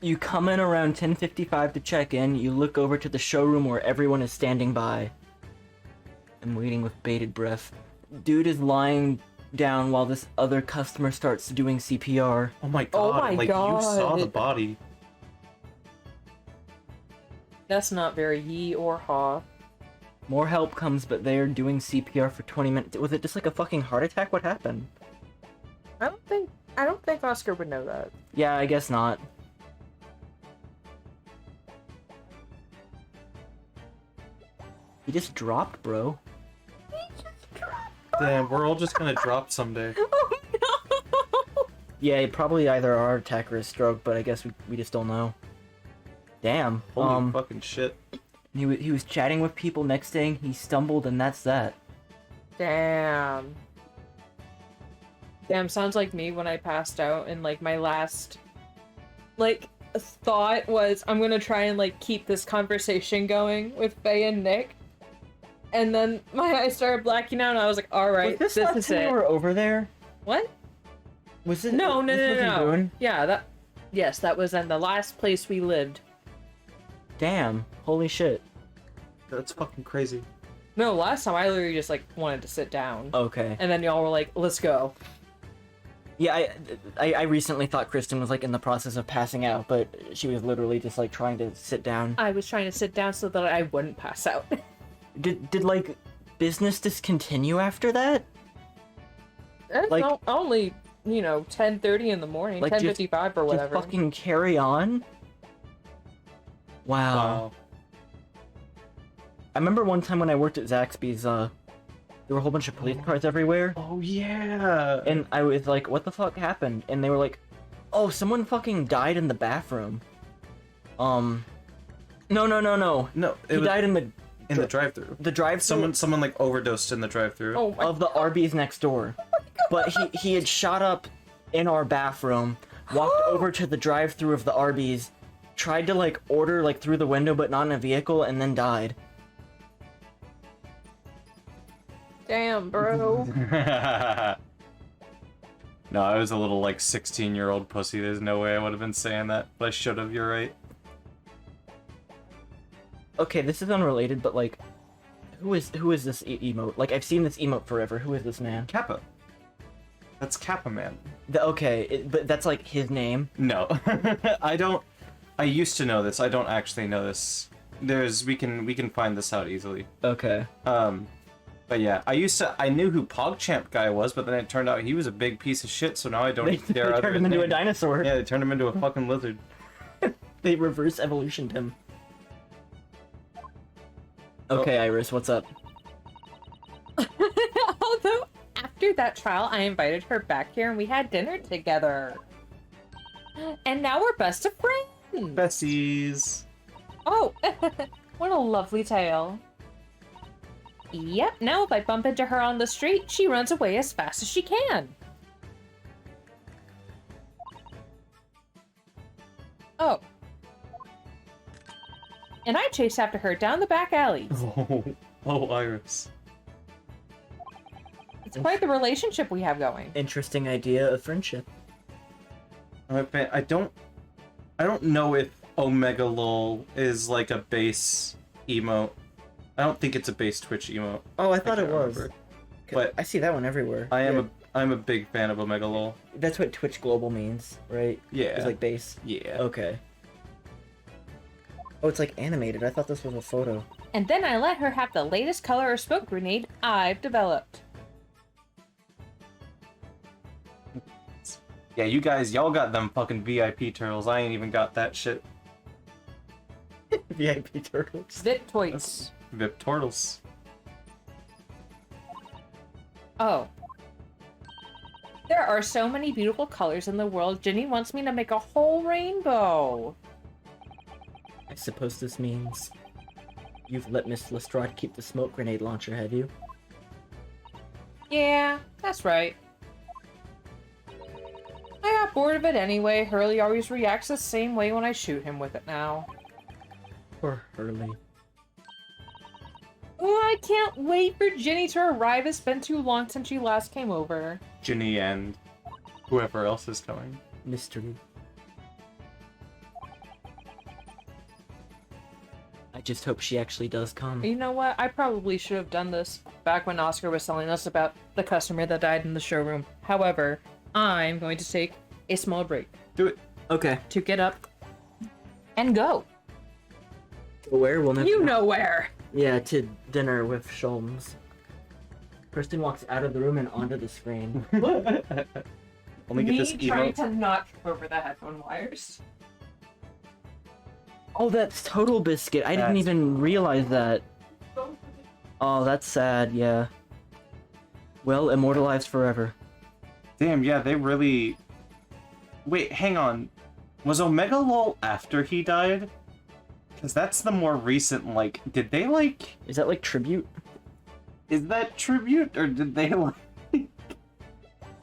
You come in around 10:55 to check in, you look over to the showroom where everyone is standing by and waiting with bated breath. Dude is lying down while this other customer starts doing CPR. Oh my Oh god, my like God. you saw the body. That's not very ye or haw. More help comes, but they're doing CPR for 20 minutes. Was it just like a fucking heart attack? What happened? I don't think Oscar would know that. Yeah, I guess not. He just dropped, bro. Damn, we're all just gonna drop someday. Oh no! Yeah, probably either a heart attack or a stroke, but I guess we just don't know. Damn. Holy fucking shit. He was chatting with people next thing, he stumbled, and that's that. Damn. Damn, sounds like me when I passed out and like my last thought was I'm gonna try and like keep this conversation going with Faye and Nick. And then my eyes started blacking out and I was like, alright, Was this this is when it. we were over there? What? Was it? No. this was in Boone? Yeah, yes, that was in the last place we lived. Damn. Holy shit. That's fucking crazy. No, last time I literally just like wanted to sit down. Okay. And then y'all were like, let's go. Yeah, I recently thought Kristen was like in the process of passing out, but she was literally just like trying to sit down. I was trying to sit down so that I wouldn't pass out. Did like business discontinue after that? It's Like- only, 10:30 in the morning, Like, 10:55 or whatever. Just fucking carry on? Wow. Wow. I remember one time when I worked at Zaxby's, there were a whole bunch of police cars everywhere, Oh yeah. and I was like, what the fuck happened? And they were like, oh, someone fucking died in the bathroom. No, no, he died in the drive-through. the drive-thru Someone like overdosed in the drive-through. Oh my of the Arby's next door. But he had shot up in our bathroom, walked over to the drive-through of the Arby's, tried to like order like through the window but not in a vehicle, and then died. damn, bro. No, I was a little like 16-year-old pussy. There's no way I would have been saying that, but I should have. You're right. Okay, this is unrelated, but like, who is this emote? Like, I've seen this emote forever. Who is this man? Kappa. That's Kappa Man. But that's like his name. No, I don't. I used to know this. I don't actually know this. We can find this out easily. Okay. But yeah, I knew who PogChamp guy was, but then it turned out he was a big piece of shit. So now I don't They even dare. turned him into a dinosaur. Yeah, they turned him into a fucking lizard. They reverse evolutioned him. Okay, Iris, what's up? Although, after that trial, I invited her back here and we had dinner together. And now we're best of friends. Besties. Oh, what a lovely tale. Yep, now if I bump into her on the street, she runs away as fast as she can. Oh. And I chase after her down the back alley. Oh, Iris. It's quite the relationship we have going. Interesting idea of friendship. I don't know if Omega Lol is like a base emote. I don't think it's a base Twitch emote. Oh, I thought it can't was. remember. But I see that one everywhere. I'm a big fan of Omega Lol. That's what Twitch Global means, right? Yeah. It's like base. Yeah. Okay. Oh, it's like animated. I thought this was a photo. And then I let her have the latest color of smoke grenade I've developed. Yeah, you guys, y'all got them fucking VIP turtles. I ain't even got that shit. VIP turtles. Vip toys. VIP turtles. Oh. There are so many beautiful colors in the world. Ginny wants me to make a whole rainbow. I suppose this means you've let Miss Lestrade keep the smoke grenade launcher, have you? Yeah, that's right. I got bored of it anyway. Hurley always reacts the same way when I shoot him with it now. Poor Hurley. Oh, I can't wait for Ginny to arrive. It's been too long since she last came over. Ginny and whoever else is coming. Mystery. I just hope she actually does come. You know what? I probably should have done this back when Oscar was telling us about the customer that died in the showroom. However, I'm going to take a small break Do it. Okay. to get up and go. Where? We'll never You know where. Yeah, to dinner with Sholmes. Kristen walks out of the room and onto the screen. Let me get this trying emote. to not trip over the headphone wires. Oh, that's Total Biscuit. I didn't That's- even realize that. Oh, that's sad, yeah. Well, immortalized forever. Damn, yeah, they really... Wait, hang on. Was Omega Lol after he died? Because that's the more recent, like... Did they, like... Is that like tribute? Is that tribute? Or did they, like...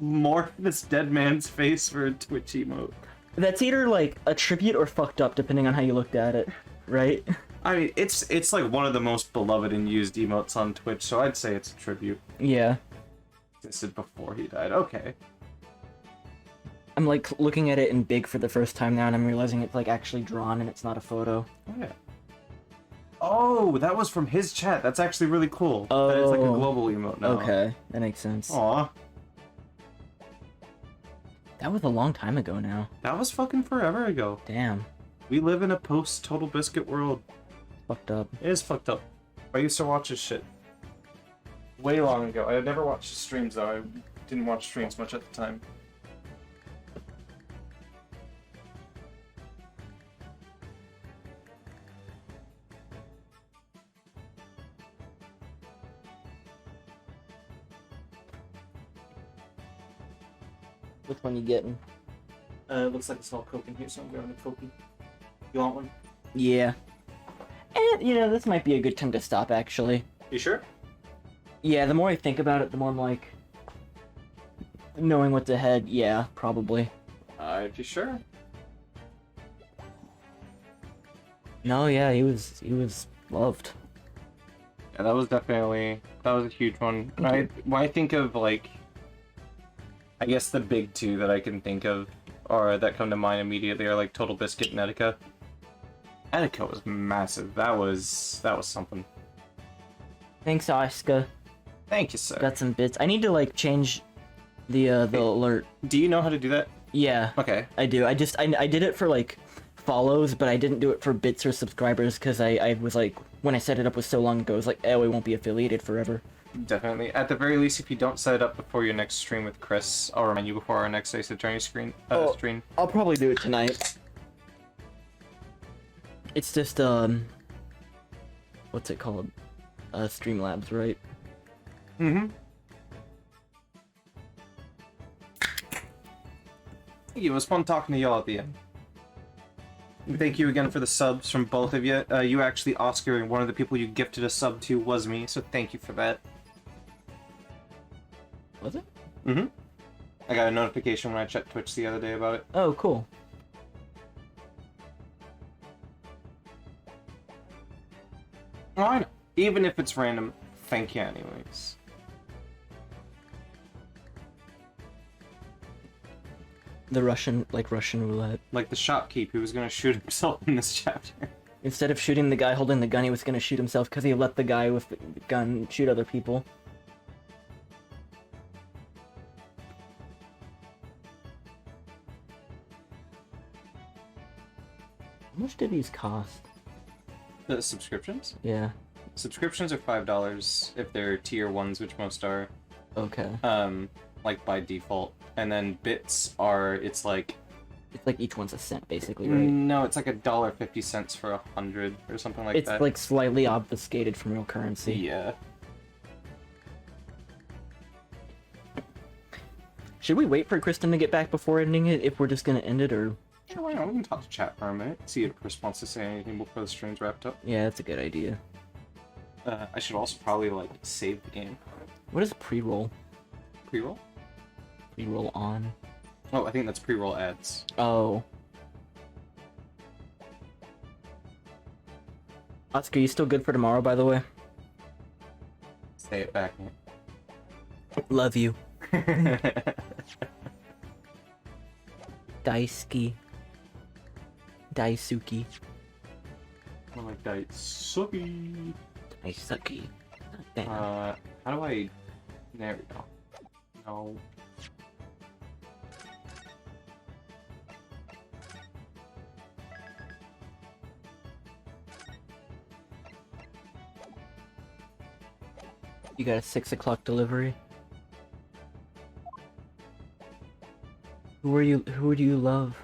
morph this dead man's face for a Twitch emote? That's either like a tribute or fucked up, depending on how you looked at it, right? I mean, it's like one of the most beloved and used emotes on Twitch, so I'd say it's a tribute. Yeah. Existed before he died. Okay. I'm like looking at it in big for the first time now, and I'm realizing it's like actually drawn and it's not a photo. Oh, yeah. Oh, that was from his chat. That's actually really cool. That it's like a Oh. global emote now. Okay, that makes sense. Aw. That was a long time ago now. That was fucking forever ago. Damn. We live in a post-Total Biscuit world. Fucked up. It is fucked up. I used to watch his shit. Way long ago. I had never watched his streams, though. I didn't watch streams much at the time. Which one you getting? It looks like it's all Coke in here, so I'm grabbing a Coke. You want one? Yeah. And, you know, this might be a good time to stop, actually. You sure? Yeah, the more I think about it, the more I'm like... Knowing what's ahead, yeah, probably. You sure? No, yeah, he was loved. Yeah, that was a huge one. When I think of, like, I guess the big two that I can think of, or that come to mind immediately, are like Total Biscuit and Etika. Etika was massive. That was something. Thanks, Oscar. Thank you, sir. Got some bits. I need to like change the alert. Do you know how to do that? Yeah, Okay. I do. I did it for like follows, but I didn't do it for bits or subscribers because I was like, when I set it up was so long ago, I was like, oh, it won't be affiliated forever. Definitely. At the very least, if you don't set it up before your next stream with Chris, I'll remind you before our next Ace Attorney stream. I'll probably do it tonight. It's just what's it called? Streamlabs, right? Mm-hmm. It was fun talking to y'all at the end. Thank you again for the subs from both of you. You actually, Oscar, and one of the people you gifted a sub to was me, so thank you for that. Was it? Mm-hmm. I got a notification when I checked Twitch the other day about it. Oh, cool. Oh, I know. Even if it's random, thank you anyways. The Russian roulette. Like the shopkeep who was gonna shoot himself in this chapter. Instead of shooting the guy holding the gun, he was gonna shoot himself because he let the guy with the gun shoot other people. How much did these cost? The subscriptions? Yeah. Subscriptions are $5 if they're tier ones, which most are. Okay. Like by default. And then bits are, it's like each one's a cent, basically, right? no, it's like $1.50 for 100 or something like It's that. like slightly obfuscated from real currency. Yeah. Should we wait for Kristen to get back before ending it if we're just gonna end it, or? Sure, why not? We can talk to chat for a minute. See if Chris wants to say anything before the stream's wrapped up. Yeah, that's a good idea. I should also probably like save the game. What is pre-roll? Pre-roll? Pre-roll on. Oh, I think that's pre-roll ads. Oh. Oscar, you still good for tomorrow, by the way? Say it back. Love you. Daisuki. Daisuki. I like that. Sucky. Daisuki. Damn. How do I... There we go. No. You got a 6 o'clock delivery? Who do you love?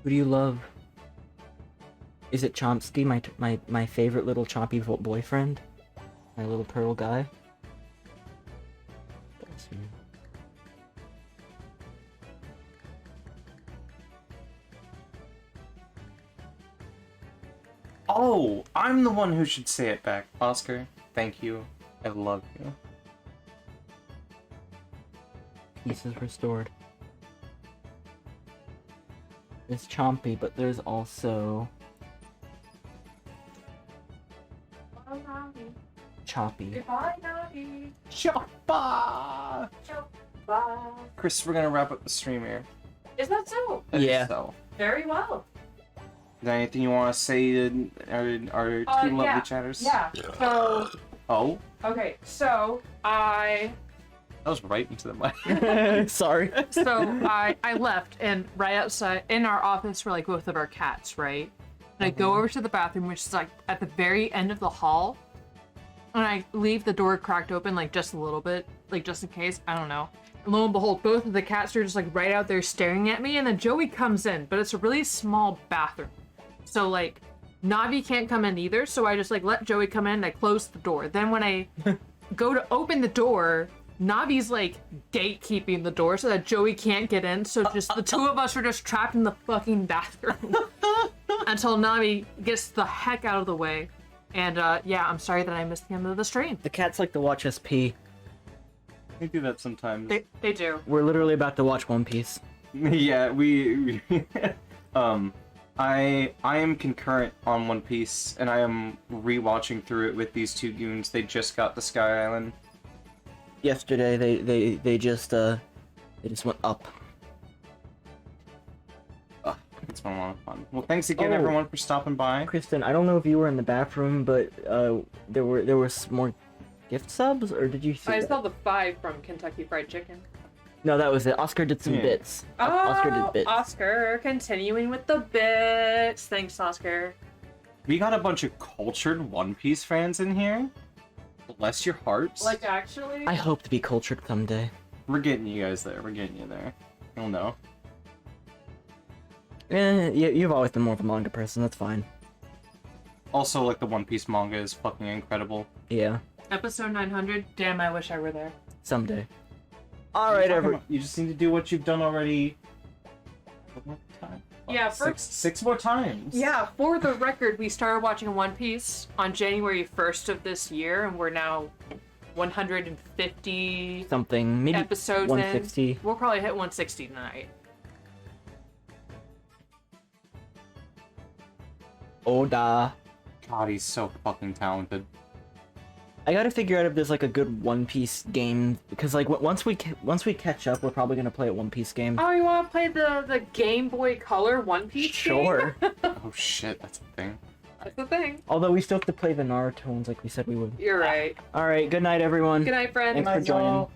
Who do you love? Is it Chomsky, my favorite little chompy boyfriend? My little turtle guy? That's me. Oh, I'm the one who should say it back. Oscar, thank you. I love you. Peace is restored. There's Chompy, but there's also Choppy. Goodbye, Navi. Choppa! Bye. Chris, we're gonna wrap up the stream here. Is that so? Yeah. So, Very well. is there anything you want to say to our two lovely Yeah. chatters? Yeah. So, Oh, okay. So I that was right into the mic. Sorry. I left, and right outside in our office were like both of our cats, right? And I go over to the bathroom, which is like at the very end of the hall, and I leave the door cracked open like just a little bit, like just in case. I don't know. And lo and behold, both of the cats are just like right out there staring at me, and then Joey comes in, but it's a really small bathroom, so like Navi can't come in either. So I just like let Joey come in, and I close the door. Then when I go to open the door, Navi's like gatekeeping the door so that Joey can't get in, so just the two of us are just trapped in the fucking bathroom until Navi gets the heck out of the way. And yeah, I'm sorry that I missed the end of the stream. The cats like to watch us pee. We do that sometimes. They do. We're literally about to watch One Piece. Yeah, we I am concurrent on One Piece, and I am rewatching through it with these two goons. They just got to Sky Island. Yesterday, they just went up. It's been a lot of fun. Well, thanks again, Oh. everyone, for stopping by. Kristen, I don't know if you were in the bathroom, but there were some more gift subs, or did you see? I that? saw the 5 from Kentucky Fried Chicken. No, that was it. Oscar did some Yeah. bits. Oh, Oscar did bits. Oscar, continuing with the bits. Thanks, Oscar. We got a bunch of cultured One Piece fans in here. Bless your hearts. Like, actually? I hope to be cultured someday. We're getting you guys there. We're getting you there. You'll know. You've always been more of a manga person. That's fine. Also, like, the One Piece manga is fucking incredible. Yeah, Episode 900. Damn, I wish I were there. someday. All right, everyone. You just need to do what you've done already. One more time. Yeah, six more times. Yeah, for the record, we started watching One Piece on January 1st of this year, and we're now 150 Something maybe episodes 160. in. We'll probably hit 160 tonight. Oda. God, he's so fucking talented. I gotta figure out if there's like a good One Piece game, because like once we catch up, we're probably gonna play a One Piece game. Oh, you want to play the Game Boy Color One Piece game? Sure. Oh shit, that's a thing. That's the thing. Although we still have to play the Naruto ones like we said we would. You're right. All right. Good night, everyone. Good night, friends. Thanks for joining. all.